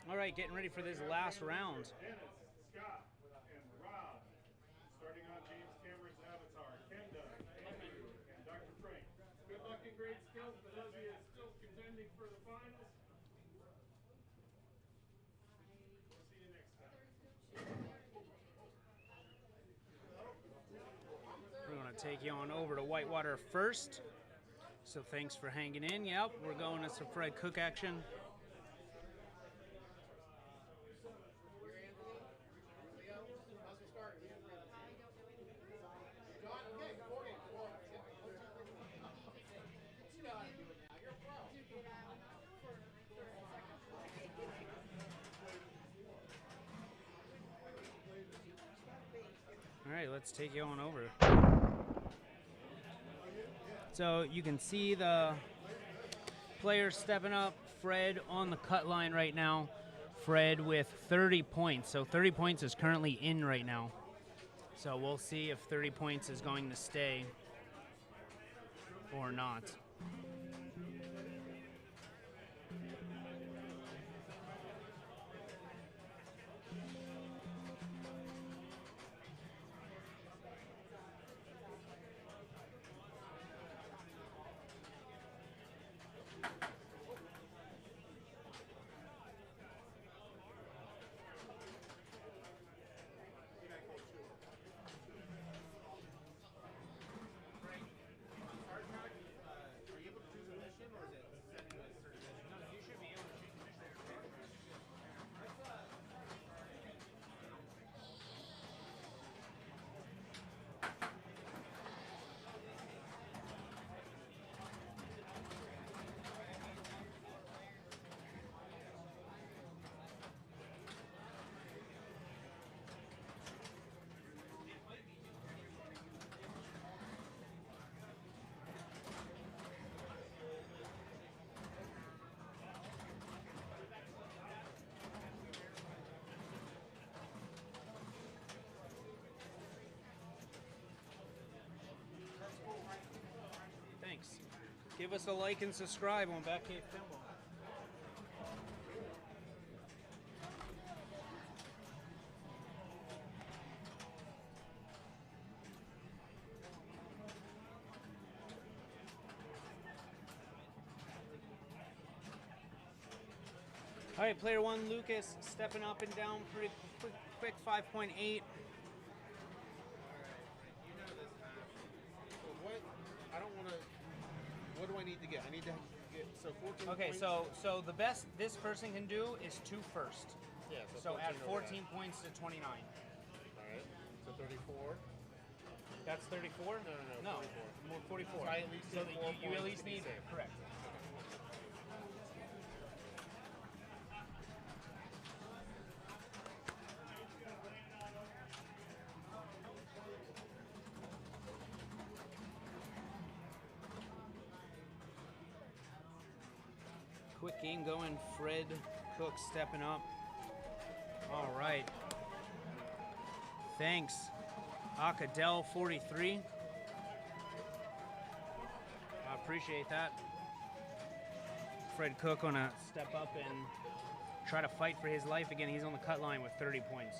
All right, getting ready for this last round. Good luck and great skills, but Leslie is still contending for the finals. We'll see you next time. We're going to take you on over to Whitewater first. So thanks for hanging in. Yep, we're going to some Fred Cook action. All right, let's take you on over. So you can see the players stepping up. Fred on the cut line right now. Fred with 30 points. So 30 points is currently in right now. So we'll see if 30 points is going to stay or not. Thanks. Give us a like and subscribe on Batcave Pinball. All right, player one, Lucas, stepping up and down pretty quick 5.8. What do I need to get? I need to get 14 Okay, points. so the best this person can do is 2 first. Yeah, So add 14 14 points to 29. All right, so 34. That's 34? No, 44. So I at least so need 4 you at points least to be need, safe. correct. Quick game going. Fred Cook stepping up. All right. Thanks. Akadel 43. I appreciate that. Fred Cook gonna step up and try to fight for his life again. He's on the cut line with 30 points.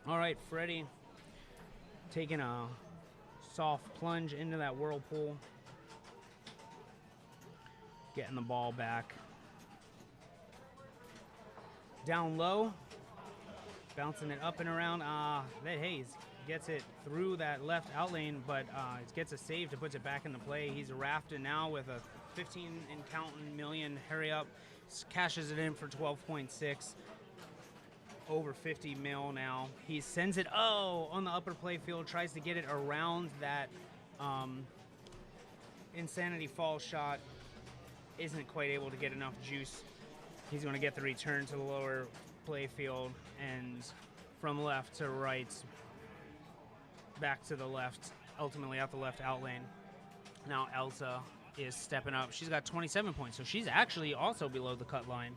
All right, Freddie taking a soft plunge into that whirlpool. Getting the ball back. Down low. Bouncing it up and around. That Hayes gets it through that left out lane, but gets a save to puts it back into play. He's rafted now with a 15 and counting million. Hurry up. Cashes it in for 12.6. Over 50 mil now. He sends it, on the upper play field, tries to get it around that Insanity Fall shot. Isn't quite able to get enough juice. He's going to get the return to the lower play field, and from left to right, back to the left, ultimately out the left out lane. Now Elsa is stepping up. She's got 27 points, so she's actually also below the cut line.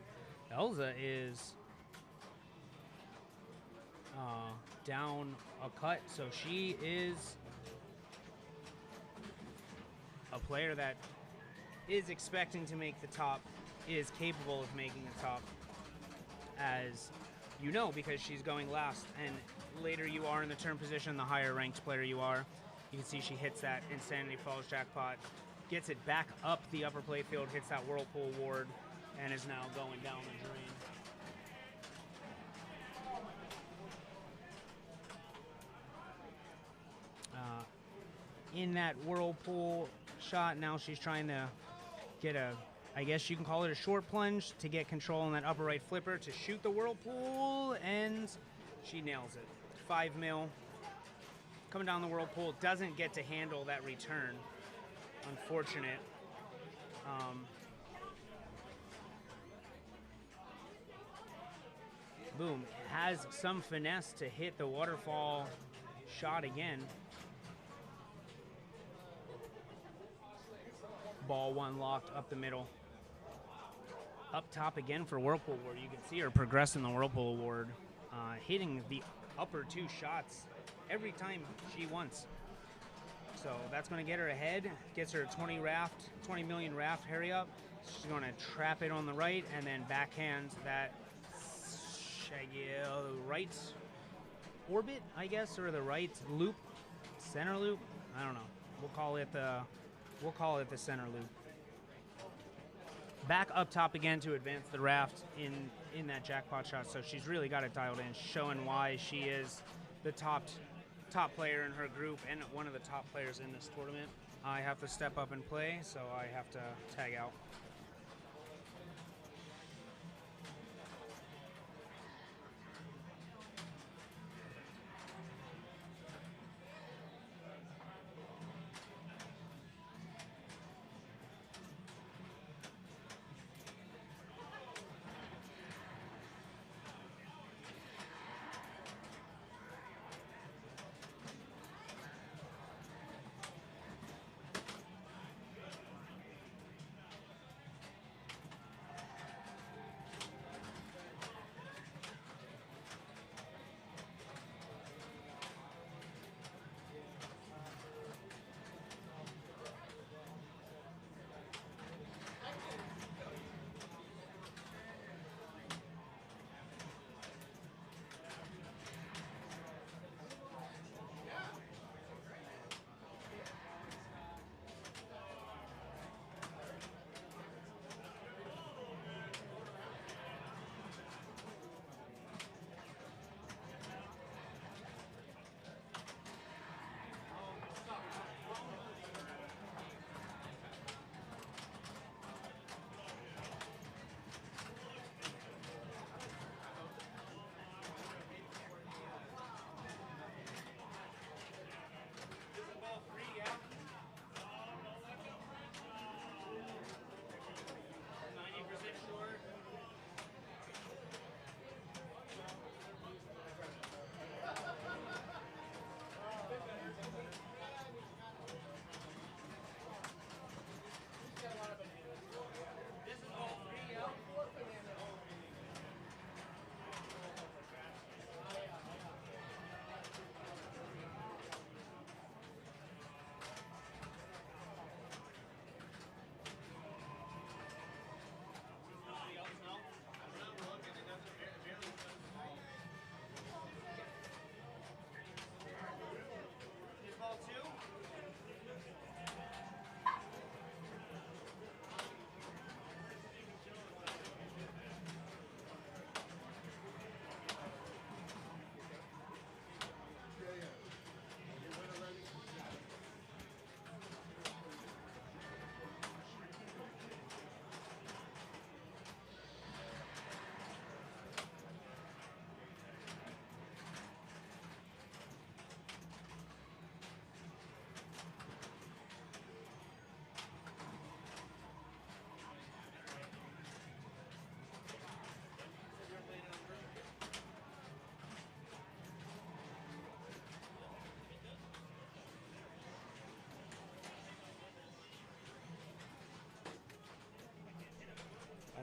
Elsa is down a cut, so she is a player that is expecting to make the top, is capable of making the top, as you know, because she's going last, and later you are in the turn position, the higher ranked player you are. You can see she hits that Insanity Falls jackpot, gets it back up the upper play field, hits that Whirlpool ward, and is now going down the drain. In that Whirlpool shot, now she's trying to get a, I guess you can call it a short plunge, to get control on that upper right flipper to shoot the Whirlpool, and she nails it. 5 mil. Coming down the Whirlpool, doesn't get to handle that return. Unfortunate. Boom. Has some finesse to hit the waterfall shot again. Ball one locked up the middle. Up top again for Whirlpool Ward. You can see her progressing the Whirlpool Ward, hitting the upper two shots every time she wants. So that's going to get her ahead. Gets her 20 million raft, hurry up. She's going to trap it on the right and then backhand that right orbit, I guess, or the right loop, center loop. I don't know. We'll call it the center loop. Back up top again to advance the raft in that jackpot shot. So she's really got it dialed in, showing why she is the top player in her group and one of the top players in this tournament. I have to step up and play, so I have to tag out.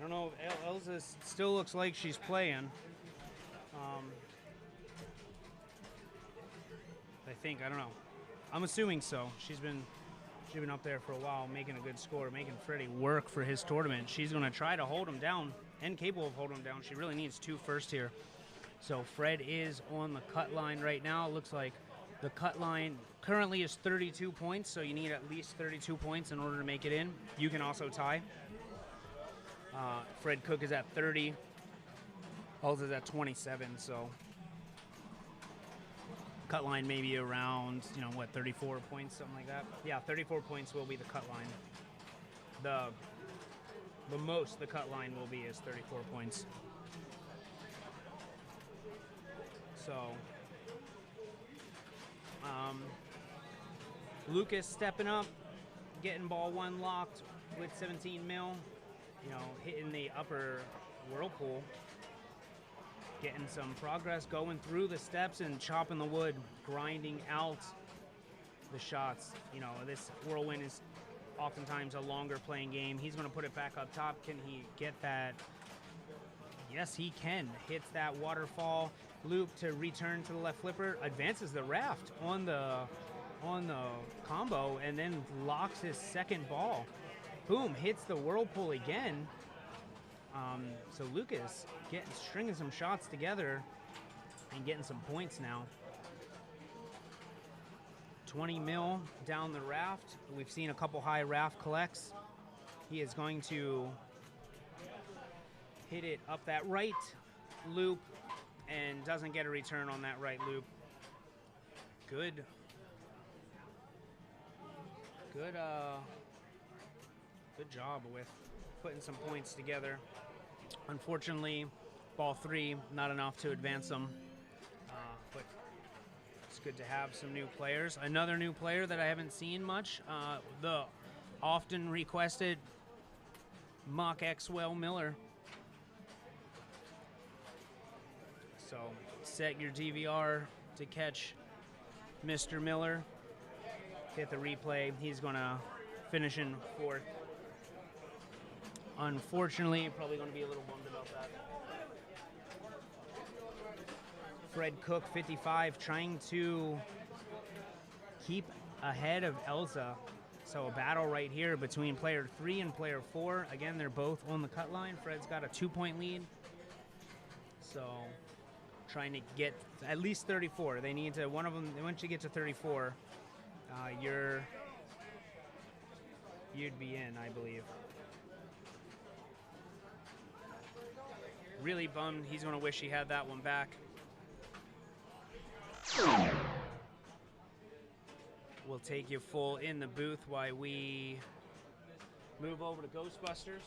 don't know if Elsa still looks like she's playing. I think, I don't know. I'm assuming so. She's been up there for a while, making a good score, making Freddie work for his tournament. She's going to try to hold him down and capable of holding him down. She really needs 2 first here. So Fred is on the cut line right now. It looks like the cut line currently is 32 points, so you need at least 32 points in order to make it in. You can also tie. Fred Cook is at 30. Elsa's at 27, so cut line maybe around, 34 points, something like that. Yeah, 34 points will be the cut line. The most the cut line will be is 34 points. So, Lucas stepping up, getting ball 1 locked with 17 mil, hitting the upper whirlpool, getting some progress, going through the steps and chopping the wood, grinding out the shots. This whirlwind is oftentimes a longer playing game. He's going to put it back up top. Can he get that? Yes, he can. Hits that waterfall loop to return to the left flipper, advances the raft on the combo, and then locks his second ball. Boom, hits the whirlpool again. So Lucas stringing some shots together and getting some points now. 20 mil down the raft. We've seen a couple high raft collects. He is going to hit it up that right loop and doesn't get a return on that right loop. Good job with putting some points together. Unfortunately, ball 3, not enough to advance them. But it's good to have some new players. Another new player that I haven't seen much, the often requested Mock Xwell Miller. So set your DVR to catch Mr. Miller. Hit the replay. He's going to finish in 4th. Unfortunately, probably going to be a little bummed about that. Fred Cook, 55, trying to keep ahead of Elsa. So a battle right here between player 3 and player 4. Again, they're both on the cut line. Fred's got a 2-point lead. So trying to get at least 34. They need to, one of them, once you get to 34, you'd be in, I believe. Really bummed. He's going to wish he had that one back. We'll take you full in the booth while we move over to Ghostbusters.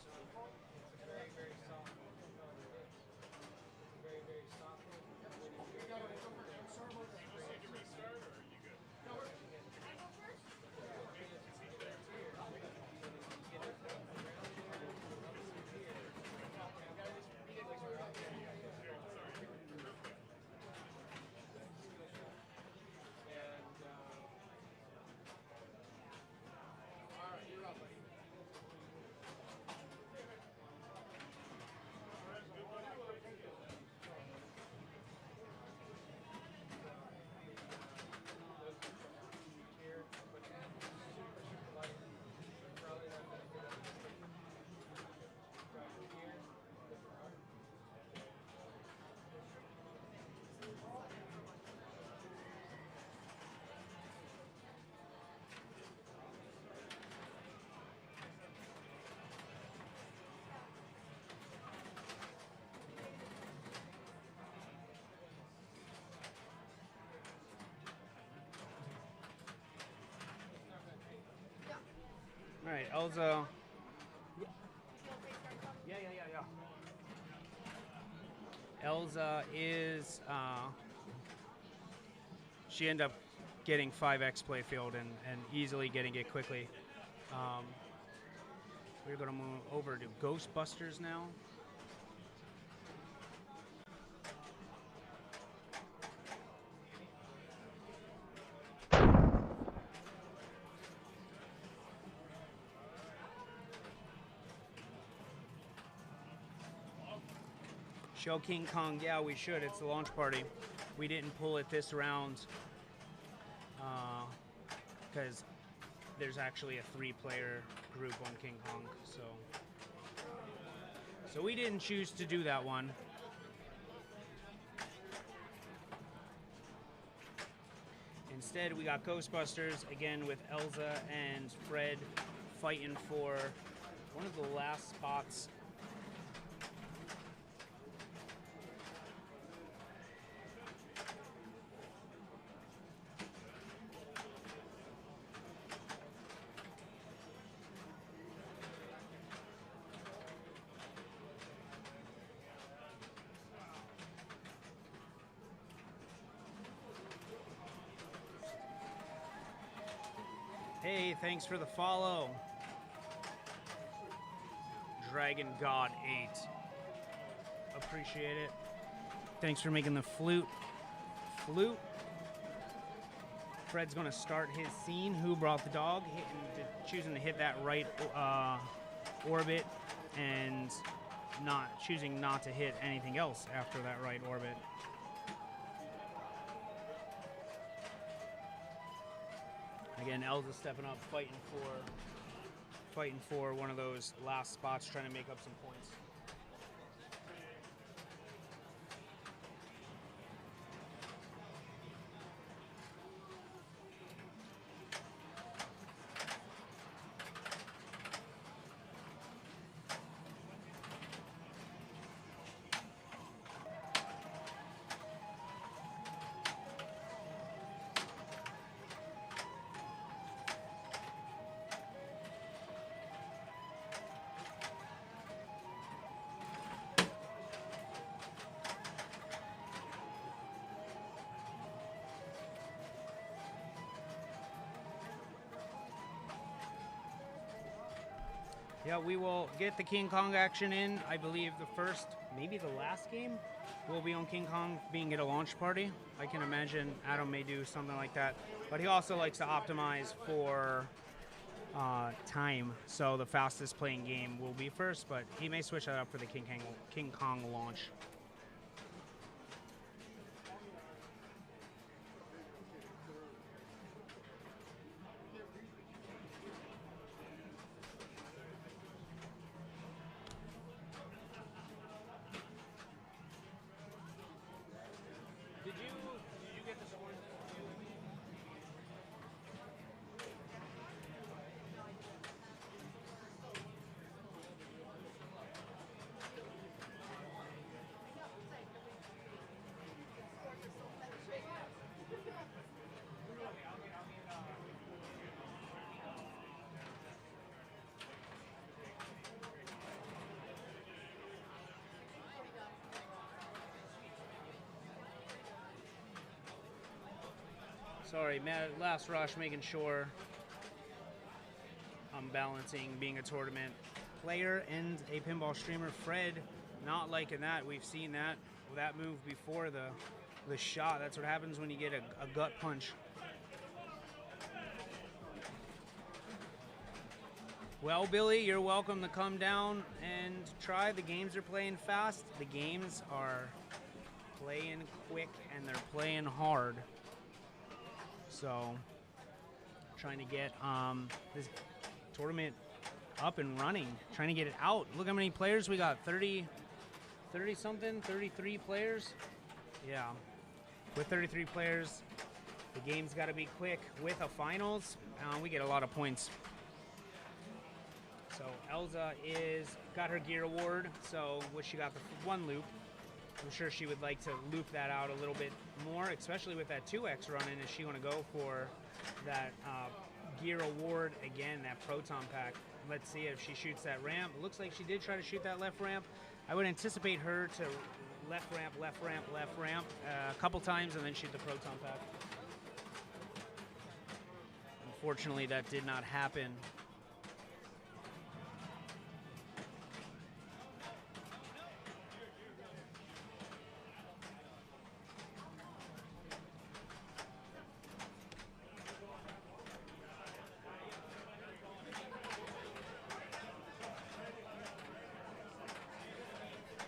All right, Elsa. Yeah. Elsa is, she ended up getting 5x playfield and easily getting it quickly. We're going to move over to Ghostbusters now. Show King Kong. Yeah, we should. It's the launch party. We didn't pull it this round because there's actually a 3-player group on King Kong. So we didn't choose to do that one. Instead, we got Ghostbusters, again with Elsa and Fred fighting for one of the last spots. Hey, thanks for the follow. Dragon God 8. Appreciate it. Thanks for making the flute. Fred's gonna start his scene. Who brought the dog? Choosing to hit that right orbit and choosing not to hit anything else after that right orbit. Again, Elsa stepping up, fighting for one of those last spots, trying to make up some points. Yeah, we will get the King Kong action in. I believe the first, maybe the last game will be on King Kong being at a launch party. I can imagine Adam may do something like that. But he also likes to optimize for time. So the fastest playing game will be first, but he may switch that up for the King Kong launch. Did you get the score? Sorry, Matt, last rush, making sure I'm balancing being a tournament player and a pinball streamer. Fred, not liking that. We've seen that move before the shot. That's what happens when you get a gut punch. Well, Billy, you're welcome to come down and try. The games are playing fast. The games are playing quick and they're playing hard. So, trying to get this tournament up and running, trying to get it out. Look how many players we got, 30 something, 33 players. Yeah, with 33 players, the game's got to be quick. With a finals, we get a lot of points. So Elsa got her gear award, so what she got the one loop. I'm sure she would like to loop that out a little bit more, especially with that 2X running. Is she going to go for that gear award again, that proton pack? Let's see if she shoots that ramp. It looks like she did try to shoot that left ramp. I would anticipate her to left ramp a couple times and then shoot the proton pack. Unfortunately, that did not happen.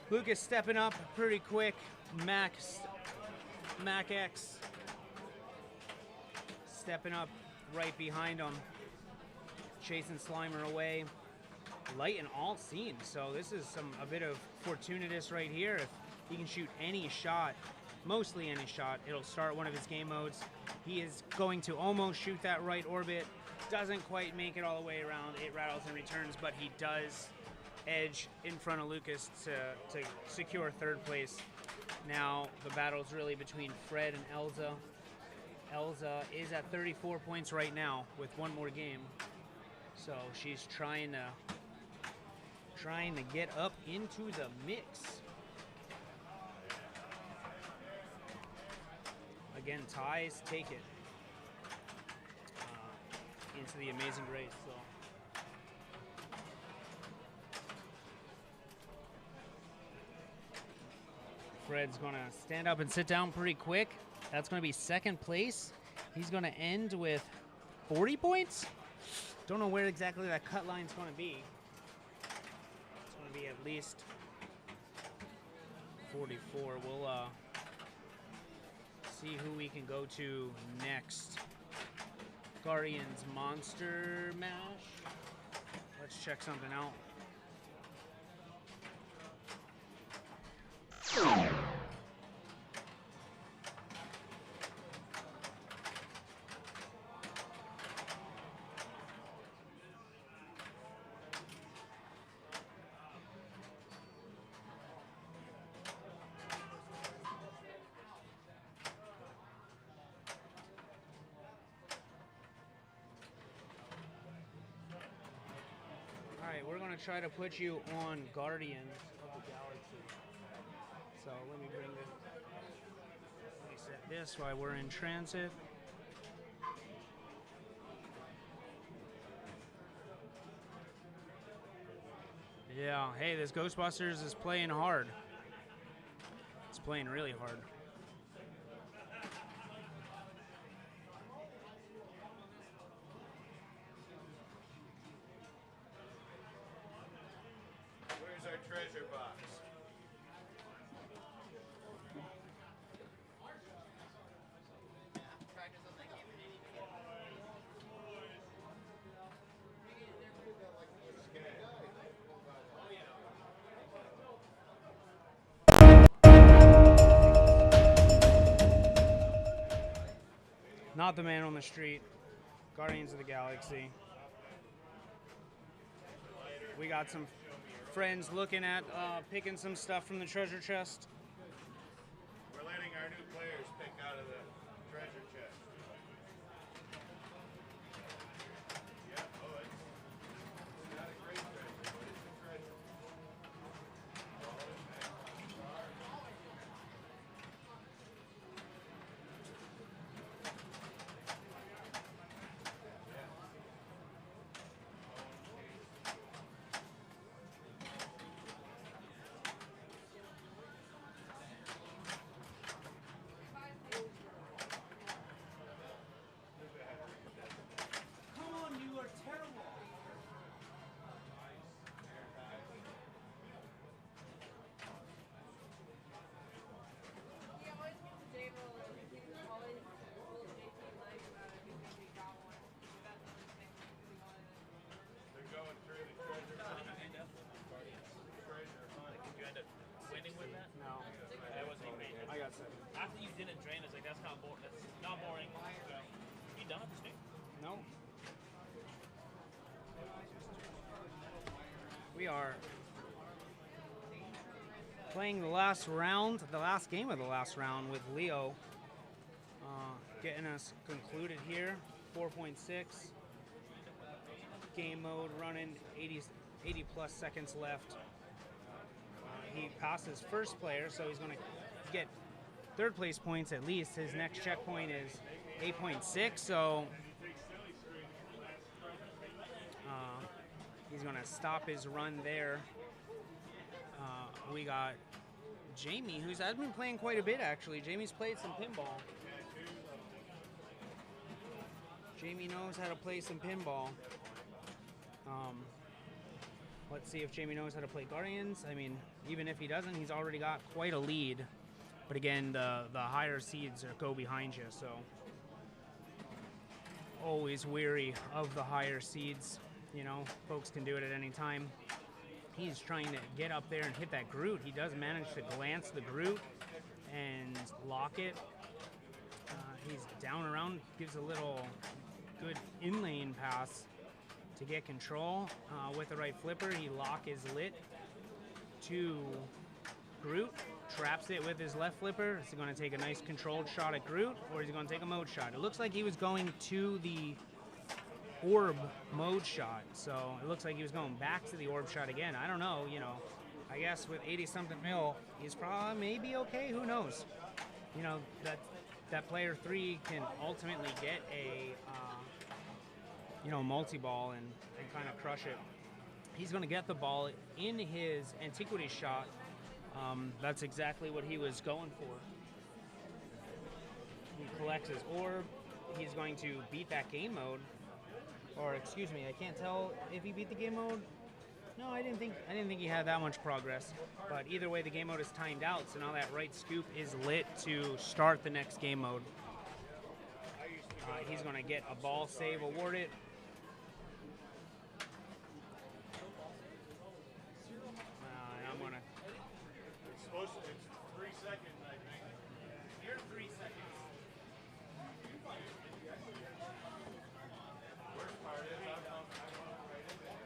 Lucas stepping up pretty quick. Mac X stepping up right behind him, chasing Slimer away. Light and all seen, so this is a bit of fortuitous right here. If he can shoot any shot, mostly any shot, it'll start one of his game modes. He is going to almost shoot that right orbit. Doesn't quite make it all the way around. It rattles and returns, but he does edge in front of Lucas to secure third place. Now the battle's really between Fred and Elza. Elza is at 34 points right now with one more game, so she's trying to get up into the mix. Again, ties take it into the Amazing Race. So Fred's gonna stand up and sit down pretty quick. That's gonna be second place. He's gonna end with 40 points. Don't know where exactly that cut line's gonna be. It's gonna be at least 44. We'll see who we can go to next. Guardians Monster Mash. Let's check something out. We're going to try to put you on Guardians of the Galaxy. So let me set this while we're in transit. Yeah, hey, this Ghostbusters is playing hard. It's playing really hard. Treasure box. Not the man on the street. Guardians of the Galaxy. We got some friends looking at picking some stuff from the treasure chest. We're letting our new players pick out of the treasure chest. Yeah, oh, it's not a great treasure, but it's a treasure. After you didn't drain, it's like that's not boring. That's not boring. You done at the stick? No. We are playing the last round, the last game of the last round with Leo. Getting us concluded here. 4.6. Game mode running, 80 plus seconds left. He passes first player, so he's going to get third place points at least. His next checkpoint is 8.6, so he's going to stop his run there. We got Jamie, who's been playing quite a bit actually. Jamie's played some pinball. Jamie knows how to play some pinball. Let's see if Jamie knows how to play Guardians. I mean, even if he doesn't, he's already got quite a lead. But again, the higher seeds go behind you, so always weary of the higher seeds. You know, folks can do it at any time. He's trying to get up there and hit that Groot. He does manage to glance the Groot and lock it. He's down around, gives a little good in-lane pass to get control. With the right flipper, he lock is lit to Groot, traps it with his left flipper. Is he going to take a nice controlled shot at Groot, or is he going to take a mode shot? It looks like he was going to the orb mode shot, so it looks like he was going back to the orb shot again. I don't know, you know, I guess with 80-something mil, he's probably maybe okay, who knows? You know, that player 3 can ultimately get a, you know, multi-ball and kind of crush it. He's going to get the ball in his antiquity shot. That's exactly what he was going for. He collects his orb. He's going to beat that game mode. Or excuse me, I can't tell if he beat the game mode. No, I didn't think he had that much progress. But either way, the game mode is timed out, so now that right scoop is lit to start the next game mode. He's going to get a ball save awarded. And I'm going to... It's supposed to, it's 3 seconds, I think. You're 3 seconds. Worst part is I'm right in there.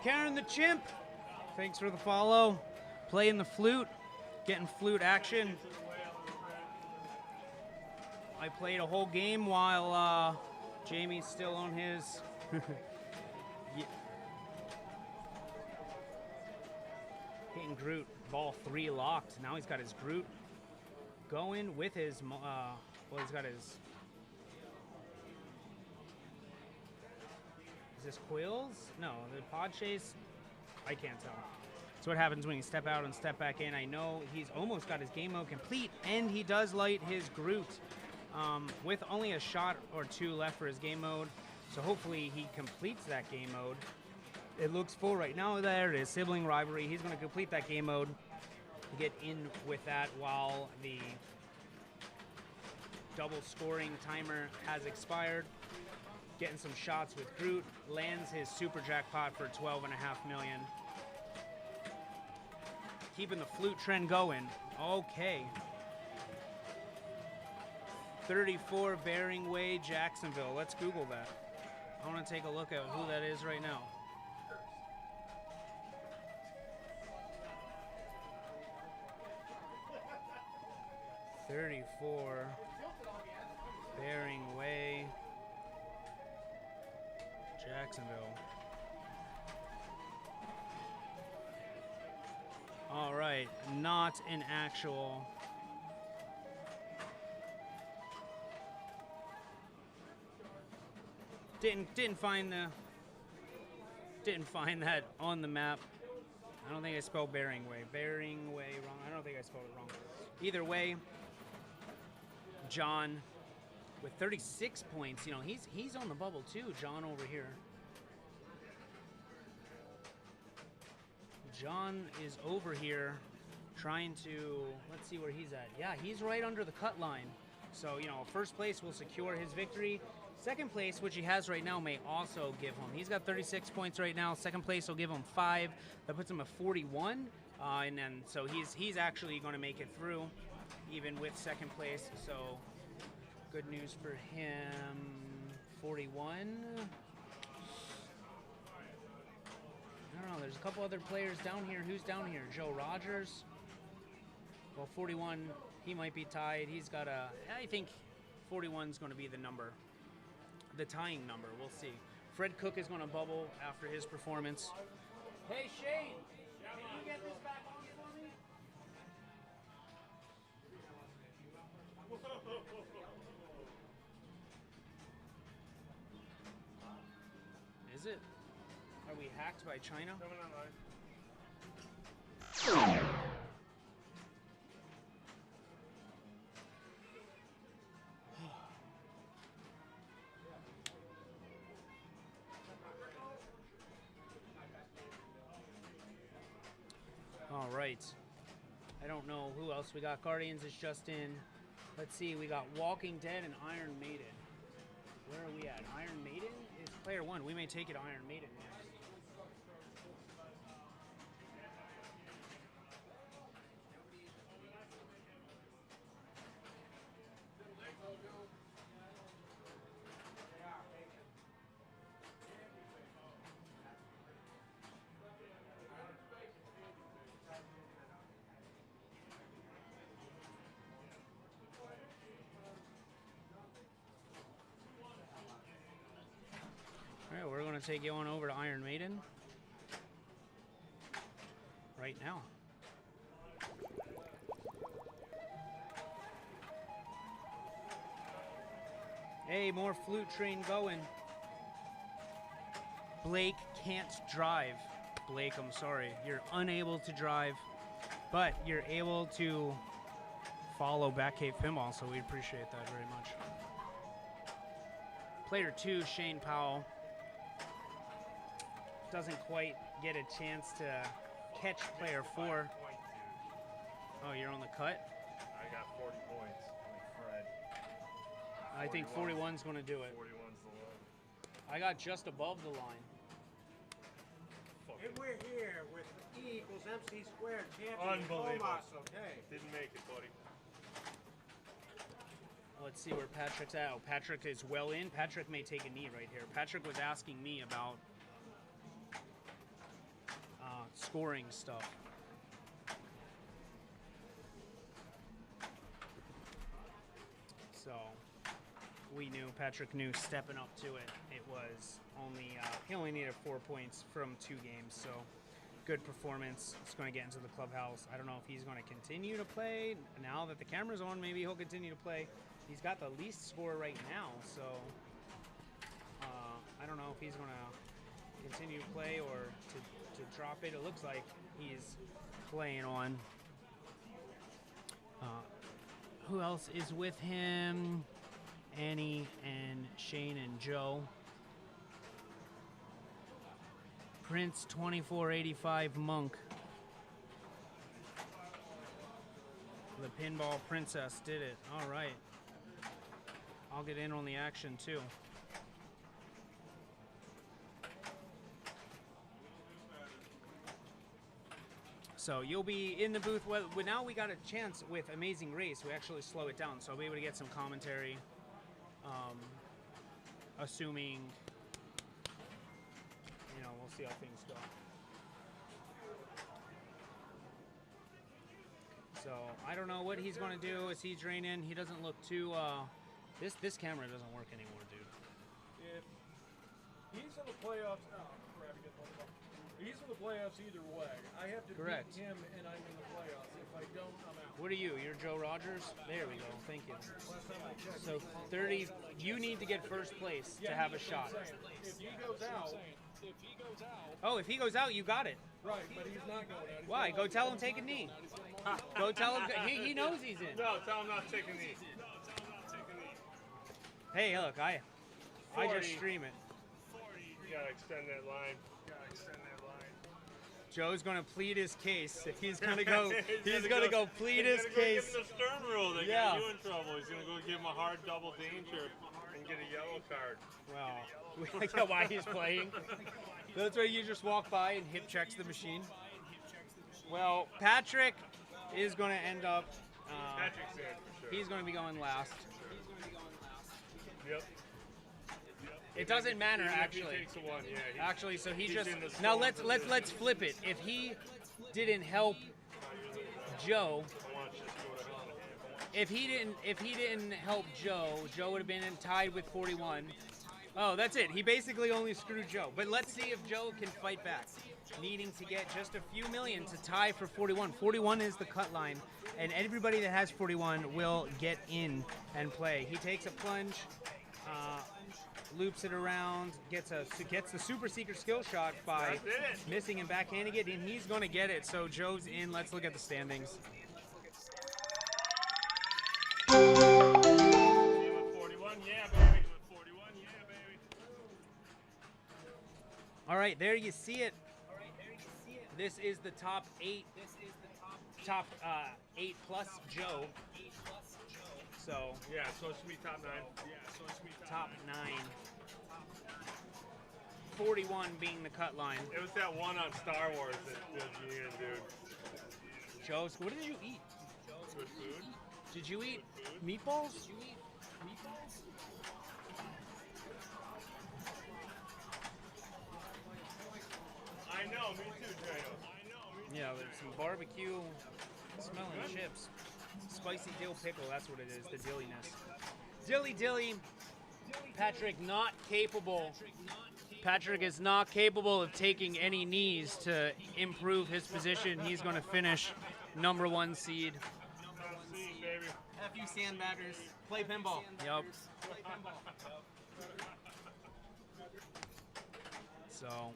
Karen the Chimp, thanks for the follow. Playing the flute, getting flute action. I played a whole game while Jamie's still on his. Yeah. Hitting Groot, ball 3 locked. Now he's got his Groot going with his, well, he's got his. Is this Quills? No, the pod chase, I can't tell. That's what happens when you step out and step back in. I know he's almost got his game mode complete, and he does light his Groot with only a shot or 2 left for his game mode. So hopefully he completes that game mode. It looks full right now. There it is, sibling rivalry. He's going to complete that game mode, get in with that while the double scoring timer has expired. Getting some shots with Groot, lands his super jackpot for 12.5 million. Keeping the flute trend going. Okay. 34 Bering Way, Jacksonville. Let's Google that. I want to take a look at who that is right now. $34 Bering Way, Jacksonville. All right, not an actual. Didn't find that on the map. I don't think I spelled Bering Way. Bering Way wrong. I don't think I spelled it wrong. Either way, John with 36 points. You know, he's on the bubble too. John over here. John is over here trying to, let's see where he's at. Yeah, he's right under the cut line. So, you know, first place will secure his victory. Second place, which he has right now, may also give him. He's got 36 points right now. Second place will give him 5. That puts him at 41. And then so he's actually going to make it through, even with second place. So good news for him. 41. I don't know. There's a couple other players down here. Who's down here? Joe Rogers. Well, 41. He might be tied. He's got a. I think 41 is going to be the number, the tying number. We'll see. Fred Cook is going to bubble after his performance. Hey Shane, can you get this back on for me? Is it? Are we hacked by China? Coming online. All right. I don't know who else we got. Guardians is just in. Let's see. We got Walking Dead and Iron Maiden. Where are we at? Iron Maiden is player 1. We may take it Iron Maiden next. Alright, we're going to take you on over to Iron Maiden right now. Hey, more flute train going. Blake can't drive. Blake, I'm sorry. You're unable to drive, but you're able to follow Batcave Pinball, so we appreciate that very much. Player 2, Shane Powell. Doesn't quite get a chance to catch player 4. Oh, you're on the cut? I got 40 points, like Fred. I think 41's going to do it. 41's the line. I got just above the line. And we're here with E equals MC squared champion. Unbelievable. Tomas, okay. Didn't make it, buddy. Let's see where Patrick's at. Oh, Patrick is well in. Patrick may take a knee right here. Patrick was asking me about scoring stuff. So we knew, Patrick knew stepping up to it. It was only, he only needed 4 points from 2 games. So good performance. It's going to get into the clubhouse. I don't know if he's going to continue to play. Now that the camera's on, maybe he'll continue to play. He's got the least score right now. So I don't know if he's going to continue to play or to drop it. It looks like he's playing on. Who else is with him? Annie and Shane and Joe. Prince 2485 Monk. The Pinball Princess did it. All right. I'll get in on the action too. So you'll be in the booth. Well, now we got a chance with Amazing Race. We actually slow it down, so I'll be able to get some commentary. Assuming, you know, we'll see how things go. So I don't know what he's going to do as he's draining. He doesn't look too. This camera doesn't work anymore, dude. If he's in the playoffs, he's in the playoffs either way. I have to Correct. beat him, and I'm in the playoffs. If I don't, I'm out. What are you? You're Joe Rogers? There we go. Thank you. Last time I checked. So 30. You need to get first place to have a shot. If he goes out. Oh, if he goes out, you got it. Right, but he's not going out. Why? Go tell him take a knee. Go tell him. He knows he's in. No, tell him not to take a knee. Hey, look, I 40. just stream it. 40. You gotta extend that line. Joe's gonna plead his case. If he's gonna go, he's gonna go plead his case. Give him the Stern rule. They got you in trouble. He's gonna go give him a hard double danger and get a yellow card. Well, I get why he's playing. That's why you just walk by and hip checks the machine. Well, Patrick is going to end up. Patrick's in for sure. He's going to be going last. Yep. It doesn't matter Even if actually. He takes a one, yeah. Actually, so he he's just in the now small let's flip it. If he didn't help Joe, if he didn't help Joe, Joe would have been tied with 41. Oh, that's it. He basically only screwed Joe. But let's see if Joe can fight back. Needing to get just a few million to tie for 41. 41 is the cut line, and everybody that has 41 will get in and play. He takes a plunge, loops it around, gets the super secret skill shot by missing and backhanding it, and he's going to get it. So Joe's in. Let's look at the standings. 41, yeah, baby. 41, yeah, baby. All right, there you see it. This is the top 8. Top 8 plus Joe. So yeah, so it should be top 9. Top 9. 41 being the cut line. It was that one on Star Wars that you in, dude. Joe's, what did you eat? Good food. Did you eat meatballs? I know, me too, Trail. Yeah, there's some barbecue smelling chips. Spicy dill pickle, that's what it is, the dilliness. Dilly. Patrick not capable. Patrick is not capable of taking any knees to improve his position. He's going to finish number 1 seed. F you sandbaggers. Play pinball. Yep. So.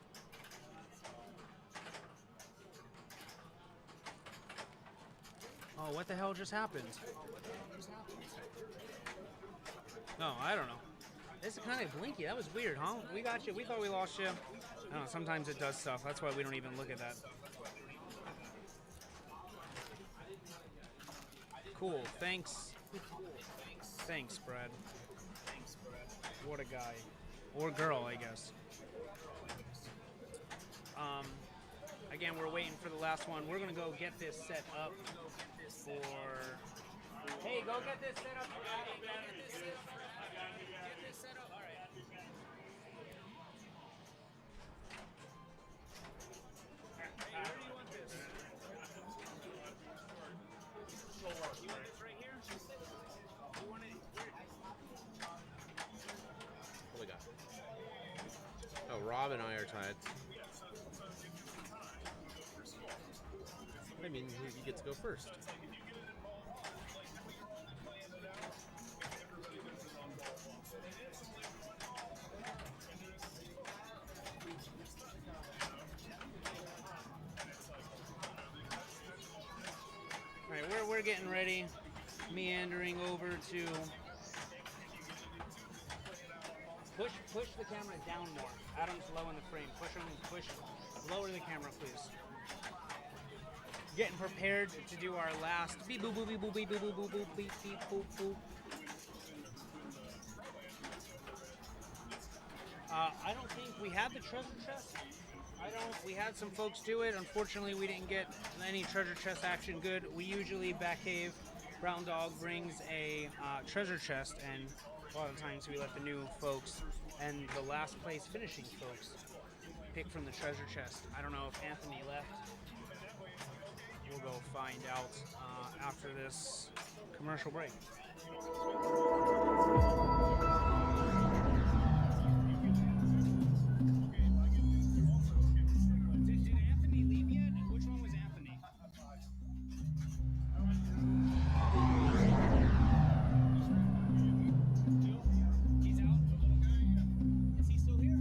Oh, what the hell just happened? No, I don't know. This is kind of blinky. That was weird, huh? We got you. We thought we lost you. I don't know. Sometimes it does stuff. That's why we don't even look at that. Cool. Thanks. Thanks, Brad. What a guy. Or girl, I guess. Again, we're waiting for the last one. We're going to go get this set up for... Hey, go get this set up. Get this set up. All right. Hey, where do you want this? You want this right here? You want it here? What we got? Oh, Rob and I are tied. I mean, he gets to go first. All right, we're getting ready, meandering over to push the camera down more. Adam's low in the frame. Push, lower the camera, please. Getting prepared to do our last beep boop boop beep boop beep boop boop boop boop beep beep boop boop. I don't think we have the treasure chest. We had some folks do it. Unfortunately, we didn't get any treasure chest action good. We usually, Batcave, Brown Dog brings a treasure chest, and a lot of times we let the new folks and the last place finishing folks pick from the treasure chest. I don't know if Anthony left. We'll go find out after this commercial break. Did Anthony leave yet? Which one was Anthony? He's out? Is he still here?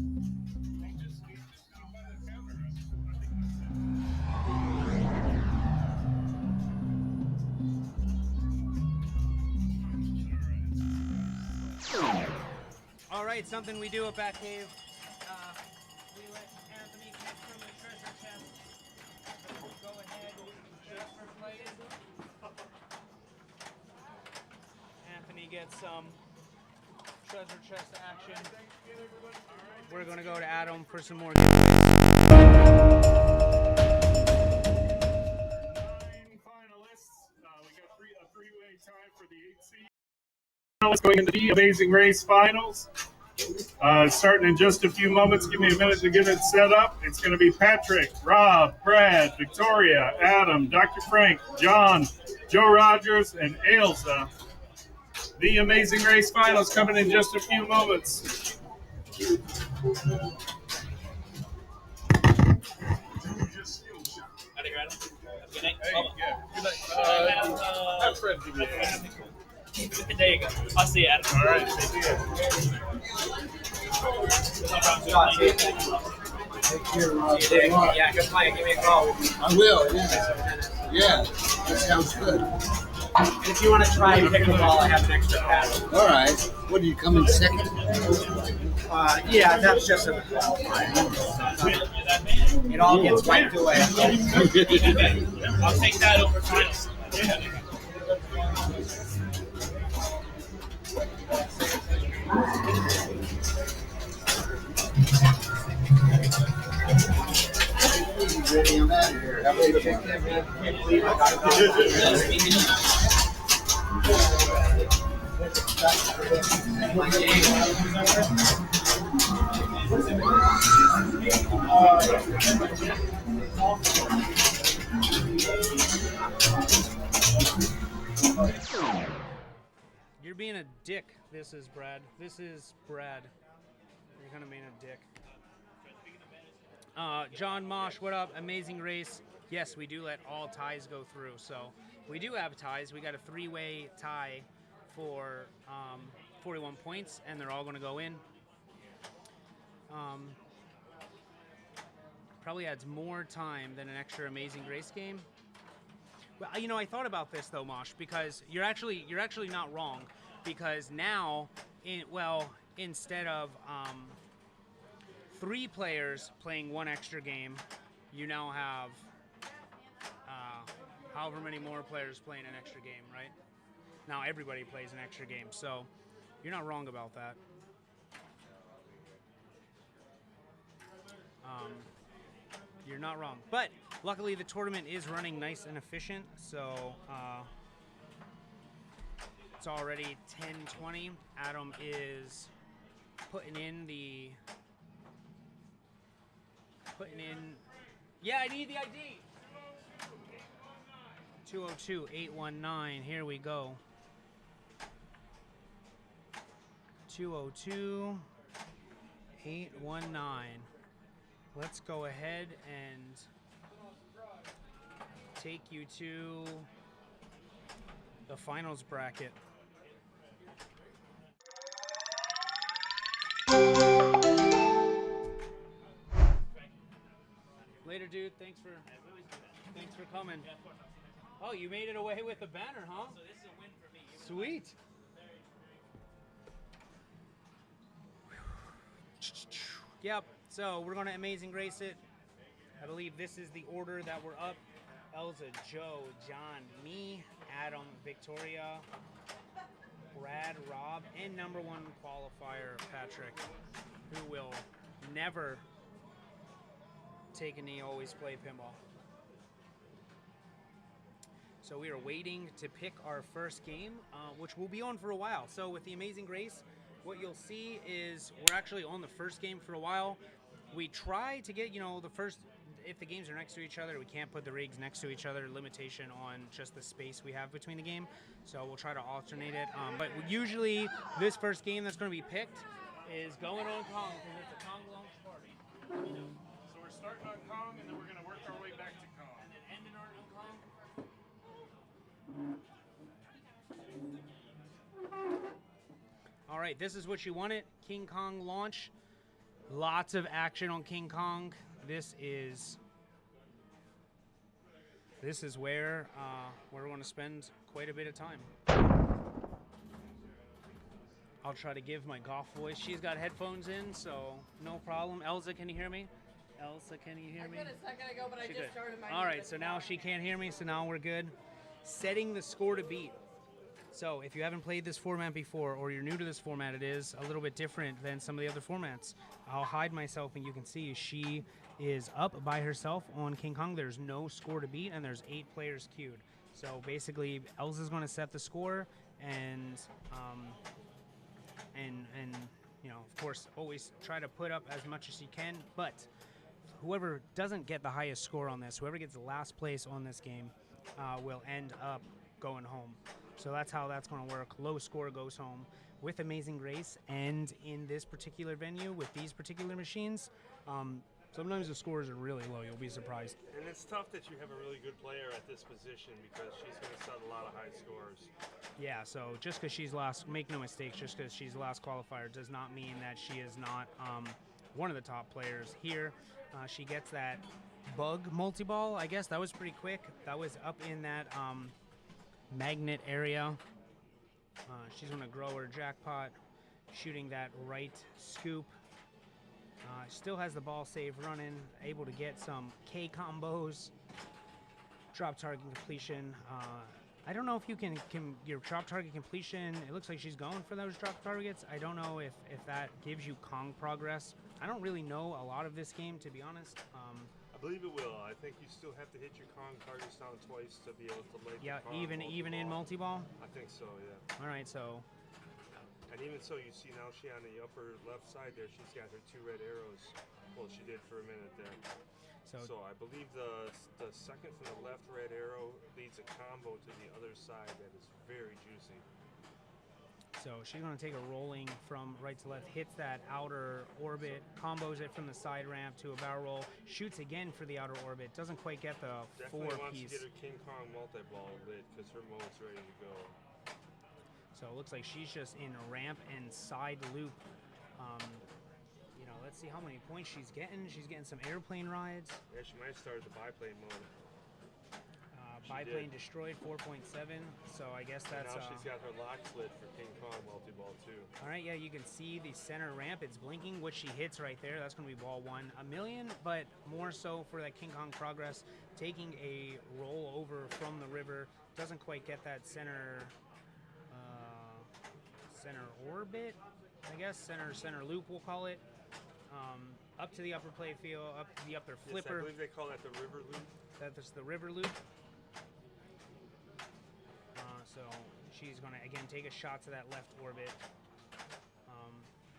All right, something we do at Batcave. We let Anthony pick from the treasure chest. Go ahead, just for play. Anthony gets some treasure chest action. We're gonna go to Adam for some more. time for the 8 seed. Going into the Amazing Race Finals. Starting in just a few moments. Give me a minute to get it set up. It's going to be Patrick, Rob, Brad, Victoria, Adam, Dr. Frank, John, Joe Rogers, and Ailsa. The Amazing Race Finals coming in just a few moments. Good night. Hey, yeah. Good night. Have Fred give me There you go. I'll see you, Adam. All right. See you. Yeah, good play. Give me a call. I will, yeah. Yeah, that sounds good. And if you want to try pickleball, I have an extra paddle. All right. What, do you come in second? Yeah, that's just a it all gets wiped away. I'll take that over finals. Ready on that here. Have a good You're being a dick. This is Brad. This is Brad. You're kind of being a dick. John Mosh, what up? Amazing Race. Yes, we do let all ties go through. So we do have ties. We got a 3-way tie for 41 points, and they're all going to go in. Probably adds more time than an extra Amazing Race game. Well, you know, I thought about this though, Mosh, because you're actually not wrong, because now, instead of 3 players playing 1 extra game, you now have however many more players playing an extra game, right? Now everybody plays an extra game, so you're not wrong about that. You're not wrong. But luckily the tournament is running nice and efficient, so it's already 10:20. Adam is putting in. Yeah, I need the ID. 202-819. Here we go. 202-819. Let's go ahead and take you to the finals bracket. Later, dude. Thanks for coming. Oh, you made it away with the banner, huh? So this is a win for me. Sweet. Yep. So we're going to Amazing Race it. I believe this is the order that we're up. Elza, Joe, John, me, Adam, Victoria, Brad, Rob, and number 1 qualifier, Patrick, who will never take a knee, always play pinball. So we are waiting to pick our first game, which will be on for a while. So with the Amazing Race, what you'll see is we're actually on the first game for a while. We try to get, the first, if the games are next to each other, we can't put the rigs next to each other, limitation on just the space we have between the game. So we'll try to alternate it. But usually this first game that's going to be picked is going on Kong, because it's a Kong launch party. So we're starting on Kong, and then we're going to work our way back to Kong. And then ending on Kong. All right, this is what you wanted. King Kong launch. Lots of action on King Kong. This is where we're going to spend quite a bit of time. I'll try to give my golf voice. She's got headphones in, so no problem. Elsa, can you hear me? Elsa, can you hear me? I could a second ago, but I just started my. All right, so now she can't hear me, so now we're good. Setting the score to beat. So if you haven't played this format before, or you're new to this format, it is a little bit different than some of the other formats. I'll hide myself and you can see she is up by herself on King Kong. There's no score to beat and there's 8 players queued. So basically, Elsa's going to set the score, and you know, of course, always try to put up as much as you can. But whoever doesn't get the highest score on this, whoever gets the last place on this game, will end up going home. So that's how that's going to work. Low score goes home. With Amazing Grace, and in this particular venue with these particular machines, sometimes the scores are really low. You'll be surprised. And it's tough that you have a really good player at this position because she's going to set a lot of high scores. Yeah, so just because she's last, make no mistakes, just because she's the last qualifier does not mean that she is not one of the top players here. She gets that bug multi-ball, I guess. That was pretty quick. That was up in that magnet area. She's going to grow her jackpot, shooting that right scoop. Still has the ball save running, able to get some K combos. Drop target completion. I don't know if you can your drop target completion. It looks like she's going for those drop targets. I don't know if that gives you Kong progress. I don't really know a lot of this game, to be honest. I believe it will. I think you still have to hit your Kong targets down twice to be able to lay Yeah, the Kong even in multi-ball. I think so, yeah. All right, so. And even so, you see now she on the upper left side there, she's got her 2 red arrows. Well, she did for a minute there. So I believe the second from the left red arrow leads a combo to the other side that is very juicy. So she's going to take a rolling from right to left, hits that outer orbit, combos it from the side ramp to a barrel roll, shoots again for the outer orbit, doesn't quite get the Definitely wants piece. to get her King Kong multi-ball lit because her mode's ready to go. So it looks like she's just in ramp and side loop. You know, let's see how many points she's getting. She's getting some airplane rides. Yeah, she might start the biplane mode. Biplane destroyed 4.7. So I guess that's. And now she's got her lock lit for King Kong multi-ball too. All right, yeah, you can see the center ramp. It's blinking, which she hits right there. That's going to be ball 1. $1 million, but more so for that King Kong progress. Taking a roll over from the river. Doesn't quite get that center orbit, I guess. Center loop, we'll call it. Up to the upper play field, up to the upper flipper. Yes, I believe they call that the river loop. That's the river loop. So she's going to, again, take a shot to that left orbit.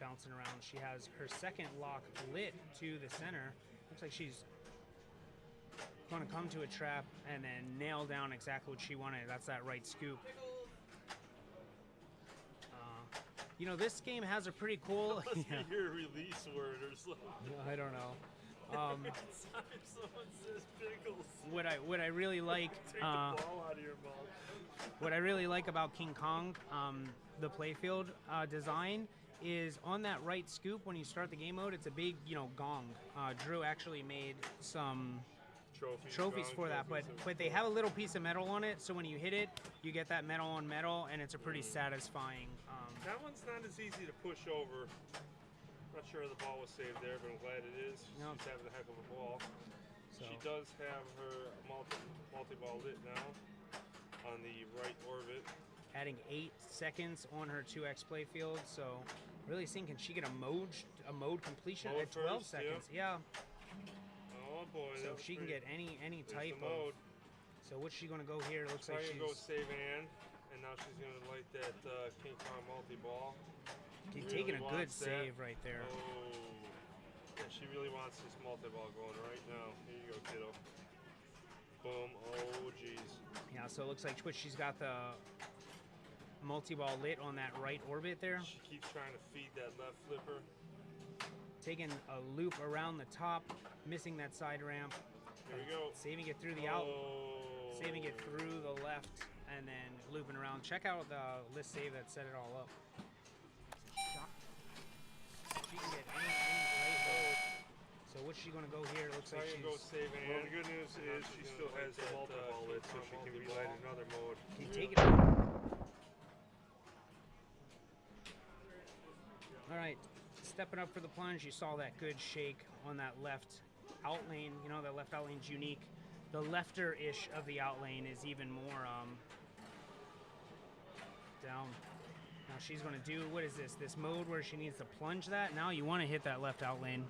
Bouncing around. She has her second lock lit to the center. Looks like she's going to come to a trap and then nail down exactly what she wanted. That's that right scoop. You know, this game has a pretty cool. Must be your release word or something. I don't know. Anytime someone says pickles. What I really like. Take the ball out of your mouth. What I really like about King Kong, the playfield design, is on that right scoop when you start the game mode. It's a big, gong. Drew actually made some trophies for that, but they have a little piece of metal on it, so when you hit it, you get that metal on metal, and it's a pretty satisfying. That one's not as easy to push over. Not sure the ball was saved there, but I'm glad it is. She's having a heck of a ball. So. She does have her multi-ball lit now on the right orbit. Adding 8 seconds on her 2x playfield, so really seeing, can she get a mode completion at 12 seconds? Yeah. Oh boy. So if she can get any type of. So what's she gonna go here? It looks like she's gonna go save Ann, and now she's gonna light that King Kong multi-ball. She's taking a good save right there. Oh, yeah, she really wants this multi-ball going right now. Here you go, kiddo. Boom. Oh, jeez. Yeah, so it looks like she's got the multi-ball lit on that right orbit there. She keeps trying to feed that left flipper. Taking a loop around the top, missing that side ramp. There we go. Saving it through the out. Saving it through the left, and then looping around. Check out the list save that set it all up. She can get any type of. So what's she gonna go here? Looks like she's go save Ann. Well, the good news is she still has the multi-ball lit, so she can relight another mode. Can you take it? All right, stepping up for the plunge. You saw that good shake on that left out lane. You know, that left out lane's unique. The lefter-ish of the out lane is even more down. Now she's going to do, what is this? This mode where she needs to plunge that? Now you want to hit that left out lane.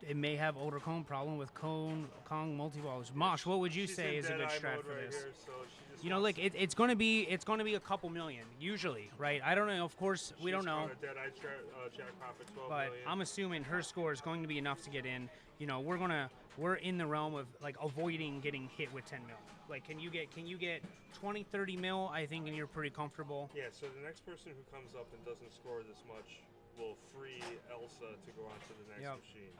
it may have overcome problem with Kong multi-balls. Mosh, what would you She's say in is a good Dead Eye strat mode for right this? here, so she just You know, wants- like it's gonna be a couple million usually, right? I don't know. Of course, we don't she's know. got a Dead Eye jackpot for 12 But million. I'm assuming her score is going to be enough to get in. You know, we're in the realm of like avoiding getting hit with 10 mil. Like, can you get 20, 30 mil? I think, and you're pretty comfortable. Yeah, so the next person who comes up and doesn't score this much will free Elsa to go on to the next Yep. machine.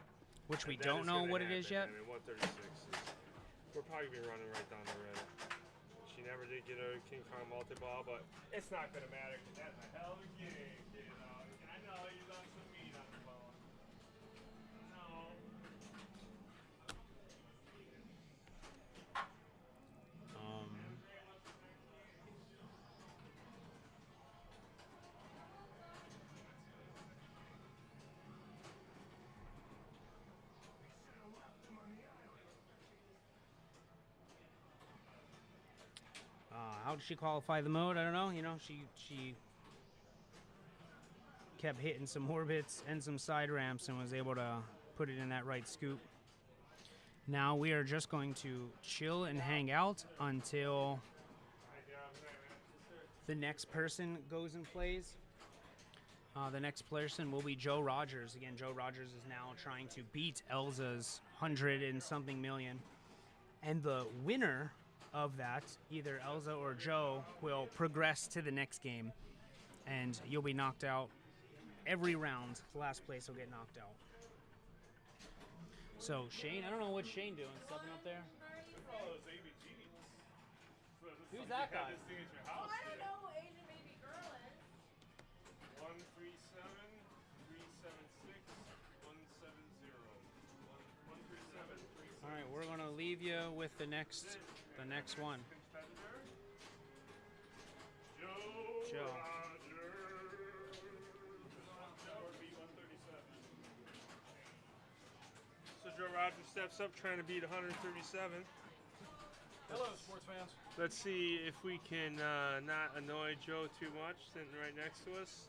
Which we And that don't is know gonna what it is happen. yet. I mean, 136 is... We'll probably be running right down the red. She never did get a King Kong multi-ball, but it's not going to matter because that's a hell of a game, kid. I know you love some meat on the bone. No. How did she qualify the mode? I don't know. You know, she kept hitting some orbits and some side ramps and was able to put it in that right scoop. Now we are just going to chill and hang out until the next person goes and plays. The next person will be Joe Rogers. Again, Joe Rogers is now trying to beat Elsa's 100 and something million. And the winner of that, either Elsa or Joe, will progress to the next game. And you'll be knocked out every round. Last place will get knocked out. So Shane, I don't know what Shane doing, stepping up there. Who's that guy? This thing at your house. I don't know who Asian baby girl is. 137 376 170. 137 All right, we're gonna leave you with the next one. Joe. So Joe Rogers steps up trying to beat 137. Hello, sports fans. Let's see if we can not annoy Joe too much, sitting right next to us.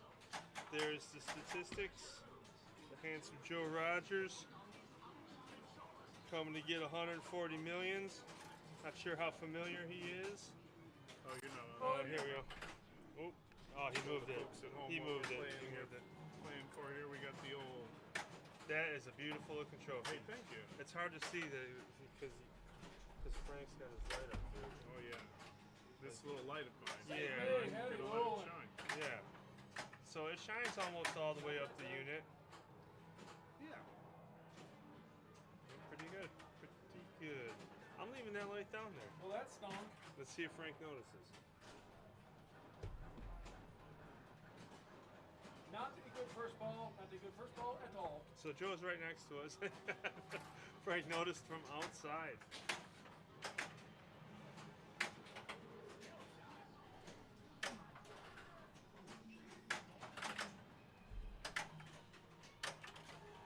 There's the statistics. The handsome Joe Rogers coming to get 140 millions. Not sure how familiar he is. Oh, you know. Oh, here we go. Oh, he moved it. He moved it. He moved it. Playing for here, we got the old. That is a beautiful looking trophy. Hey, thank you. It's hard to see that because Frank's got his light up there. Oh yeah. This little light of mine. Yeah. Right? Gonna let it shine. Yeah. So it shines almost all the way up the unit. Yeah. Pretty good. Pretty good. I'm leaving that light down there. Well, that stunk. Let's see if Frank notices. Not the good first ball. Not the good first ball at all. So Joe's right next to us. Frank noticed from outside.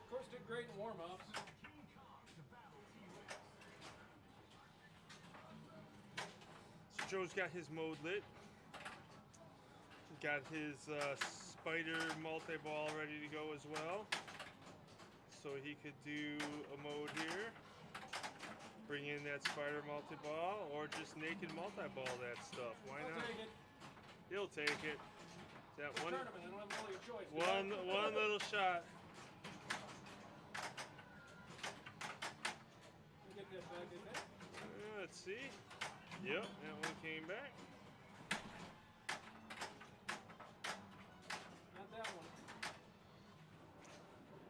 Of course, did great in warm-ups. So Joe's got his mode lit. Got his spider multi-ball ready to go as well. So he could do a mode here. Bring in that spider multi-ball or just naked multi-ball that stuff. Why I'll not? take it. He'll take it. That It's a one, tournament. I don't have really a choice. one little shot. Get that back in there. Let's see. Yep, that one came back. Not that one.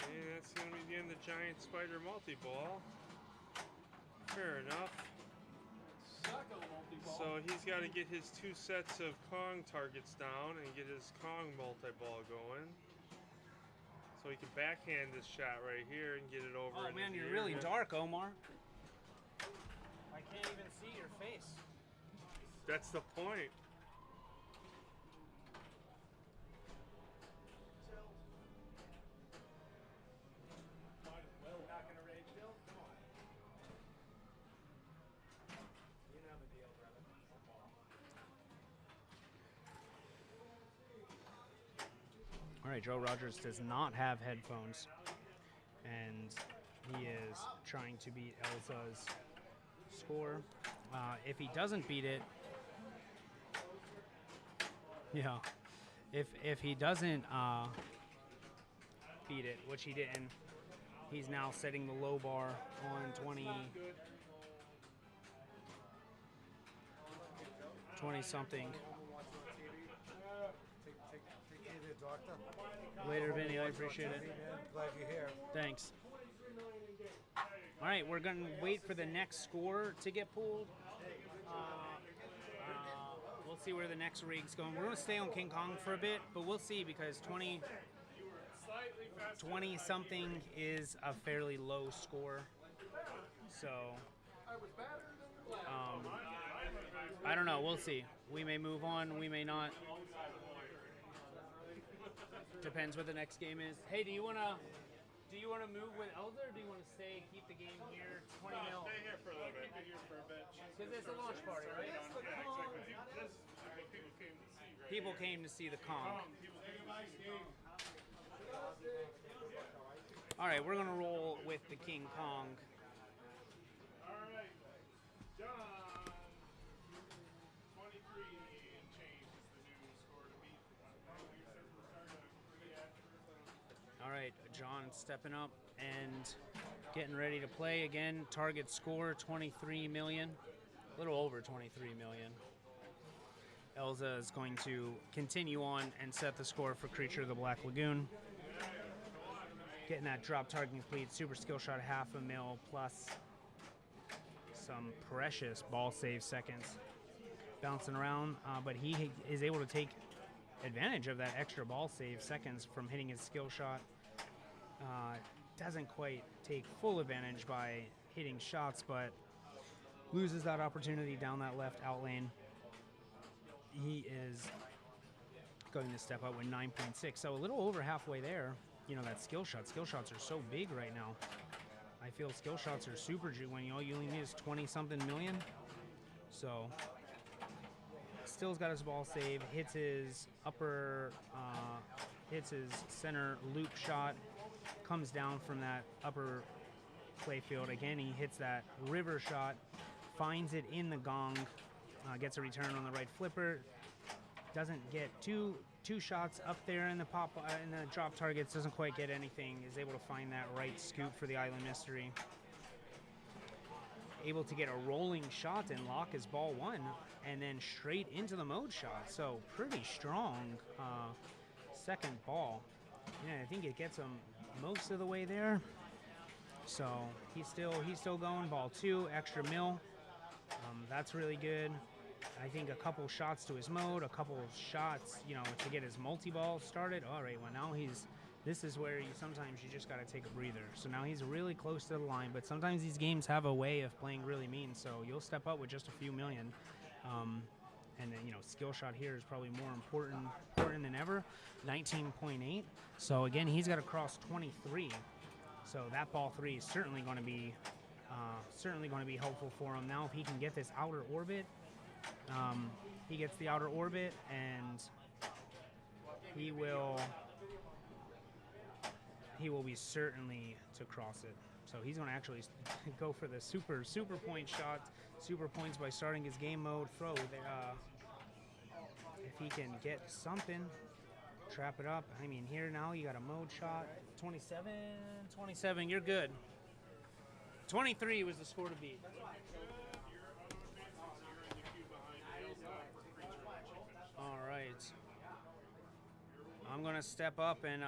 And that's going to be the end of the giant spider multi-ball. Fair enough. Sacco multi-ball. So he's got to get his 2 sets of Kong targets down and get his Kong multi-ball going. So he can backhand this shot right here and get it over. Oh into man, the you're really area. dark, Omar. I can't even see your face. That's the point. Not gonna rage still? Come on. You know the deal, brother. All right, Joe Rogers does not have headphones, and He is trying to beat Elsa's score. If he doesn't beat it, yeah. If he doesn't beat it, which he didn't, he's now setting the low bar on 20 something. Later, Vinny. I appreciate it. Glad you're here. Thanks. All right, we're going to wait for the next score to get pulled. We'll see where the next rig's going. We're going to stay on King Kong for a bit, but we'll see because 20 something is a fairly low score. So, I don't know. We'll see. We may move on. We may not. Depends what the next game is. Hey, do you want to move with Elder, or do you want to stay, keep the game here? 20 mil. Stay here for a little bit. Stay here for a bit. Because it's a launch party, right? People came to see the People came to see the Kong. All right, we're gonna roll with the King Kong. All right, John. 23 and change is the new score to beat. All right, John stepping up and getting ready to play again. Target score 23 million, a little over 23 million. Elsa is going to continue on and set the score for Creature of the Black Lagoon. Getting that drop target complete, super skill shot, $500,000 plus some precious ball save seconds bouncing around, but he is able to take advantage of that extra ball save seconds from hitting his skill shot. Doesn't quite take full advantage by hitting shots, but loses that opportunity down that left out lane. He is going to step up with 9.6, so a little over halfway there. You know, that skill shots are so big right now. I feel skill shots are super juicy when all you only need is 20 something million. So still's got his ball save, hits his center loop shot, comes down from that upper playfield. Again, he hits that river shot, finds it in the gong, gets a return on the right flipper, doesn't get two shots up there in the drop targets, doesn't quite get anything, is able to find that right scoop for the Island Mystery. Able to get a rolling shot and lock his ball one, and then straight into the mode shot. So pretty strong second ball. Yeah, I think it gets him most of the way there. So he's still going. Ball two, extra mil. That's really good. I think a couple shots to his mode, a couple shots, you know, to get his multi-ball started. All right, well now this is where sometimes you just got to take a breather. So now he's really close to the line, but sometimes these games have a way of playing really mean. So you'll step up with just a few million. And then, you know, skill shot here is probably more important than ever. 19.8. So again, he's got to cross 23. So that ball three is certainly going to be helpful for him. Now, if he can get this outer orbit, he gets the outer orbit, and he will be certainly to cross it. So he's going to actually go for the super point shot, super points by starting his game mode throw. If he can get something, trap it up. I mean, here now you got a mode shot. 27, you're good. 23 was the score to beat. All right. I'm going to step up and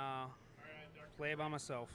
play by myself.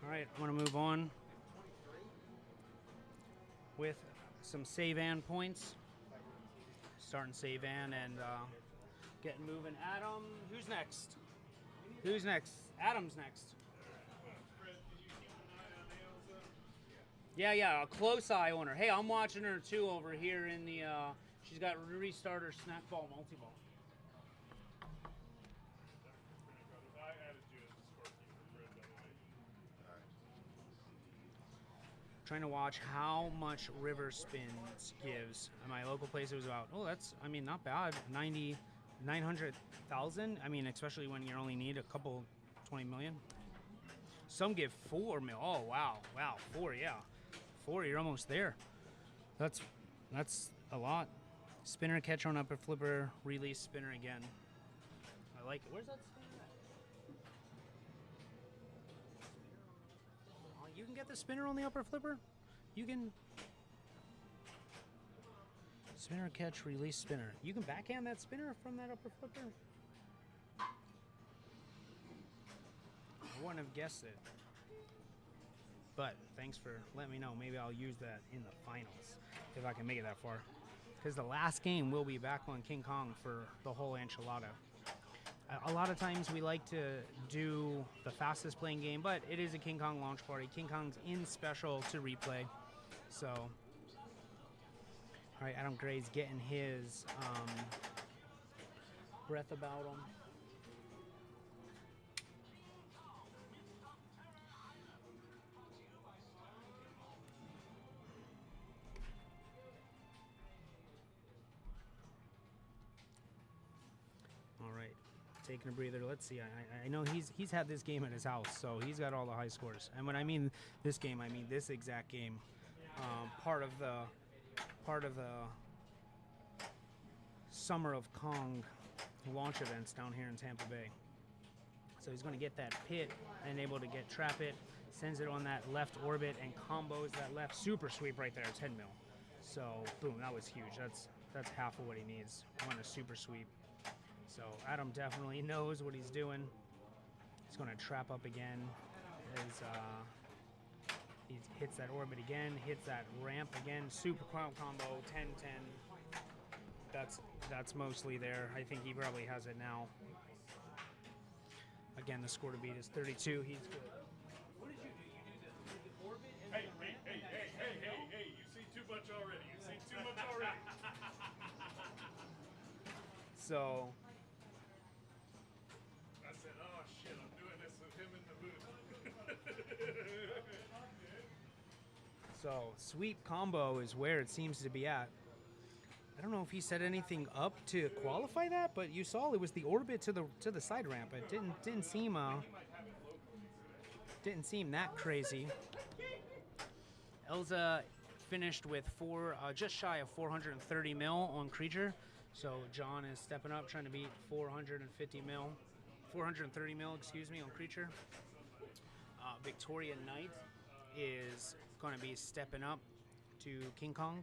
All right, I want to move on with some save-an points. Starting save-an and getting moving. Adam, who's next? Who's next? Adam's next. Yeah, a close eye on her. Hey, I'm watching her too over here in the, she's got restarter snackball multi-ball. Trying to watch how much river spins gives. At my local place, it was about, oh, that's, I mean, not bad. 900,000. I mean, especially when you only need a couple, 20 million. Some give 4 mil. Oh, wow. 4, yeah. 4, you're almost there. That's a lot. Spinner, catch on upper flipper, release spinner again. I like it. Where's that spinner at? You can get the spinner on the upper flipper. You can spinner, catch, release spinner. You can backhand that spinner from that upper flipper. I wouldn't have guessed it. But thanks for letting me know. Maybe I'll use that in the finals if I can make it that far. Because the last game will be back on King Kong for the whole enchilada. A lot of times we like to do the fastest playing game, but it is a King Kong launch party. King Kong's in special to replay. So, all right, Adam Gray's getting his breath about him. All right, taking a breather. Let's see. I know he's had this game at his house, so he's got all the high scores. And when I mean this game, I mean this exact game. Part of the Summer of Kong launch events down here in Tampa Bay. So he's going to get that pit and able to get trap it, sends it on that left orbit and combos that left super sweep right there, 10 mil. So boom, that was huge. That's half of what he needs on a super sweep. So Adam definitely knows what he's doing. He's going to trap up again. He hits that orbit again, hits that ramp again. Super combo, 10-10. That's mostly there. I think he probably has it now. Again, the score to beat is 32. He's good. What did you do? You did the orbit and hey, you see too much already. So I said, oh shit, I'm doing this with him in the booth. So sweep combo is where it seems to be at. I don't know if he set anything up to qualify that, but you saw it was the orbit to the side ramp. It didn't seem that crazy. Elza finished with just shy of 430 mil on creature. So John is stepping up, trying to beat 430 mil, excuse me, on creature. Victoria Knight is going to be stepping up to King Kong,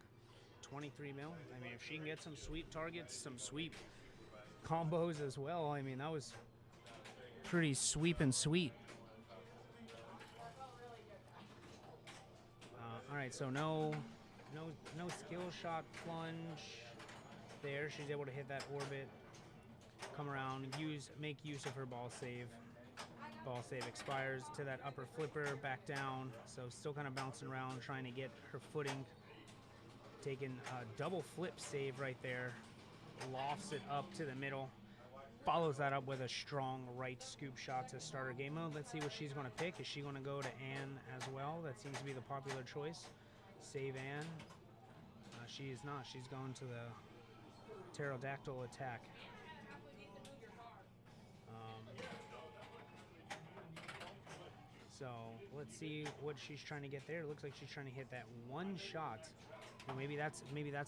23 mil. I mean, if she can get some sweep targets, some sweep combos as well, I mean, that was pretty sweep and sweet. All right, so no skill shot plunge there. She's able to hit that orbit, come around, make use of her ball save. Ball save expires to that upper flipper, back down. So still kind of bouncing around, trying to get her footing. Taking a double flip save right there. Lofts it up to the middle. Follows that up with a strong right scoop shot to start her game mode. Let's see what she's going to pick. Is she going to go to Anne as well? That seems to be the popular choice. Save Anne. She is not. She's going to the pterodactyl attack. So let's see what she's trying to get there. It looks like she's trying to hit that one shot. Well, maybe that's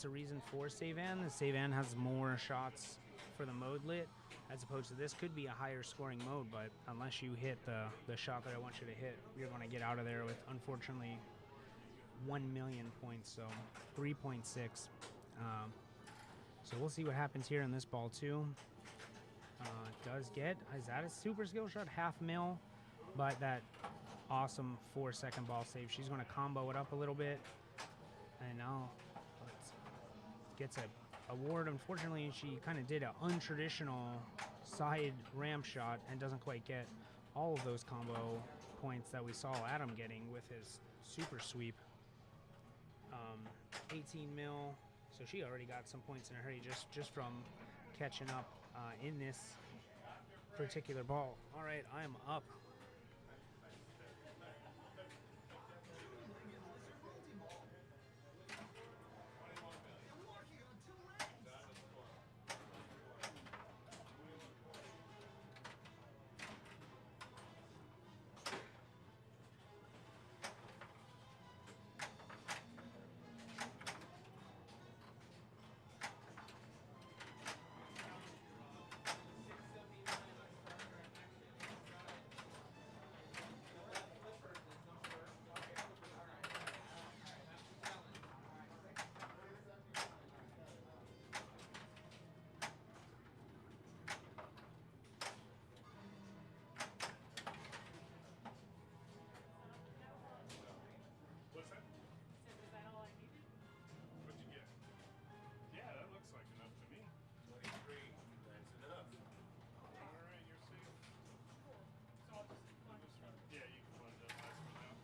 a reason for Save Anne. The Save Anne has more shots for the mode lit, as opposed to this could be a higher scoring mode, but unless you hit the shot that I want you to hit, you're going to get out of there with, unfortunately, 1 million points, so 3.6. So we'll see what happens here in this ball too. Is that a super skill shot? 0.5 mil, but that awesome 4-second ball save. She's going to combo it up a little bit. And now gets a award. Unfortunately, she kind of did an untraditional side ramp shot and doesn't quite get all of those combo points that we saw Adam getting with his super sweep. 18 mil. So she already got some points in a hurry just from catching up in this particular ball. All right, I am up. What's that? Is that all I needed? What'd you get? Yeah, that looks like enough to me. 23. That's enough. All right, you're safe. Cool. So I'll just plunge this one. Yeah, you can plunge that last one out.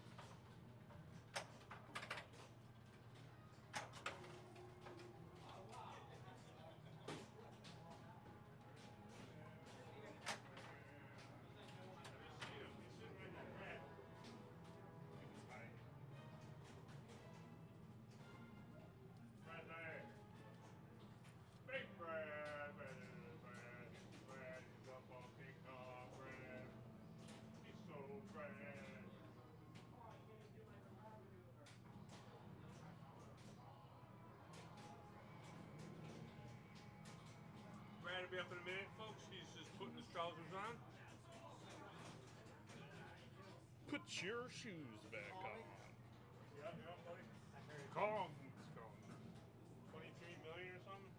Brad will be up in a minute, folks. He's just putting his trousers on. Put your shoes back on. Yeah, buddy. Kong. 23 million or something?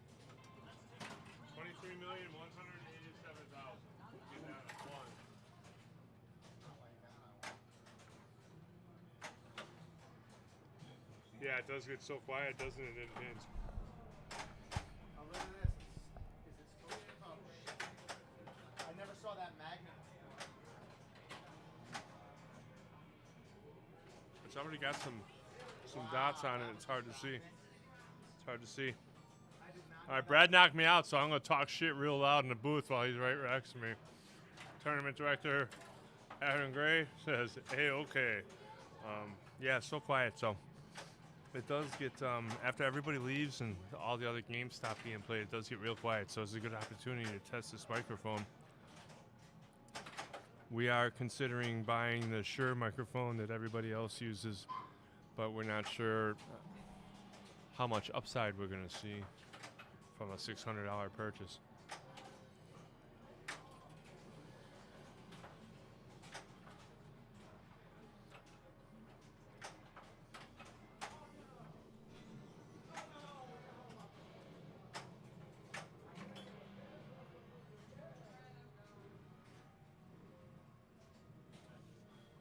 23,187,000. Get that at one. Yeah, it does get so quiet, doesn't it, in pins? Oh, look at this. Is it still in? Oh, shit. I never saw that magnet. It's already got some dots on it. It's hard to see. It's hard to see. All right, Brad knocked me out, so I'm going to talk shit real loud in the booth while he's right next to me. Tournament director Adam Gray says, "Hey, okay." Yeah, it's so quiet. So it does get after everybody leaves and all the other games stop being played. It does get real quiet. So it's a good opportunity to test this microphone. We are considering buying the Shure microphone that everybody else uses, but we're not sure how much upside we're going to see from a $600 purchase.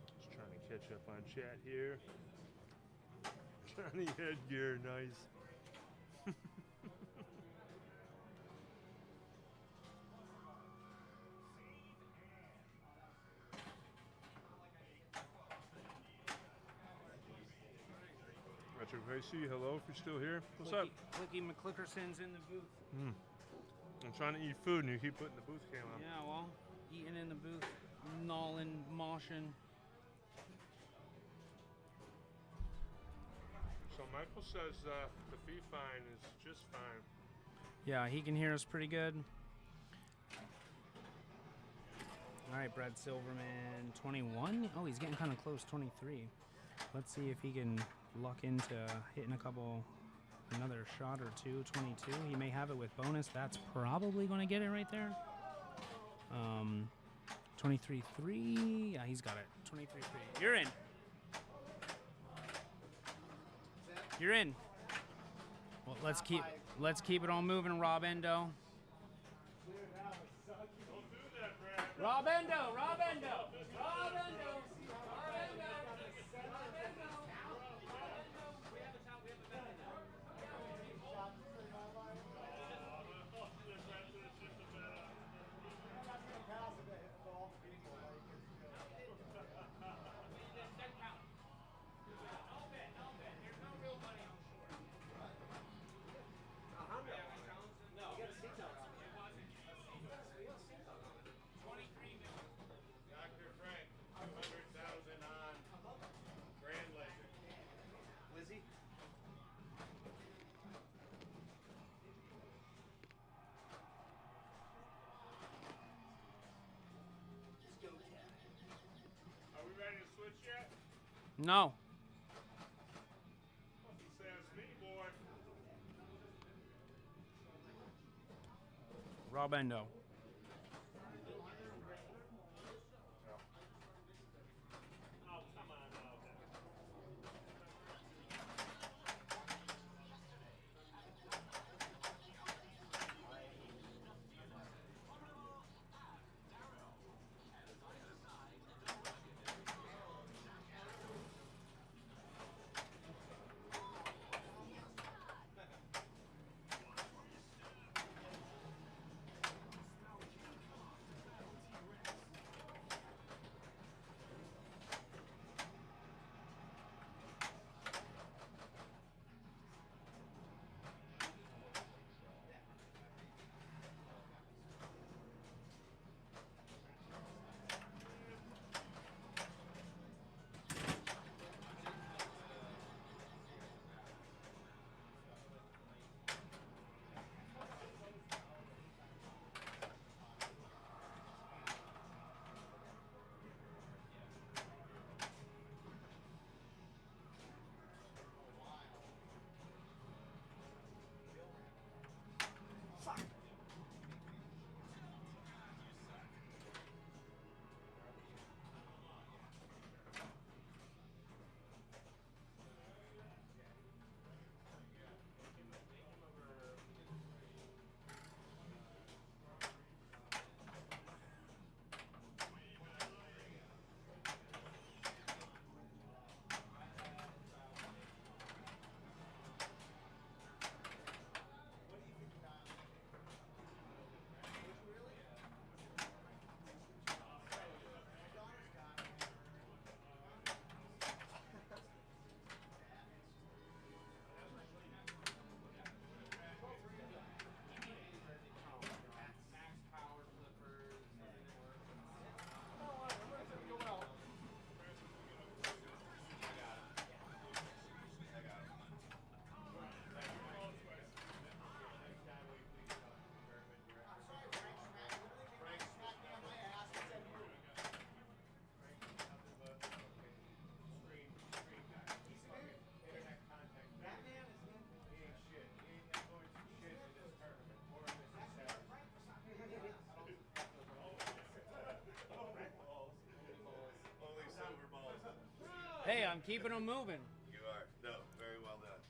Just trying to catch up on chat here. Johnny Headgear, nice. Richard Gracie, hello if you're still here. What's up? Clicky McClickerson's in the booth. I'm trying to eat food and you keep putting the booth cam on. Yeah, well, eating in the booth, gnawing, moshing. So Michael says the fee fine is just fine. Yeah, he can hear us pretty good. All right, Brad Silverman, 21. Oh, he's getting kind of close, 23. Let's see if he can luck into hitting another shot or two. 22. He may have it with bonus. That's probably going to get it right there. 23-3. Yeah, he's got it. 23-3. You're in. You're in. Well, let's keep it on moving, Rob Endo. Rob Endo. Rob Endo. Rob Endo. Rob Endo. No. Says me, boy. Rob Endo. Oh, come on now. Hey, I'm keeping them moving. You are. No, very well done.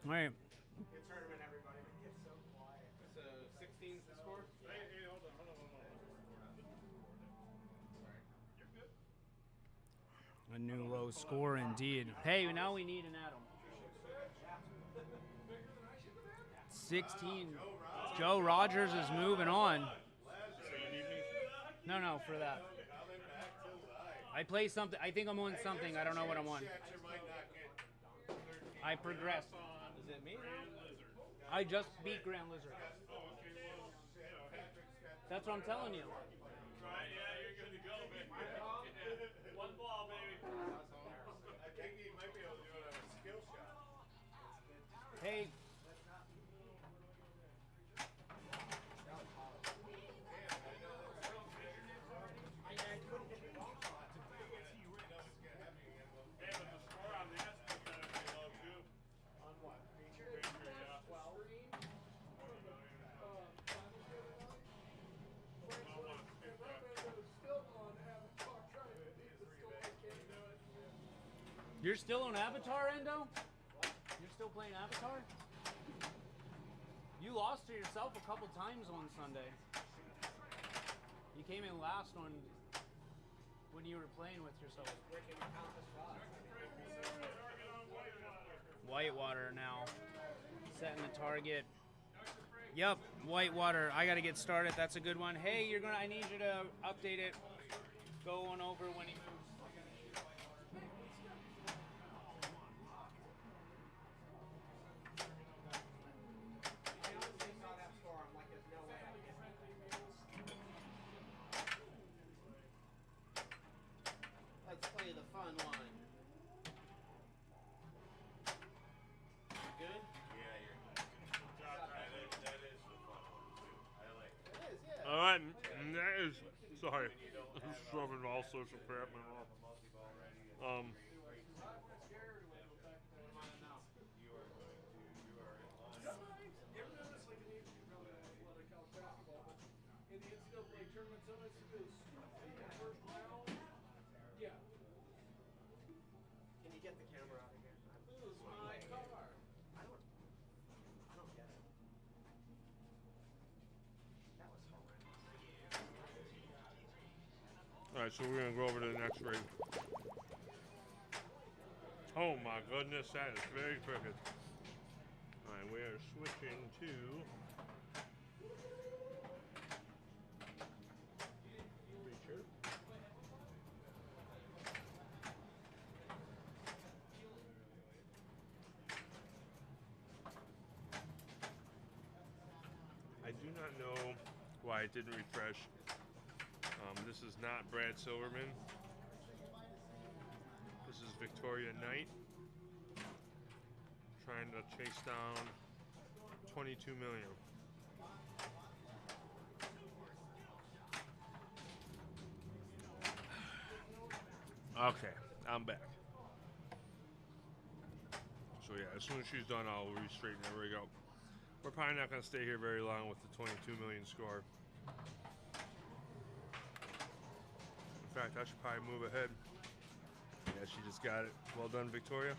All right. Good tournament, everybody. It's so quiet. So 16's the score? Hey, hold on. A new low score indeed. Hey, now we need an Adam. 16. Joe Rogers is moving on. No, for that. I play something. I think I'm on something. I don't know what I'm on. I progressed. Is it me? I just beat Grand Lizard. That's what I'm telling you. Right, yeah, you're good to go, baby. One ball, baby. I think he might be able to do it on a skill shot. Hey. You're still on Avatar, Endo? You're still playing Avatar? You lost to yourself a couple times on Sunday. You came in last on when you were playing with yourself. Whitewater now. Setting the target. Yep, Whitewater. I gotta get started. That's a good one. Hey, I need you to update it. Go on over when he moves. Let's play the fun one. Good? Yeah, you're good. That is the fun one, too. I like it. It is, yeah. All right, and that is. Sorry. I'm shoving all sorts of crap in my mouth. Multi-ball ready. In the NCAA tournament, sometimes you do scoop in the first round. Yeah. Can you get the camera out of here? This is my car. I don't get it. That was horrendous. All right, so we're gonna go over to the next rig. Oh my goodness, that is very crooked. All right, we are switching to Reacher. I do not know why it didn't refresh. This is not Brad Silverman. This is Victoria Knight trying to chase down 22 million. Okay, I'm back. So yeah, as soon as she's done, I'll re-straighten that rig out. We're probably not going to stay here very long with the 22 million score. In fact, I should probably move ahead. Yeah, she just got it. Well done, Victoria.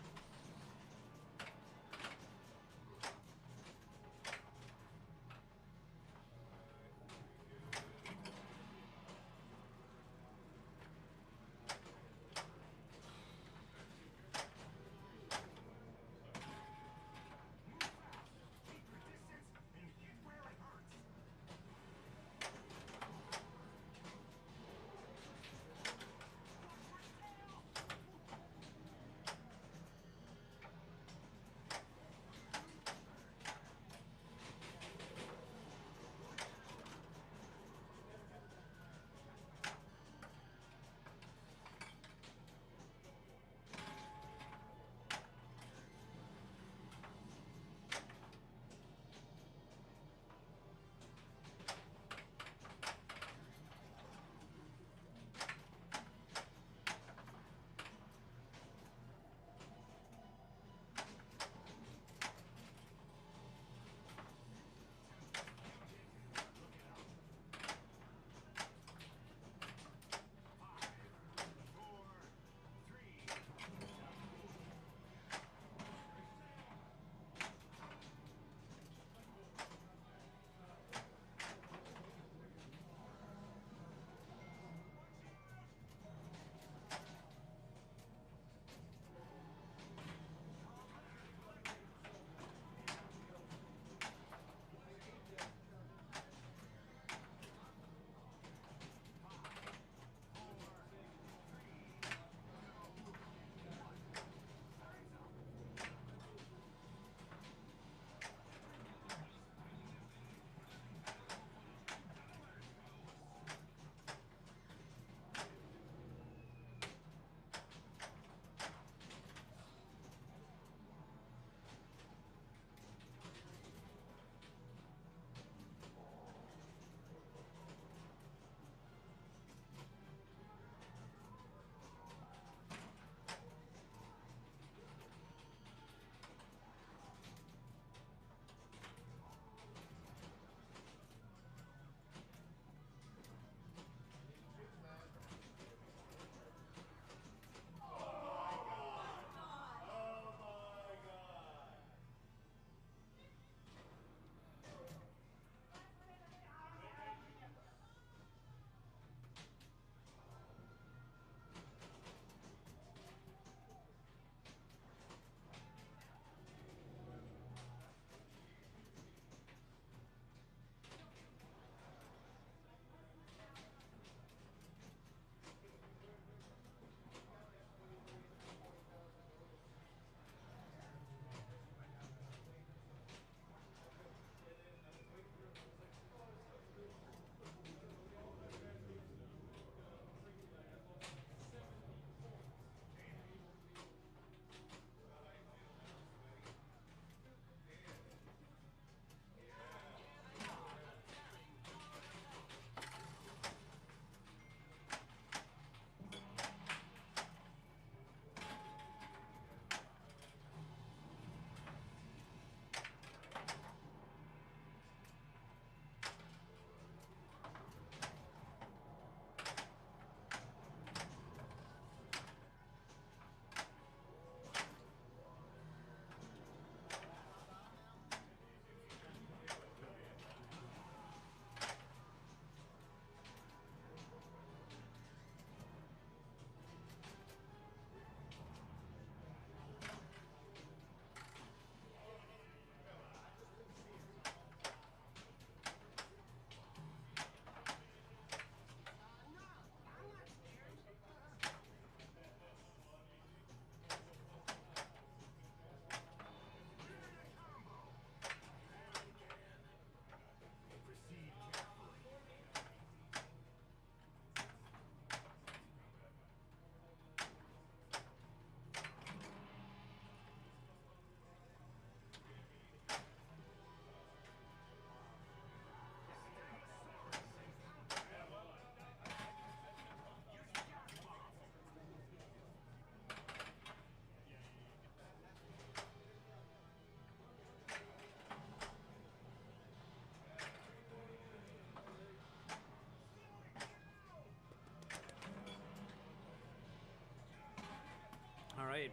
right.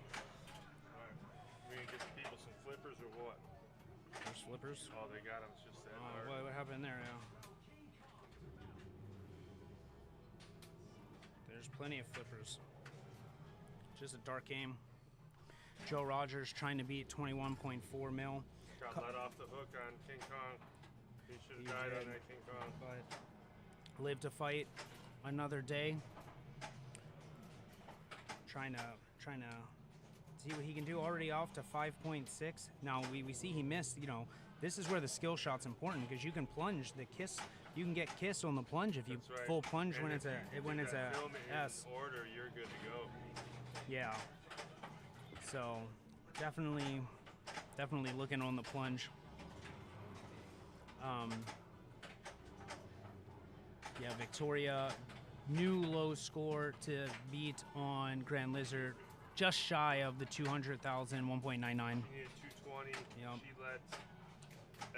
Alright. We gonna get the people some flippers or what? There's flippers. Oh, they got them. It's just that. What happened there? Yeah. There's plenty of flippers. Just a dark game. Joe Rogers trying to beat 21.4 mil. Got let off the hook on King Kong. He should have died on that King Kong. But live to fight another day. Trying to see what he can do. Already off to 5.6. Now we see he missed. You know, this is where the skill shot's important because you can plunge the kiss. You can get kiss on the plunge if you Right. full plunge And when if it's you a do when it's that a film in S. order, you're good to go. Yeah. So definitely looking on the plunge. Yeah, Victoria, new low score to beat on Grand Lizard, just shy of the 200,000, 1.99. She needed 220. Yep. She let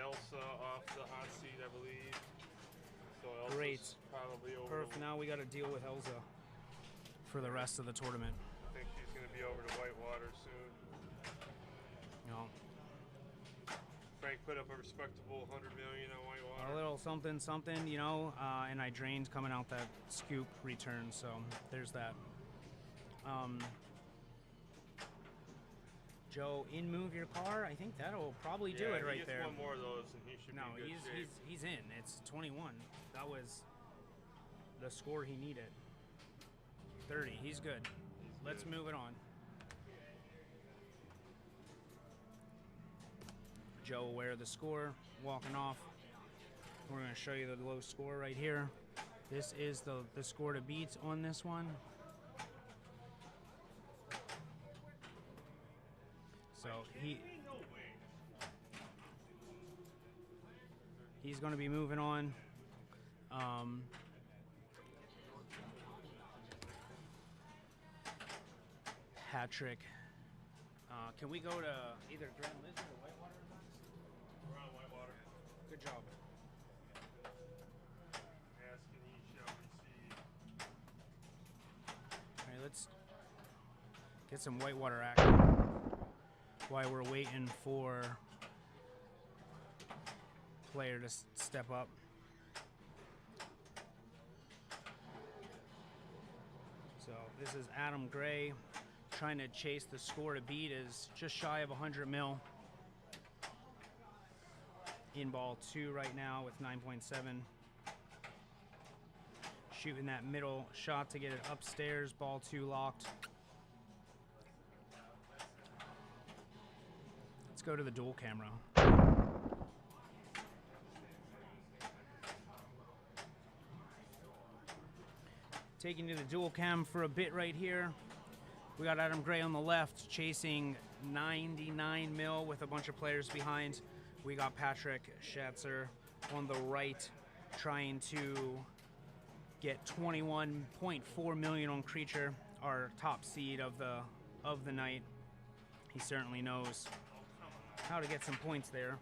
Elsa off the hot seat, I believe. So Elsa's Great. probably over. Perf, now we got to deal with Elsa for the rest of the tournament. I think she's going to be over to Whitewater soon. You know, Frank put up a respectable 100 million on Whitewater. a little something, you know, and I drained coming out that scoop return, so there's that. Joe, in move your car. I think that'll probably do it right there. One more of those, and he should No, be in good shape. he's in. It's 21. That was the score he needed. 30. He's good. Let's move it on. Joe aware of the score, walking off. We're going to show you the low score right here. This is the score to beat on this one. So he's going to be moving on. Patrick, can we go to either Grand Lizard or Whitewater? We're on Whitewater. Good job. Ask and ye shall receive. All right, let's get some Whitewater action while we're waiting for player to step up. So this is Adam Gray trying to chase the score to beat is just shy of 100 mil. In ball 2 right now with 9.7. Shooting that middle shot to get it upstairs. Ball 2 locked. Let's go to the dual camera. Taking to the dual cam for a bit right here. We got Adam Gray on the left chasing 99 mil with a bunch of players behind. We got Patrick Schatzer on the right trying to get 21.4 million on Creature, our top seed of the night. He certainly knows how to get some points there.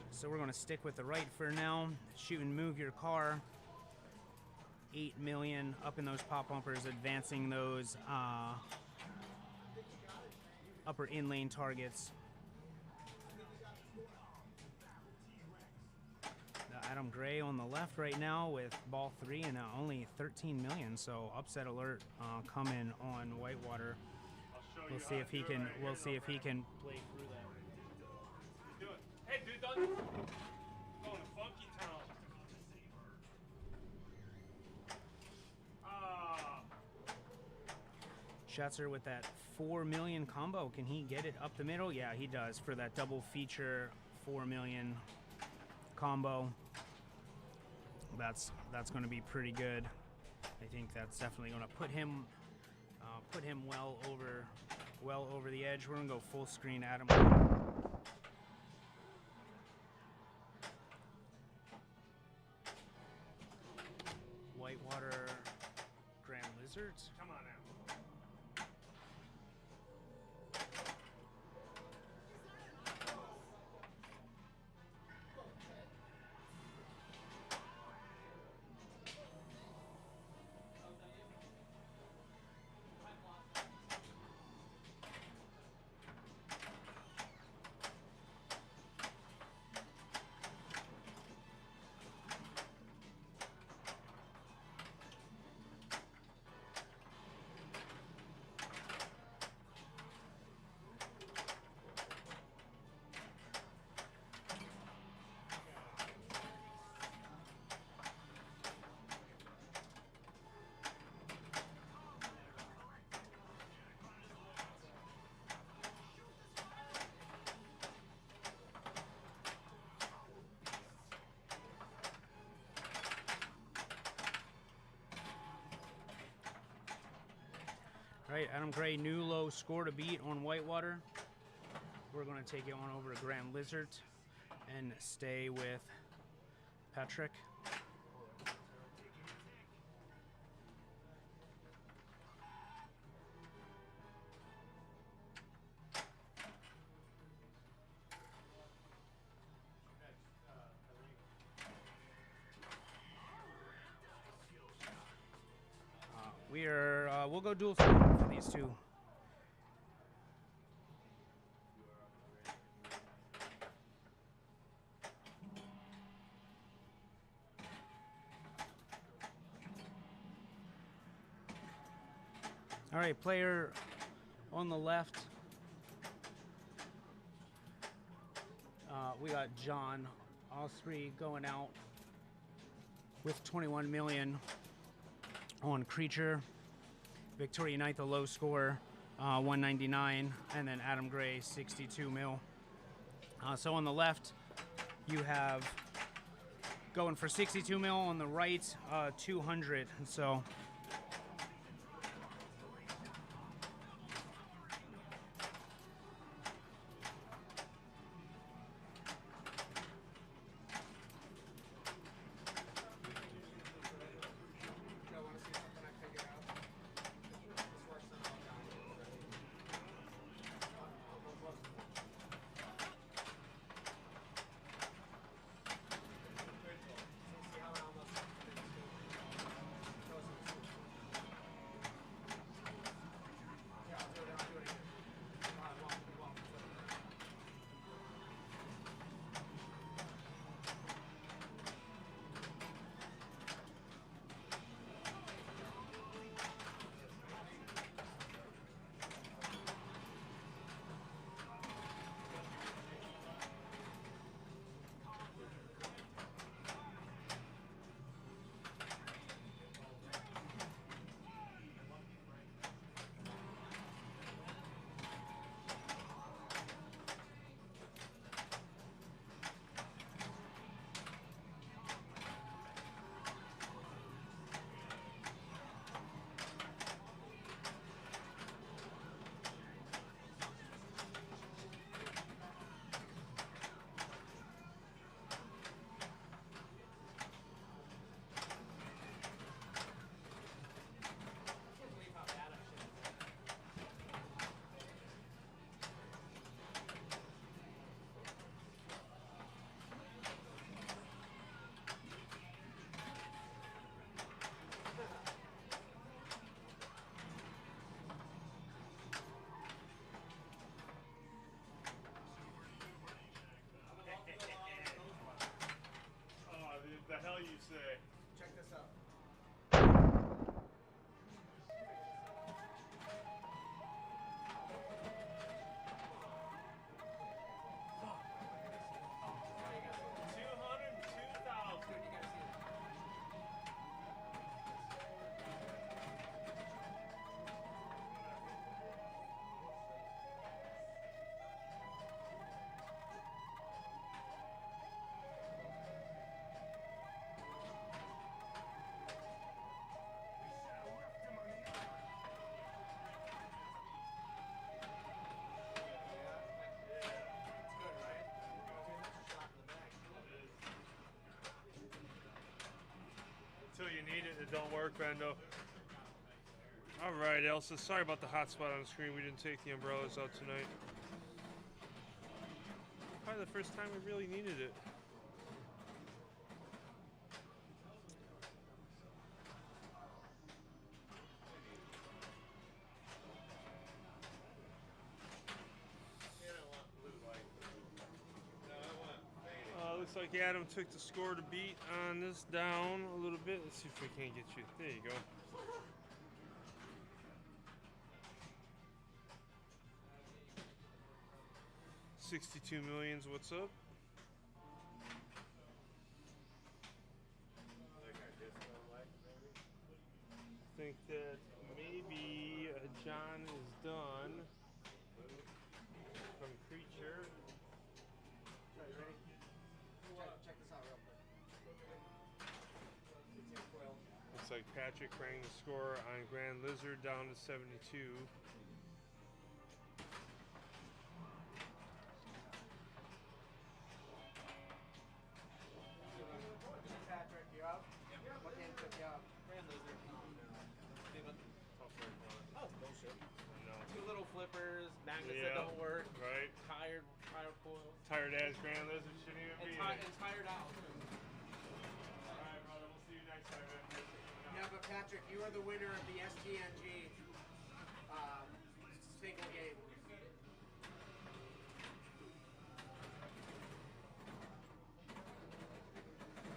So we're going to stick with the right for now. Shoot and move your car. 8 million up in those pop bumpers, advancing those upper in-lane targets. Adam Gray on the left right now with ball 3 and only 13 million. So upset alert coming on Whitewater. We'll see if he can. We'll see if he can play through that. Hey, dude, don't going to Funky Town. Schatzer with that 4 million combo. Can he get it up the middle? Yeah, he does for that double feature 4 million combo. That's going to be pretty good. I think that's definitely going to put him well over the edge. We're going to go full screen Adam. Whitewater Grand Lizards. Come on now. right, Adam Gray, new low score to beat on Whitewater. We're going to take it on over to Grand Lizard and stay with Patrick. We'll go dual score for these two. All right, player on the left. We got John Osprey going out with 21 million on Creature. Victoria Knight, the low score, 199, and then Adam Gray, 62 mil. So on the left, you have going for 62 mil. On the right, 200. So. The hell you say? Check this out. Until you need it, it don't work, Bendo. All right, Elsa. Sorry about the hotspot on the screen. We didn't take the umbrellas out tonight. Probably the first time we really needed it. Looks like Adam took the score to beat on this down a little bit. Let's see if we can't get you. There you go. $62 million. What's up? I think that maybe John is done from Creature. Check this out real quick. Let's Looks like Patrick rang the score on Grand Lizard down to 72. Patrick, you up? Yep. What game took you up? Grand Lizard. Oh, bullshit. No. 2 little flippers, magnets Yeah, that don't work. right. Tired coil. Tired as Grand Lizard shouldn't even be in it. And tired out. Alright, brother, we'll see you next time. Yeah, but Patrick, you are the winner of the STNG single game.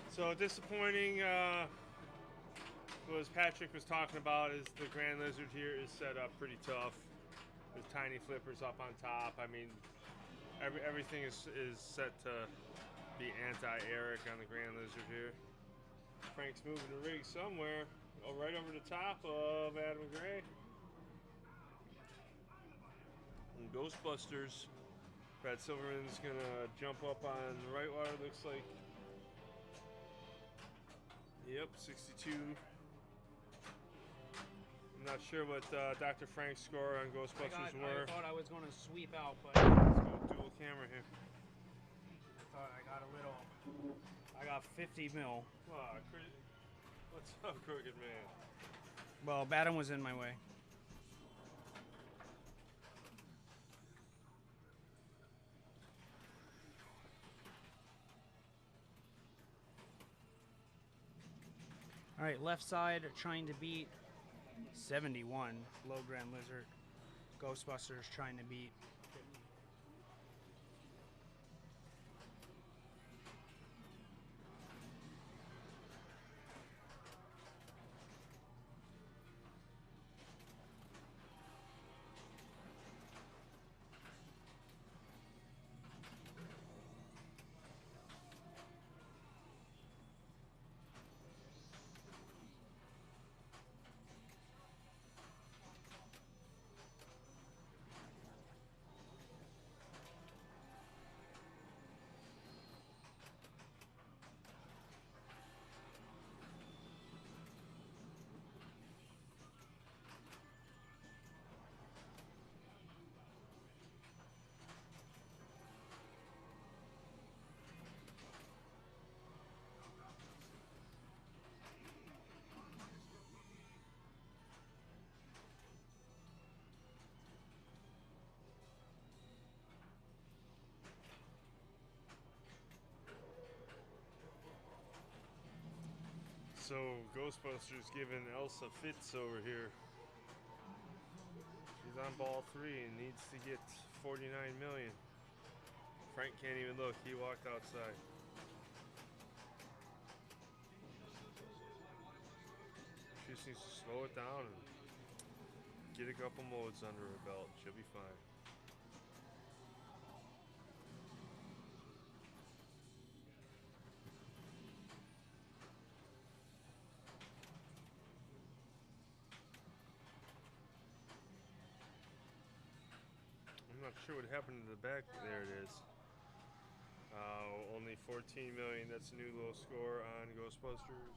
So disappointing, what Patrick was talking about is the Grand Lizard here is set up pretty tough. There's tiny flippers up on top. I mean, everything is set to be anti-Eric on the Grand Lizard here. Frank's moving the rig somewhere. Oh, right over the top of Adam Gray. And Ghostbusters. Brad Silverman's gonna jump up on the right water, looks like. Yep, 62. I'm not sure what Dr. Frank's score on Ghostbusters were. I thought I was going to sweep out, but Let's go dual camera here. I thought I got a little. I got 50 mil. What's up, crooked man? Well, Batten was in my way. All right, left side trying to beat 71, low Grand Lizard. Ghostbusters trying to beat. So Ghostbusters giving Elsa fits over here. She's on ball 3 and needs to get 49 million. Frank can't even look. He walked outside. She just needs to slow it down and get a couple modes under her belt. She'll be fine. I'm not sure what happened to the back. There it is. Only 14 million. That's a new low score on Ghostbusters.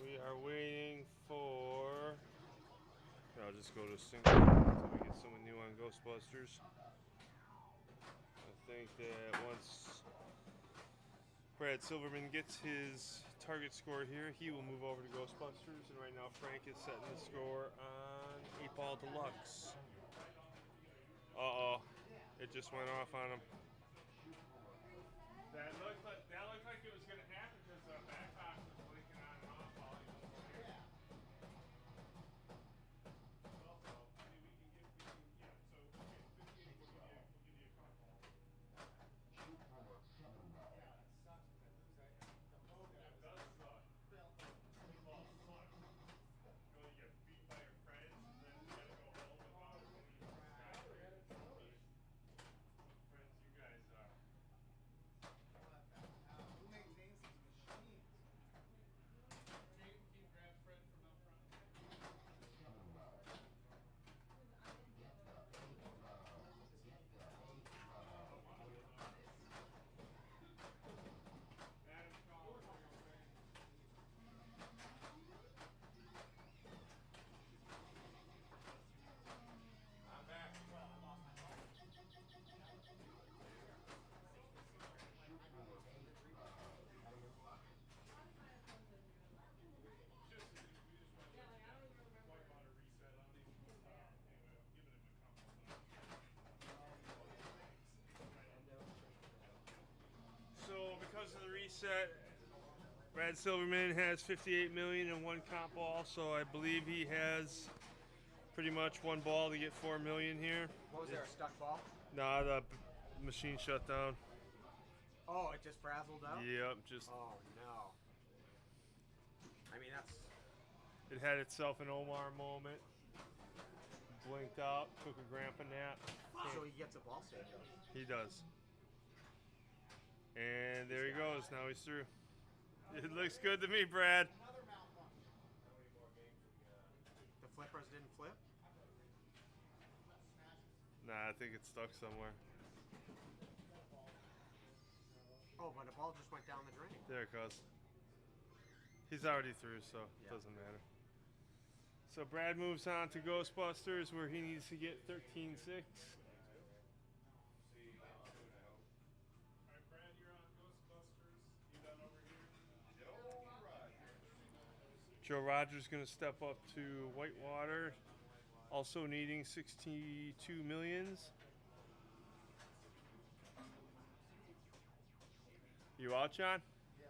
We are waiting for. I'll just go to single until we get someone new on Ghostbusters. I think that once Brad Silverman gets his target score here, he will move over to Ghostbusters. And right now, Frank is setting the score on 8-Ball Deluxe. Uh-oh. It just went off on him. That looked like it was going to happen because the back box was blinking on and off while he was playing. Yeah. Also, I mean, we can give you a couple. So because of the reset, Brad Silverman has 58 million in one comp ball, so I believe he has pretty much one ball to get 4 million here. What was there, a stuck ball? Nah, the machine shut down. Oh, it just frazzled out? Yep, just. Oh no. I mean, that's. It had itself an Omar moment. Blinked out, took a grandpa nap. So he gets a ball save. He does. And there he goes. Now he's through. It looks good to me, Brad. The flippers didn't flip? Nah, I think it's stuck somewhere. Oh, but the ball just went down the drain. There it goes. He's already through, so it doesn't matter. So Brad moves on to Ghostbusters, where he needs to get 13-6. Joe Rogers going to step up to Whitewater, also needing 62 millions. You out, John? Yeah.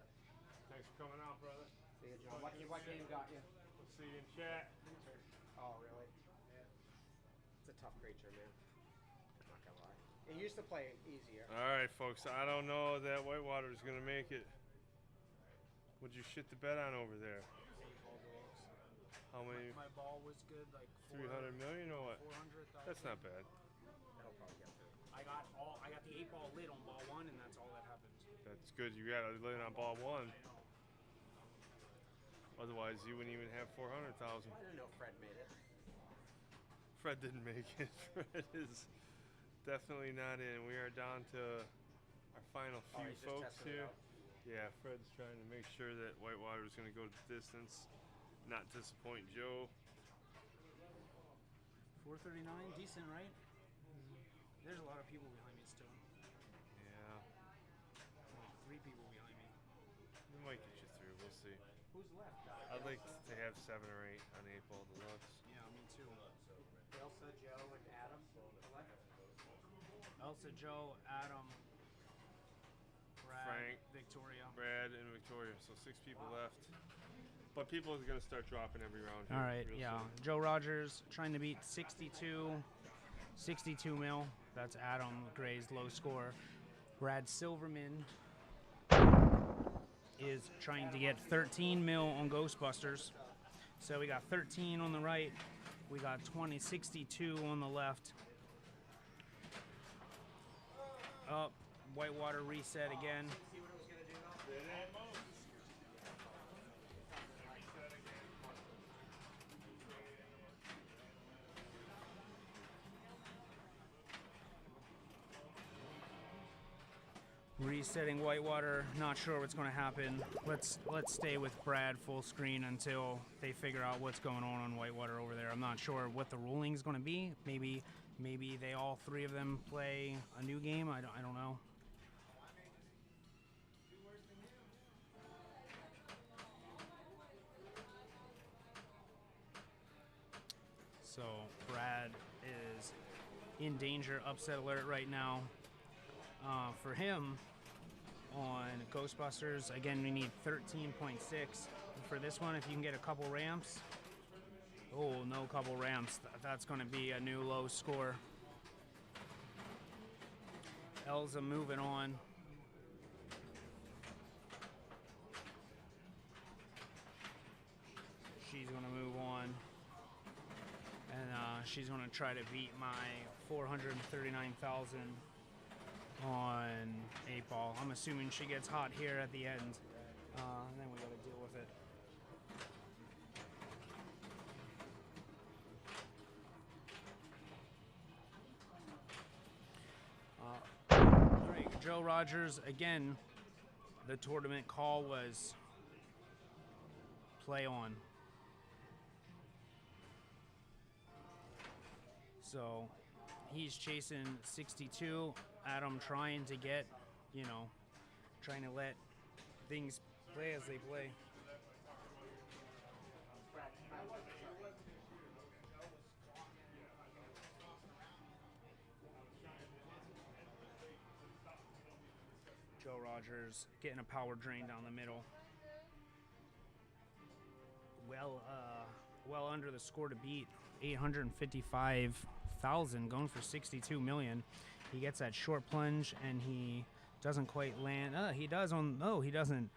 Thanks for coming out, brother. See you, John. What game got you? We'll see you in chat. Oh, really? It's a tough creature, man. I'm not gonna lie. It used to play easier. All right, folks. I don't know that Whitewater is going to make it. What'd you shit the bet on over there? How many? My ball was good, like 300 million or what? 400,000. That's not bad. That'll probably get through. I got the 8-ball lid on ball 1, and that's all that happened. That's good. You got a lid on ball 1. Otherwise, you wouldn't even have 400,000. I didn't know Fred made it. Fred didn't make it. Fred is definitely not in. We are down to our final few folks here. Yeah, Fred's trying to make sure that Whitewater is going to go the distance, not disappoint Joe. 439, decent, right? There's a lot of people behind me still. Yeah. Like 3 people behind me. We might get you through. We'll see. Who's left? I'd like to have 7 or 8 on 8-Ball Deluxe. Yeah, me too. Elsa, Joe, and Adam left. Elsa, Joe, Adam, Brad, Frank, Victoria. Brad, and Victoria. So 6 people left. But people are going to start dropping every round here. All right, real yeah. soon. Joe Rogers trying to beat 62 mil. That's Adam Gray's low score. Brad Silverman is trying to get 13 mil on Ghostbusters. So we got 13 on the right. We got 62 on the left. Up, Whitewater reset again. Resetting Whitewater, not sure what's going to happen. Let's stay with Brad full screen until they figure out what's going on Whitewater over there. I'm not sure what the ruling is going to be. Maybe they all three of them play a new game. I don't know. So Brad is in danger, upset alert right now. For him, on Ghostbusters, again, we need 13.6. For this one, if you can get a couple ramps. Oh, no couple ramps. That's going to be a new low score. Elsa moving on. She's going to move on. And she's going to try to beat my 439,000 on 8-ball. I'm assuming she gets hot here at the end. And then we got to deal with it. Alright, Joe Rogers, again, the tournament call was play on. So he's chasing 62. Adam trying to get, trying to let things play as they play. Joe Rogers getting a power drain down the middle. Well under the score to beat. 855,000 going for 62 million. He gets that short plunge and he doesn't quite land. He does on. No, he doesn't.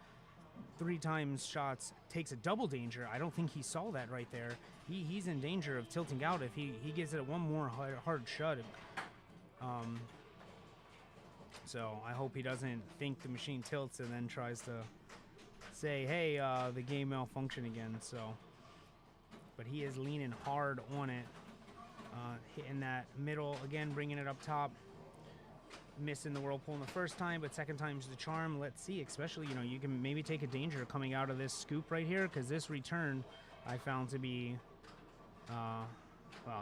3 times shots, takes a double danger. I don't think he saw that right there. He's in danger of tilting out if he gives it one more hard shot. So I hope he doesn't think the machine tilts and then tries to say, hey, the game malfunctioned again. So, but he is leaning hard on it. Hitting that middle, again, bringing it up top. Missing the whirlpool in the first time, but second time's the charm. Let's see, especially, you can maybe take a danger coming out of this scoop right here, because this return I found to be, well,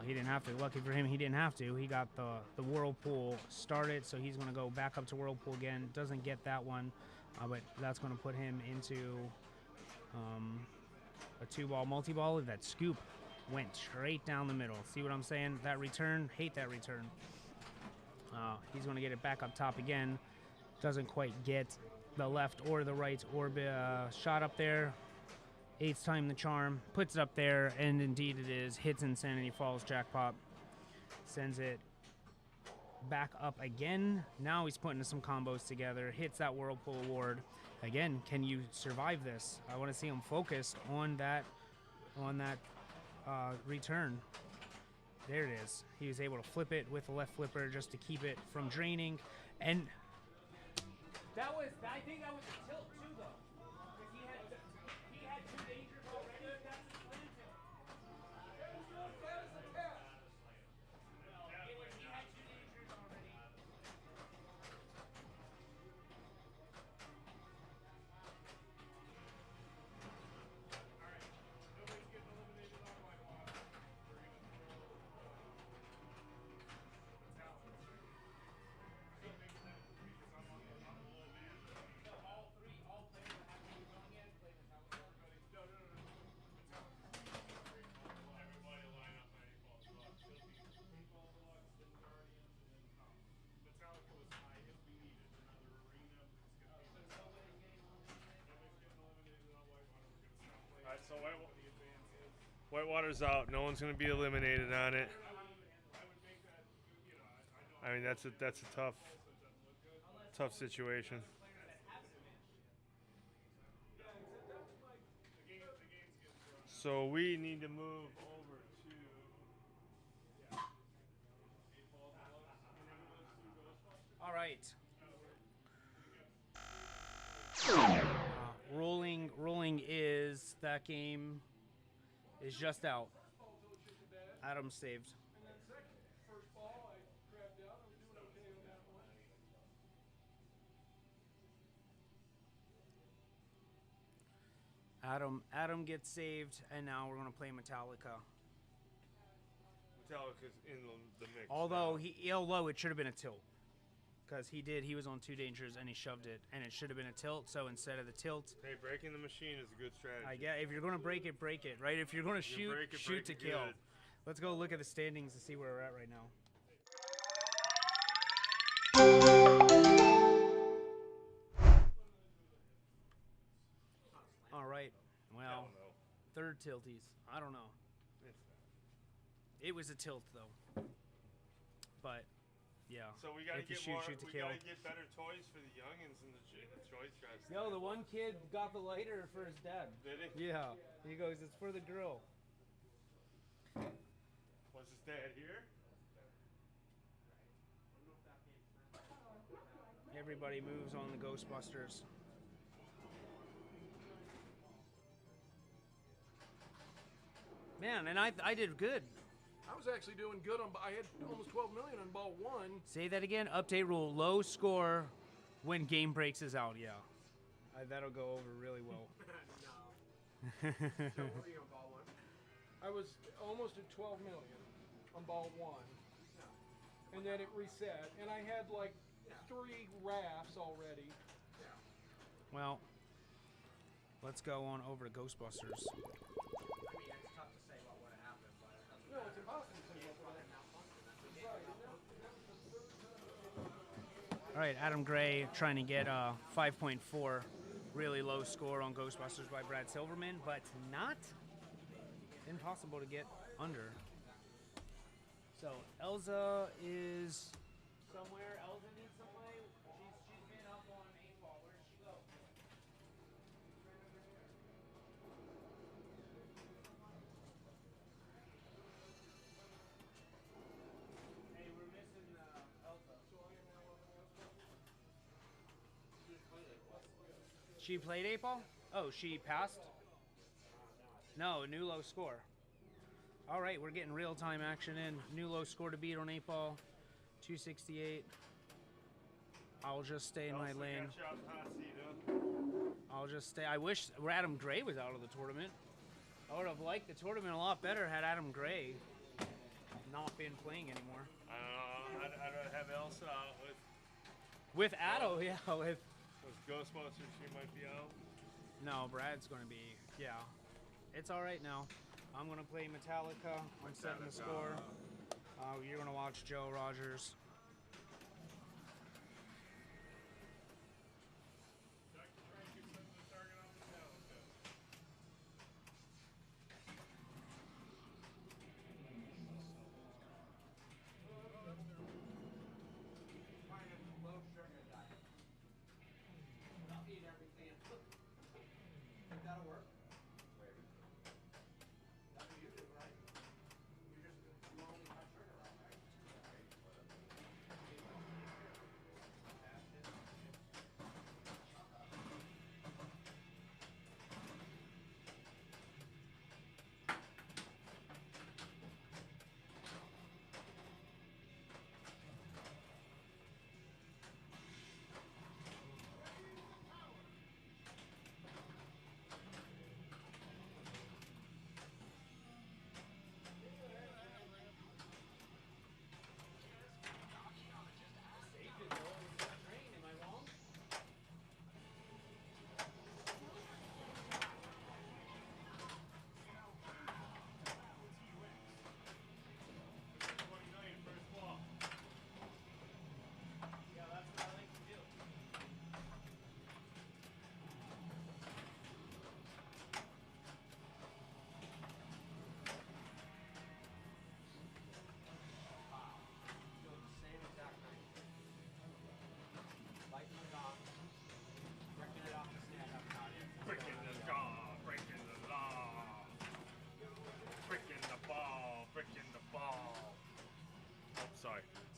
he didn't have to. Lucky for him, he didn't have to. He got the whirlpool started, so he's going to go back up to whirlpool again. Doesn't get that one, but that's going to put him into a 2-ball multi-ball. That scoop went straight down the middle. See what I'm saying? That return, hate that return. He's going to get it back up top again. Doesn't quite get the left or the right orbit shot up there. 8th time the charm. Puts it up there, and indeed it is. Hits Insanity Falls jackpot. Sends it back up again. Now he's putting some combos together. Hits that Whirlpool Award. Again, can you survive this? I want to see him focused on that return. There it is. He was able to flip it with the left flipper just to keep it from draining. And I think that was a tilt too, though. Because he had 2 dangers already. That's his plan tilt. He had 2 dangers already. So Whitewater's out. No one's going to be eliminated on it. I mean, that's a tough situation. So we need to move over to. All right. Rolling is that game is just out. Adam saved. Adam gets saved, and now we're gonna play Metallica. Metallica's in the mix. Although it should have been a tilt, because he was on 2 dangers and he shoved it, and it should have been a tilt. So instead of the tilt, Hey, breaking the machine is a good strategy. I guess if you're gonna break it, right? If you're gonna shoot to kill. Good. Let's go look at the standings to see where we're at right now. All right. Well, third tilties. I don't know. It was a tilt though. But yeah. So we gotta if you get shoot, more. shoot to We kill. gotta get better toys for the youngins and the choice guys. Yo, the one kid got the lighter for his dad. Did he? Yeah. He goes, it's for the girl. Was his dad here? Everybody moves on the Ghostbusters. Man, and I did good. I was actually doing good on. I had almost 12 million on ball 1. Say that again. Update rule: low score when game breaks is out. Yeah, that'll go over really well. No. So what were you on ball 1? I was almost at 12 million on ball 1, and then it reset, and I had like 3 rafts already. Well, let's go on over to Ghostbusters. I mean, it's tough to say what would have happened, but No, it's impossible to say what would have All right, Adam Gray trying to get a 5.4, really low score on Ghostbusters by Brad Silverman, but not impossible to get under. So Elza is somewhere. Elza needs some play. She's been up on 8 ball. Where did she go? Hey, we're missing Elza. She played 8 ball? Oh, she passed? No, new low score. All right, we're getting real-time action in. New low score to beat on 8 ball, 268. I'll just stay in my lane. I'll just stay. I wish Adam Gray was out of the tournament. I would have liked the tournament a lot better had Adam Gray not been playing anymore. I'd have Elsa out with Addo, yeah. With Ghostbusters, she might be out. No, Brad's going to be, yeah. It's all right now. I'm going to play Metallica. I'm setting the score. You're going to watch Joe Rogers. that'll work.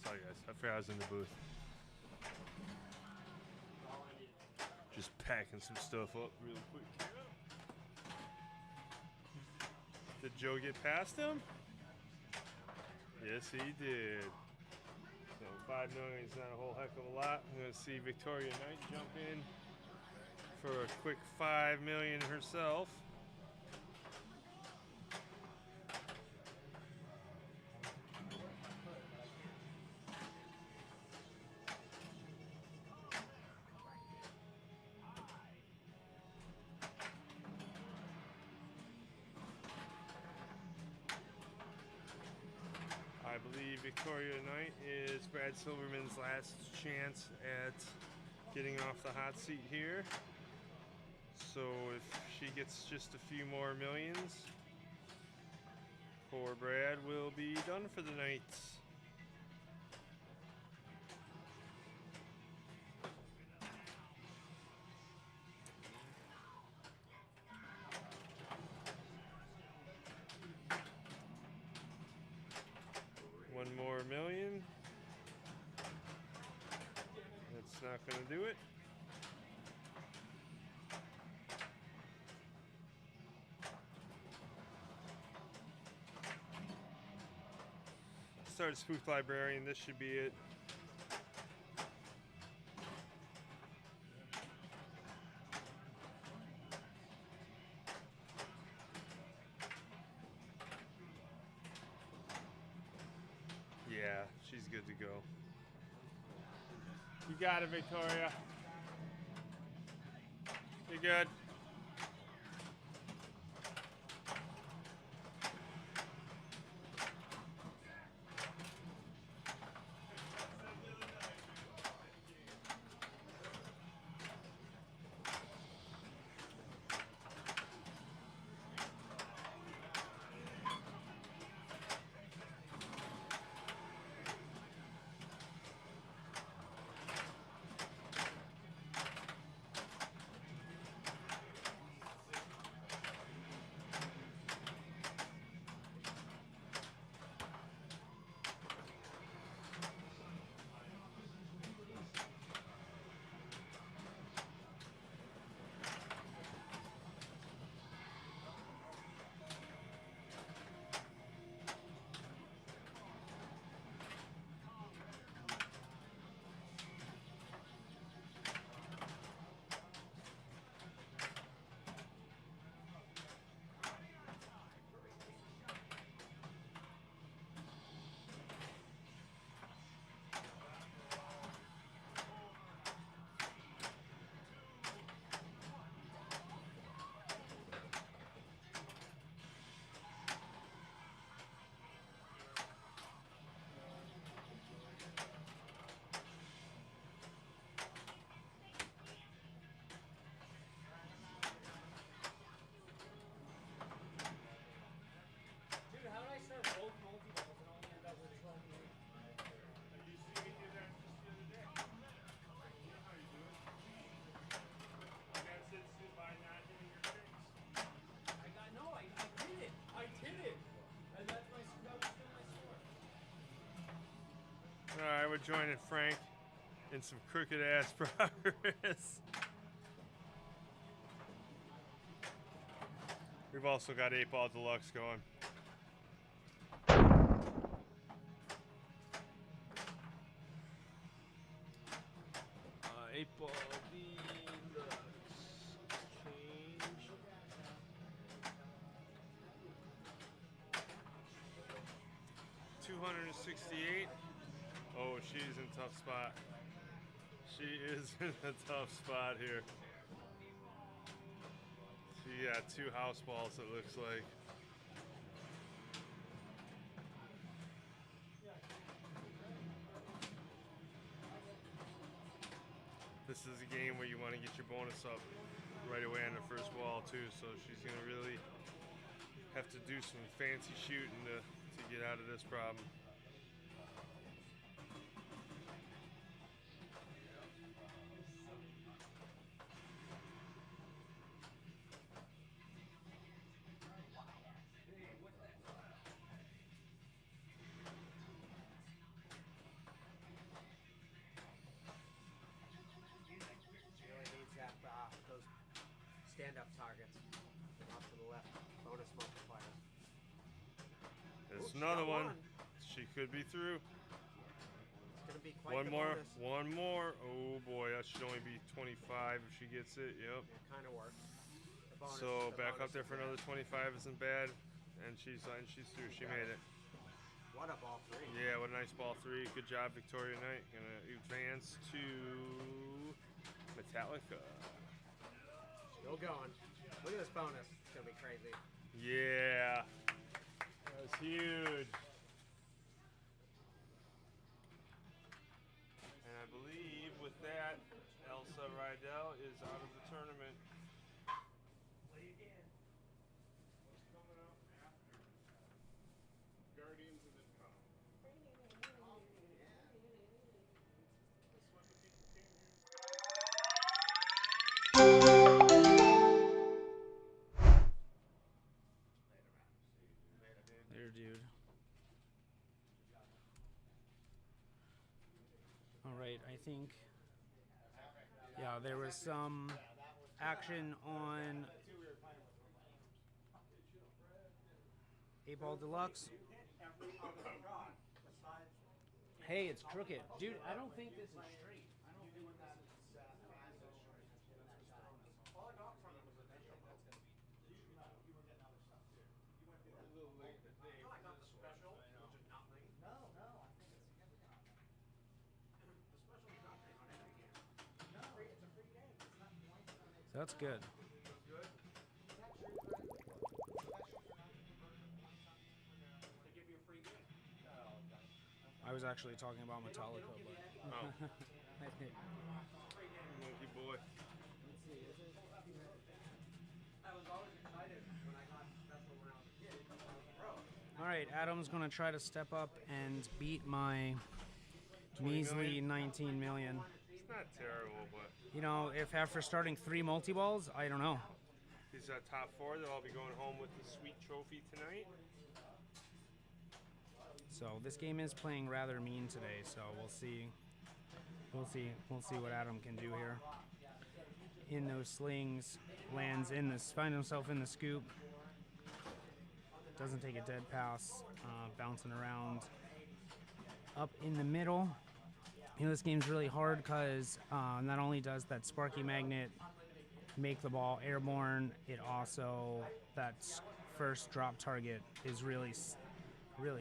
Sorry guys, I forgot I was in the booth. Just packing some stuff up real quick. Did Joe get past him? Yes, he did. So 5 million is not a whole heck of a lot. I'm going to see Victoria Knight jump in for a quick 5 million herself. I believe Victoria tonight is Brad Silverman's last chance at getting off the hot seat here. So if she gets just a few more millions, poor Brad will be done for the night. One more million. That's not going to do it. Start Spook Librarian. This should be it. Yeah, she's good to go. You got it, Victoria. You're good. Alright, we're joining Frank in some crooked ass progress. We've also got 8-Ball Deluxe going. 8-Ball Deluxe. Change. $268. Oh, she's in a tough spot. She is in a tough spot here. She got 2 house balls, it looks like. This is a game where you want to get your bonus up right away on the first wall too, so she's going to really have to do some fancy shooting to get out of this problem. Stand-up targets off to the left. Bonus multipliers. There's another one. She could be through. It's Wouldn't be quite One the more. bonus. One more. Oh boy, that should only be 25 if she gets it. Yep. It kind of works. The bonus, So the back up bonus there is for another 25 isn't bad, and she's through. She made it. What a ball three. Yeah, what a nice ball three. Good job, Victoria Knight. Gonna advance to Metallica. Still going. Look at this bonus. It's gonna be crazy. Yeah, that was huge. And I believe with that, Elsa Rydell is out of the tournament. Guardians and then come. There, dude. All right, I think. Yeah, there was some action on 8-Ball Deluxe. Hey, it's crooked. Dude, I don't think this is straight. I don't think this is All I got from them was initial. That's gonna be. You were getting other stuff too. You went through that. No, I got the special, which is nothing. No, I think it's significant. The special is nothing on every game. No, it's a free game. It's not points on it. So that's good. Good. Is that true for specials are nothing converted to points on to give you a free game? Oh, okay. I was actually talking about Metallica, but. Oh. I did. Monkey boy. Let's see, is it? I was always excited when I got special when I was a kid. When I was a pro. All right, Adam's going to try to step up and beat my measly 19 million. It's not terrible, but You know, if after starting 3 multi-balls, I don't know. he's top 4 that I'll be going home with the sweet trophy tonight. So this game is playing rather mean today, so we'll see. We'll see what Adam can do here. In those slings, lands in this, finds himself in the scoop. Doesn't take a dead pass, bouncing around. Up in the middle. You know, this game's really hard because not only does that Sparky Magnet make the ball airborne, it also, that first drop target is really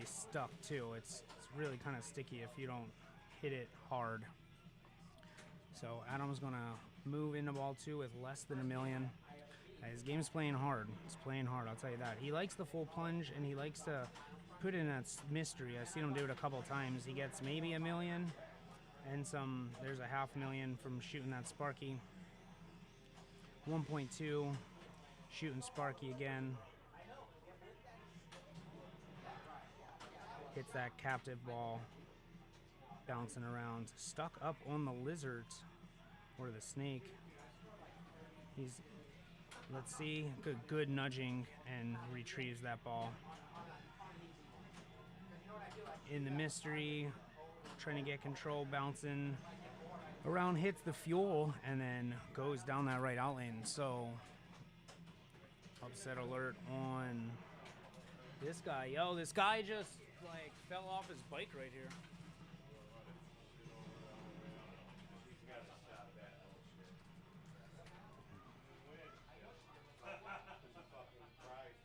stuck too. It's really kind of sticky if you don't hit it hard. So Adam's gonna move into ball 2 with less than $1 million. His game's playing hard. It's playing hard, I'll tell you that. He likes the full plunge and he likes to put in that mystery. I've seen him do it a couple times. He gets maybe $1 million and some. There's a $500,000 from shooting that Sparky. 1.2, shooting Sparky again. Hits that captive ball, bouncing around, stuck up on the lizard or the snake. He's, let's see, good nudging and retrieves that ball. In the mystery, trying to get control, bouncing around, hits the fuel, and then goes down that right out lane. So, upset alert on this guy. Yo, this guy just like fell off his bike right here.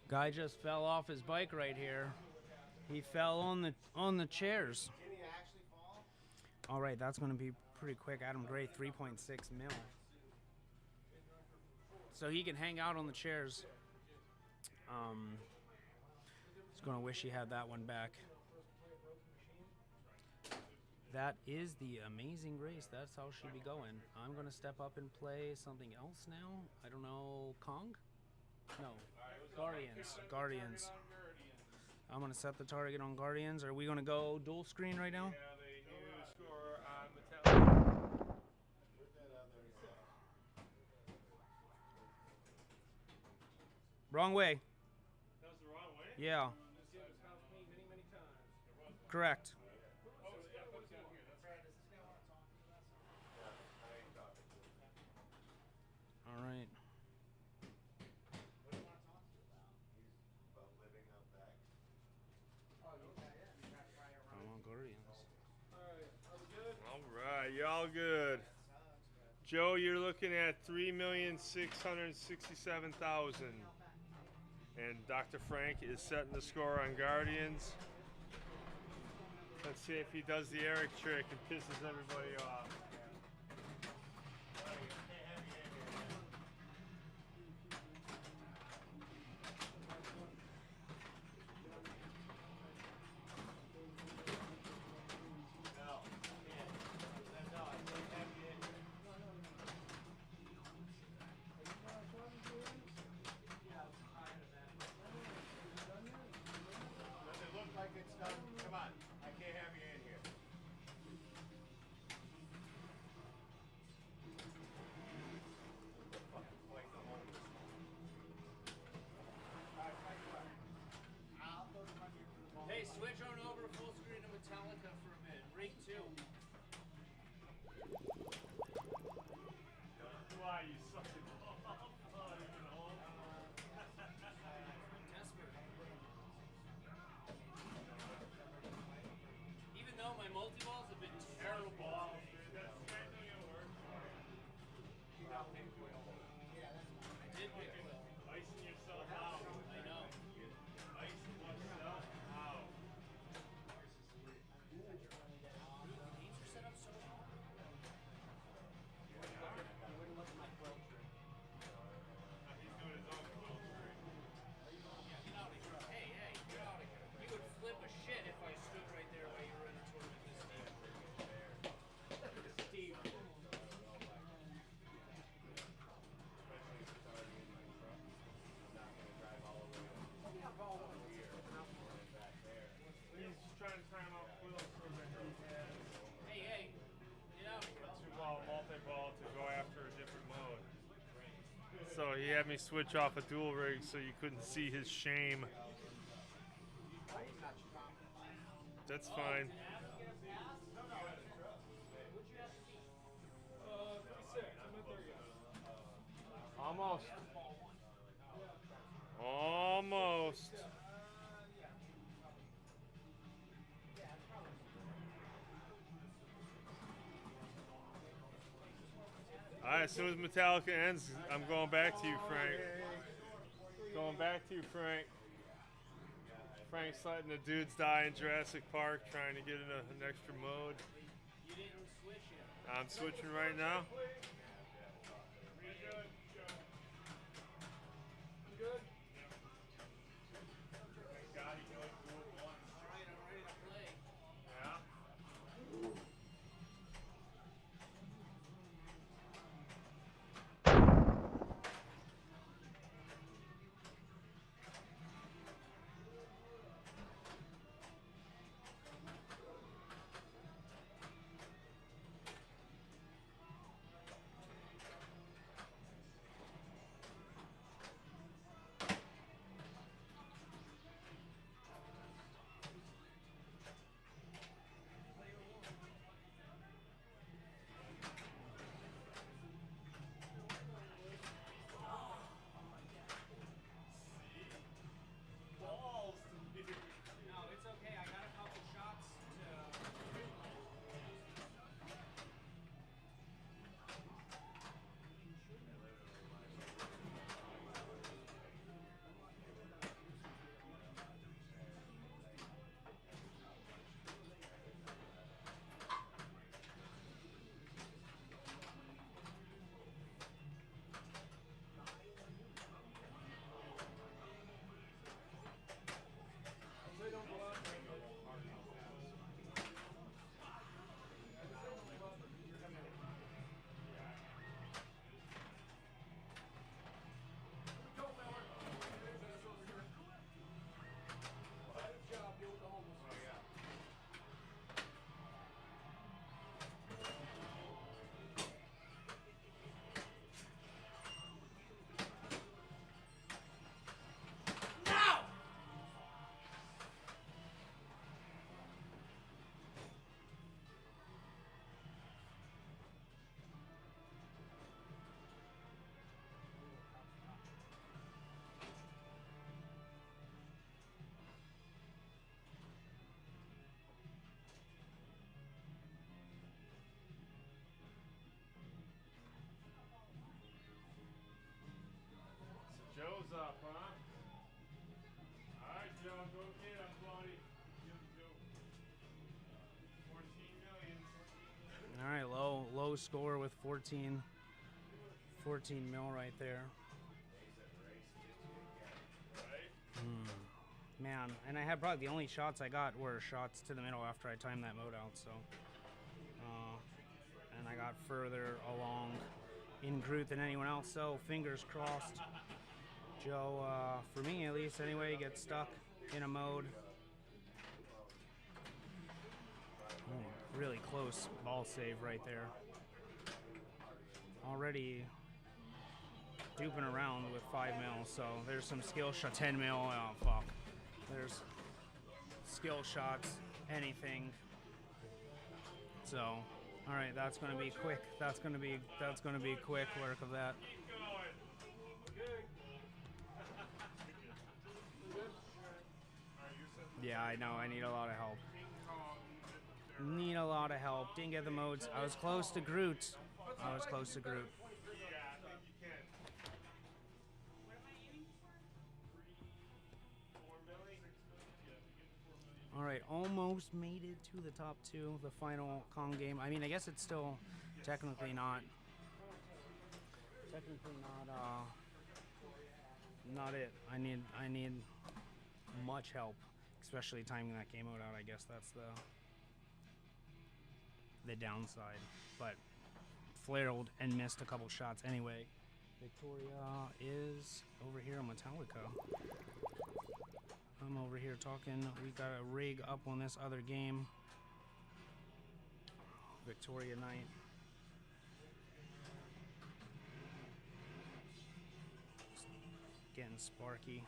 Guy just fell off his bike right here. He fell on the chairs. Did he actually fall? All right, that's going to be pretty quick. Adam Gray, 3.6 mil. So he can hang out on the chairs. He's going to wish he had that one back. That is the Amazing Race. That's how she be going. I'm going to step up and play something else now. I don't know. Kong? No. Guardians. I'm going to set the target on Guardians. Are we going to go dual screen right now? Wrong way. That was the wrong way? Yeah. Correct. All right. I want Guardians. Alright, are we good? right, you're all good. Joe, you're looking at 3,667,000. And Dr. Frank is setting the score on Guardians. Let's see if he does the Eric trick and pisses everybody off. Does it look like it's done? Come on, I can't have you in here. Hey, switch on over to full screen of Metallica for a minute. Ring 2. Why you sucking off? Desperate. Even though my multi-balls have been terrible. I did pick it up. Icing yourself out. I know. Icing yourself out. Dude, the games are set up so hard. He's doing his own quill trick. Yeah, get out of here. Hey, get out of here. You would flip a shit if I stood right there while you were in the tournament with Steve. Steve. He's trying to time out Quill so that he has Hey, get out of here. two-ball, multi-ball to go after a different mode. So he had me switch off a dual rig so you couldn't see his shame. That's fine. 36. I'm not there yet. Almost. Almost. Alright, as soon as Metallica ends, I'm going back to you, Frank. Going back to you, Frank. Frank's letting the dudes die in Jurassic Park, trying to get in an extra mode. You didn't switch it. I'm switching right now. Good? God, he can only do it once. Alright, I'm ready to play. Yeah? close score with 14 mil right there. Man, and I had probably the only shots I got were shots to the middle after I timed that mode out, so. And I got further along in Groot than anyone else, so fingers crossed. Joe, for me at least anyway, gets stuck in a mode. Oh, really close ball save right there. Already duping around with 5 mil, so there's some skill shot. 10 mil, oh fuck. There's skill shots, anything. So, all right, that's gonna be quick. That's gonna be quick work of that. Yeah, I know. I need a lot of help. Need a lot of help. Didn't get the modes. I was close to Groot. All right, almost made it to the top 2, the final Kong game. I mean, I guess it's still technically not it. I need much help, especially timing that game mode out. I guess that's the downside. But flared and missed a couple shots anyway. Victoria is over here on Metallica. I'm over here talking. We got a rig up on this other game. Victoria night. Getting sparky.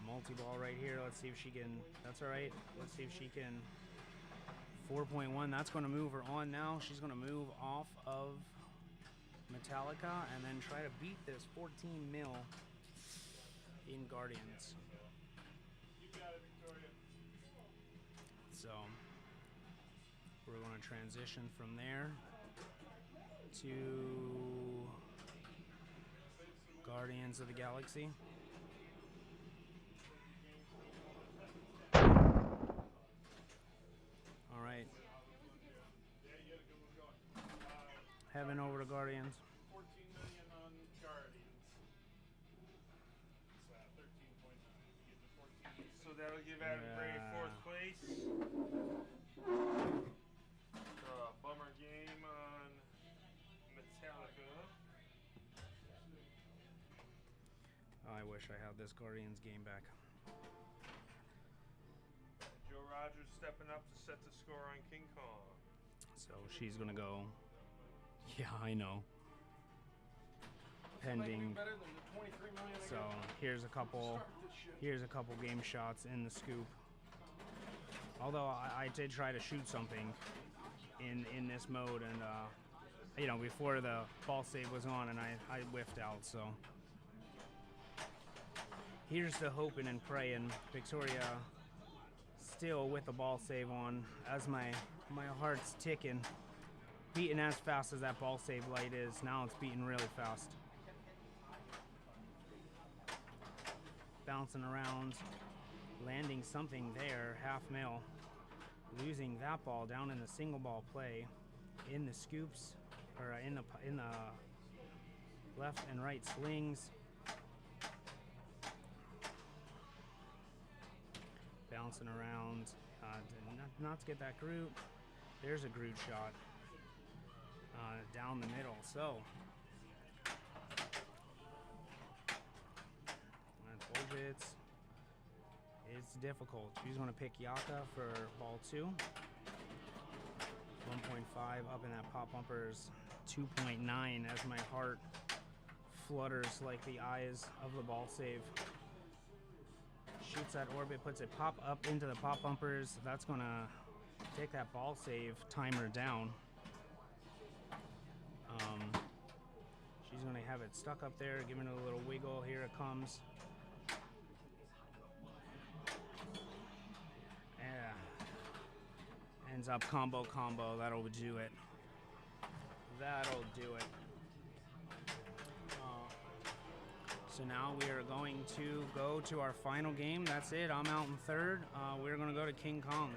Multi-ball right here. Let's see if she can. That's all right. Let's see if she can. 4.1. That's going to move her on now. She's going to move off of Metallica and then try to beat this 14 mil in Guardians. So we're going to transition from there to Guardians of the Galaxy. All right. Heading over to Guardians. 14 million on Guardians. So that'll give Adam Gray 4th place. Bummer game on Metallica. I wish I had this Guardians game back. Joe Rogers stepping up to set the score on King Kong. So she's gonna go. Yeah, I know. Pending. So here's a couple game shots in the scoop. Although I did try to shoot something in this mode, and you know, before the ball save was on, and I whiffed out. So here's the hoping and praying. Victoria still with the ball save on as my heart's ticking. Beating as fast as that ball save light is. Now it's beating really fast. Bouncing around, landing something there, half mil. Losing that ball down in the single ball play, in the scoops, or in the left and right slings. Bouncing around, not to get that Groot. There's a Groot shot. Down the middle, so I told you it's difficult. She's going to pick Yaka for ball 2. 1.5 up in that pop bumpers. 2.9 as my heart flutters like the eyes of the ball save. Shoots that orbit, puts it pop up into the pop bumpers. That's going to take that ball save timer down. She's going to have it stuck up there, giving it a little wiggle. Here it comes. Yeah. Ends up combo. That'll do it. That'll do it. So now we are going to go to our final game. That's it. I'm out in 3rd. We're going to go to King Kong.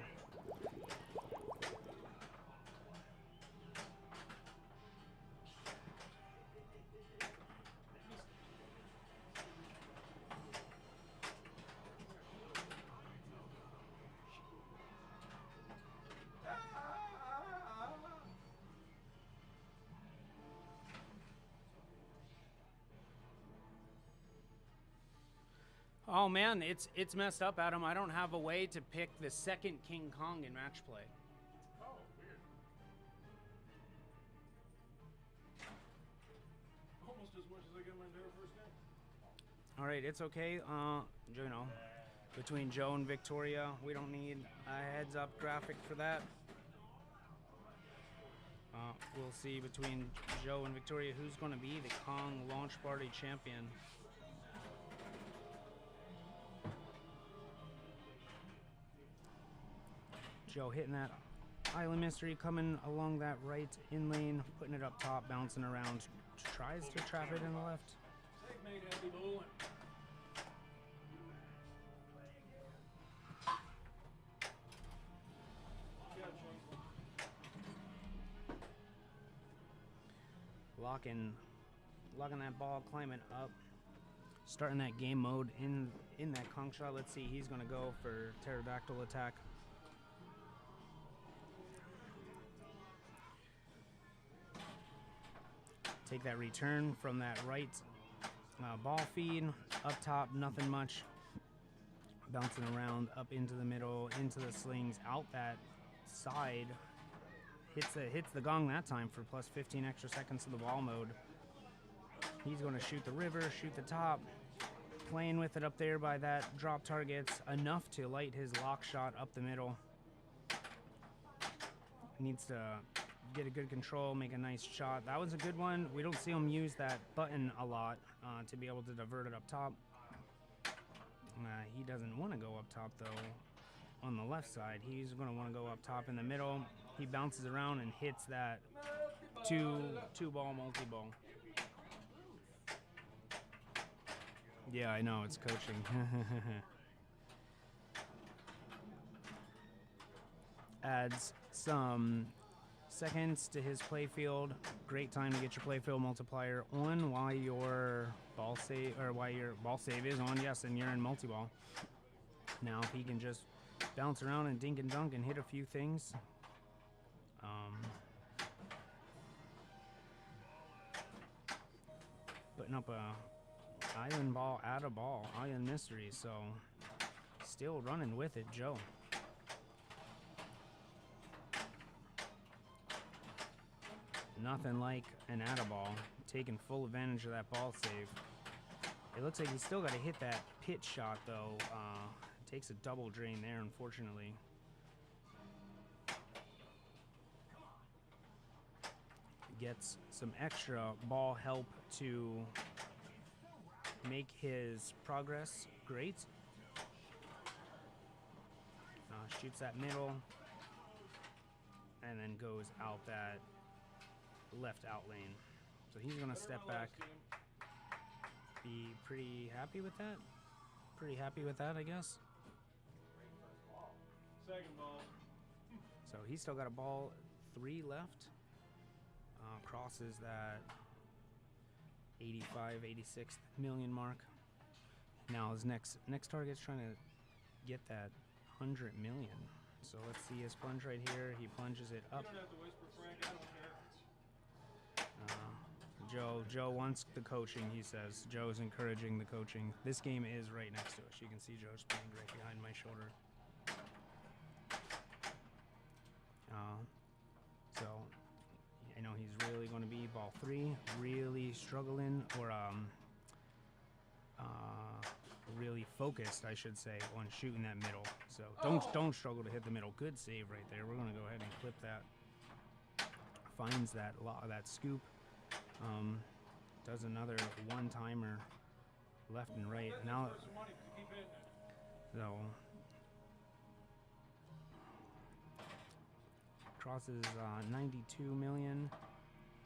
Oh man, it's messed up, Adam. I don't have a way to pick the second King Kong in match play. Oh, weird. Almost as much as I got my entire first game. All right, it's okay. You know, between Joe and Victoria, we don't need a heads-up graphic for that. We'll see between Joe and Victoria who's going to be the Kong Launch Party champion. Joe hitting that Island Mystery, coming along that right in lane, putting it up top, bouncing around, tries to trap it in the left. Checkmate, Abby Bowen. Locking that ball, climbing up, starting that game mode in that Kong shot. Let's see, he's gonna go for pterodactyl attack. Take that return from that right ball feed, up top, nothing much. Bouncing around, up into the middle, into the slings, out that side. Hits the gong that time for plus 15 extra seconds to the ball mode. He's going to shoot the river, shoot the top. Playing with it up there by that drop targets. Enough to light his lock shot up the middle. Needs to get a good control, make a nice shot. That was a good one. We don't see him use that button a lot to be able to divert it up top. He doesn't want to go up top though on the left side. He's going to want to go up top in the middle. He bounces around and hits that two ball multi-ball. Yeah, I know, it's coaching. Adds some seconds to his playfield. Great time to get your playfield multiplier on while your ball save is on. Yes, and you're in multi-ball. Now, if he can just bounce around and dink and dunk and hit a few things. Putting up a island ball, add a ball, Island Mystery, so still running with it, Joe. Nothing like an add a ball, taking full advantage of that ball save. It looks like he's still got to hit that pitch shot though. Takes a double drain there, unfortunately. Gets some extra ball help to make his progress great. Shoots that middle and then goes out that left out lane. So he's gonna step back. Be pretty happy with that. Pretty happy with that, I guess. Second ball. So he's still got a ball 3 left. Crosses that 85, 86 million mark. Now his next target's trying to get that 100 million. So let's see his plunge right here. He plunges it up. You don't have to whisper, Frank. I don't care. Joe wants the coaching, he says. Joe's encouraging the coaching. This game is right next to us. You can see Joe's playing right behind my shoulder. So I know he's really going to be ball 3, really struggling, or really focused, I should say, on shooting that middle. So don't struggle to hit the middle. Good save right there. We're going to go ahead and clip that. Finds that scoop. Does another one-timer left and right. Now, so crosses 92 million.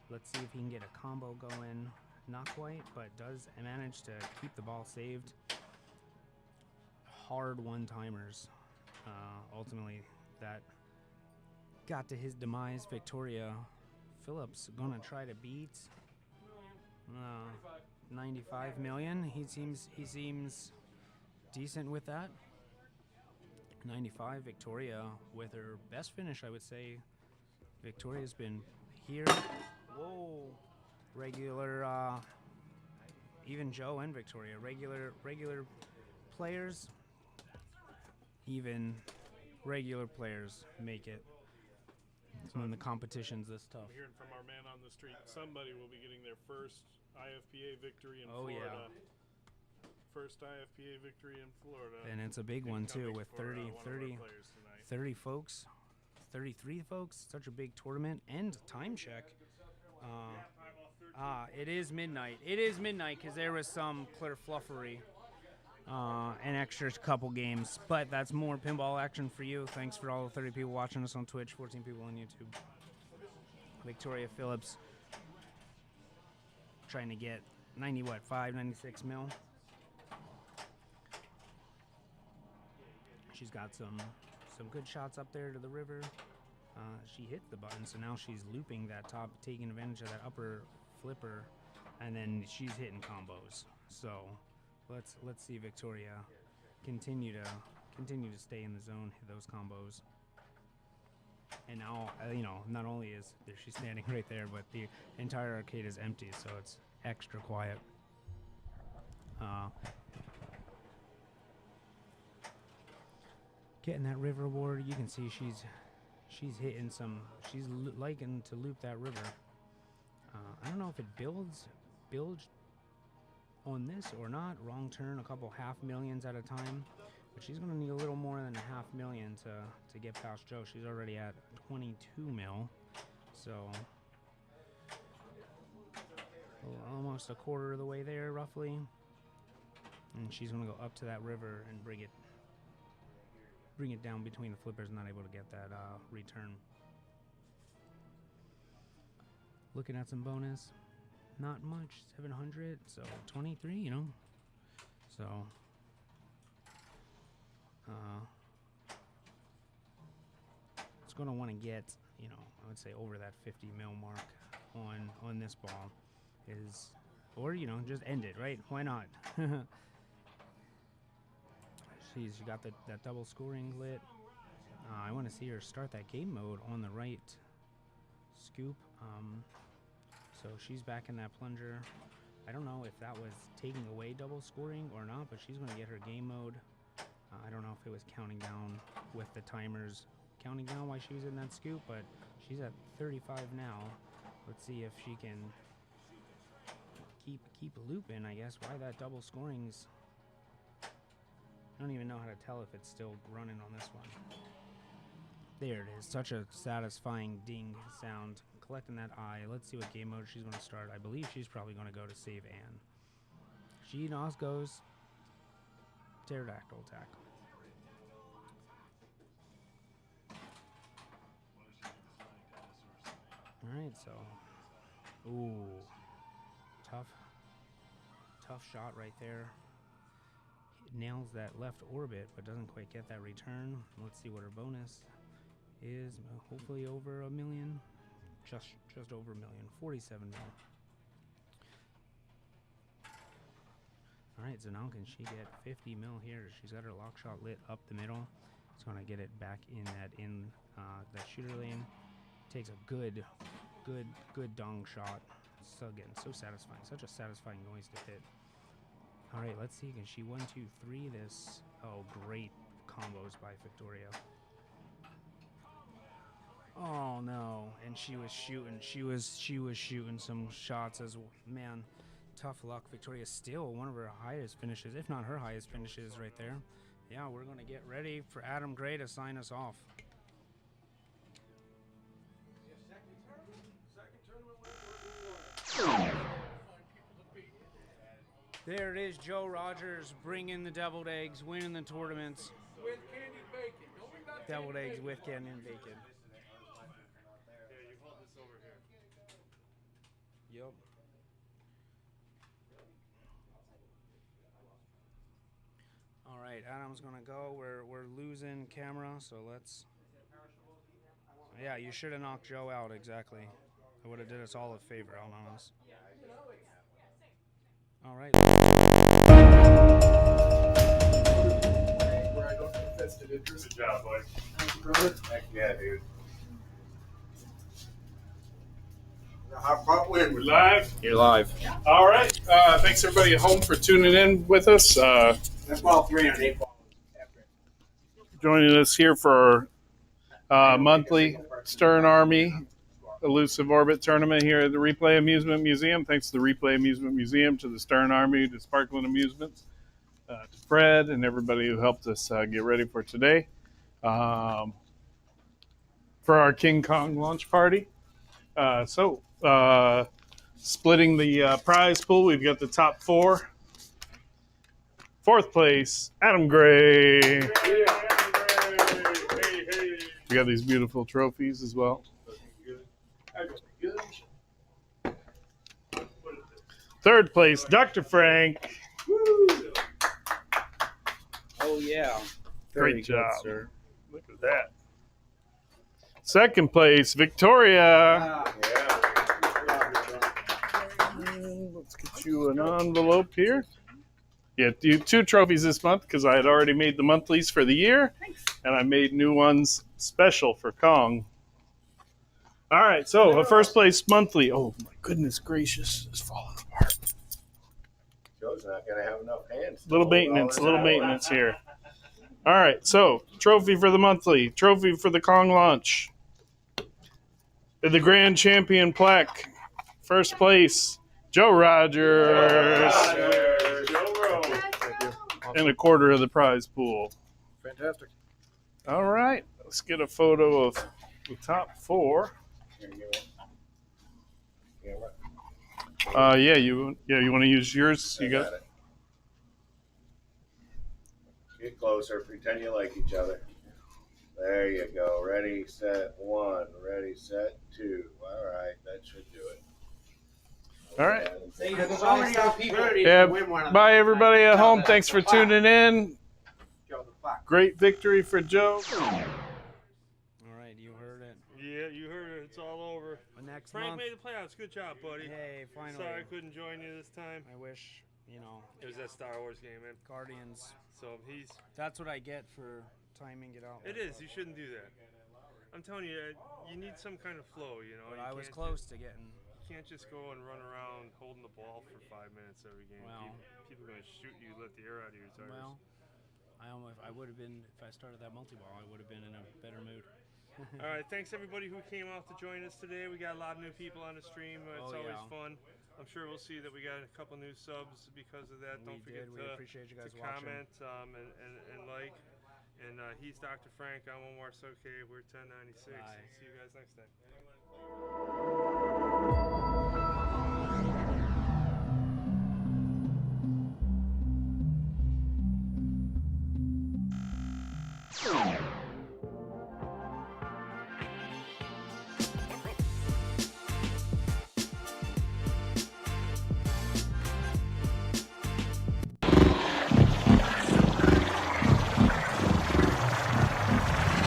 Let's see if he can get a combo going. Not quite, but does manage to keep the ball saved. Hard one-timers. Ultimately, that got to his demise. Victoria Phillips gonna try to beat 95 million. He seems decent with that. 95. Victoria with her best finish, I would say. Victoria's been here. Whoa. Regular, even Joe and Victoria, regular players, even regular players make it. When the competition's this tough. I'm hearing from our man on the street. Somebody will be getting their first IFPA victory in Oh, Florida. yeah. First IFPA victory in Florida. And it's a big one, too, with 30 folks. 33 folks. Such a big tournament. And time check. It is midnight. It is midnight because there was some clear fluffery. An extra couple games. But that's more pinball action for you. Thanks for all the 30 people watching us on Twitch, 14 people on YouTube. Victoria Phillips trying to get 96 mil. She's got some good shots up there to the river. She hits the button, so now she's looping that top, taking advantage of that upper flipper, and then she's hitting combos. So let's see Victoria continue to stay in the zone, hit those combos. And now, not only is she standing right there, but the entire arcade is empty, so it's extra quiet. Getting that river award, you can see she's hitting some. She's liking to loop that river. I don't know if it builds on this or not. Wrong turn, a couple $500,000 at a time. But she's going to need a little more than $500,000 to get past Joe. She's already at 22 mil. So almost a quarter of the way there, roughly. And she's going to go up to that river and bring it down between the flippers, not able to get that return. Looking at some bonus. Not much, 700, so 23, So it's going to want to get, I would say over that 50 mil mark on this ball or just end it, right? Why not? She's got that double scoring lit. I want to see her start that game mode on the right scoop. So she's back in that plunger. I don't know if that was taking away double scoring or not, but she's going to get her game mode. I don't know if it was counting down with the timers, counting down while she was in that scoop, but she's at 35 now. Let's see if she can keep looping, I guess. Why that double scoring's... I don't even know how to tell if it's still running on this one. There it is. Such a satisfying ding sound. Collecting that eye. Let's see what game mode she's going to start. I believe she's probably going to go to save Anne. She now goes pterodactyl attack. Alright, so. Ooh. Tough shot right there. Nails that left orbit, but doesn't quite get that return. Let's see what her bonus is. Hopefully over $1 million. Just over $1 million. 47 mil. All right, so now can she get 50 mil here? She's got her lock shot lit up the middle. It's gonna get it back in that shooter lane. Takes a good dong shot. So again, so satisfying. Such a satisfying noise to hit. All right, let's see. Can she 1, 2, 3 this? Oh, great combos by Victoria. Oh no! And she was shooting. She was shooting some shots as well. Man. Tough luck. Victoria's still one of her highest finishes, if not her highest finishes, right there. Yeah, we're gonna get ready for Adam Gray to sign us off. There it is, Joe Rogers bringing the deviled eggs, winning the tournaments. With candied bacon. Don't we got deviled eggs with candied bacon. Yeah, you hold this over here. Yup. All right, Adam's gonna go. We're losing camera, so let's. Yeah, you should have knocked Joe out exactly. It would have did us all a favor, I'll be honest. All right. Where I don't have vested interest. Good job, boy. Thank you, brother. Heck yeah, dude. Hop win. We're live. You're live. All right. Thanks everybody at home for tuning in with us. That's ball 3 on 8 ball. Joining us here for our monthly Stern Army Elusive Orbit tournament here at the Replay Amusement Museum. Thanks to the Replay Amusement Museum, to the Stern Army, to Sparkling Amusements, to Fred, and everybody who helped us get ready for today. For our King Kong launch party. Splitting the prize pool, we've got the top 4. 4th place, Adam Gray. We got these beautiful trophies as well. 3rd place, Dr. Frank. Oh, yeah. Great job. Sir. Look at that. 2nd place, Victoria. Let's get you an envelope here. Yeah, 2 trophies this month because I had already made the monthlies for the year. Thanks. And I made new ones special for Kong. All right, so a 1st place monthly. Oh, my goodness gracious. It's falling apart. Joe's not going to have enough hands. Little maintenance here. All right, so trophy for the monthly, trophy for the Kong launch. The Grand Champion plaque, 1st place, Joe Rogers. And a quarter of the prize pool. Fantastic. All right, let's get a photo of the top 4. You want to use yours? You got it. Get closer. Pretend you like each other. There you go. Ready, set, 1. Ready, set, 2. All right, that should do it. All right. There's already people Yeah. win one of Bye, them. everybody at home. Thanks for tuning in. Joe, the plaque. Great victory for Joe. All right, you heard it. Yeah, you heard it. It's all over. Next Frank month. made the playoffs. Good job, buddy. Hey, finally. Sorry I couldn't join you this time. I wish, It was that Star Wars game, man. Guardians. So he's. That's what I get for timing it out. It is. You shouldn't do that. I'm telling you, you need some kind of flow, But You I was can't close just- to getting. You can't just go and run around holding the ball for 5 minutes every game. Well. People are going to shoot you, let the air out of your tires. Well, I would have been, if I started that multi-ball, I would have been in a better mood. All right, thanks everybody who came out to join us today. We got a lot of new people on the stream. It's always fun. I'm sure we'll see that we got a couple new subs because of that. Don't forget We appreciate you guys to watching. comment and like. And he's Dr. Frank. I'm Omar Soke. We're 1096. Bye. See you guys next time. Oh.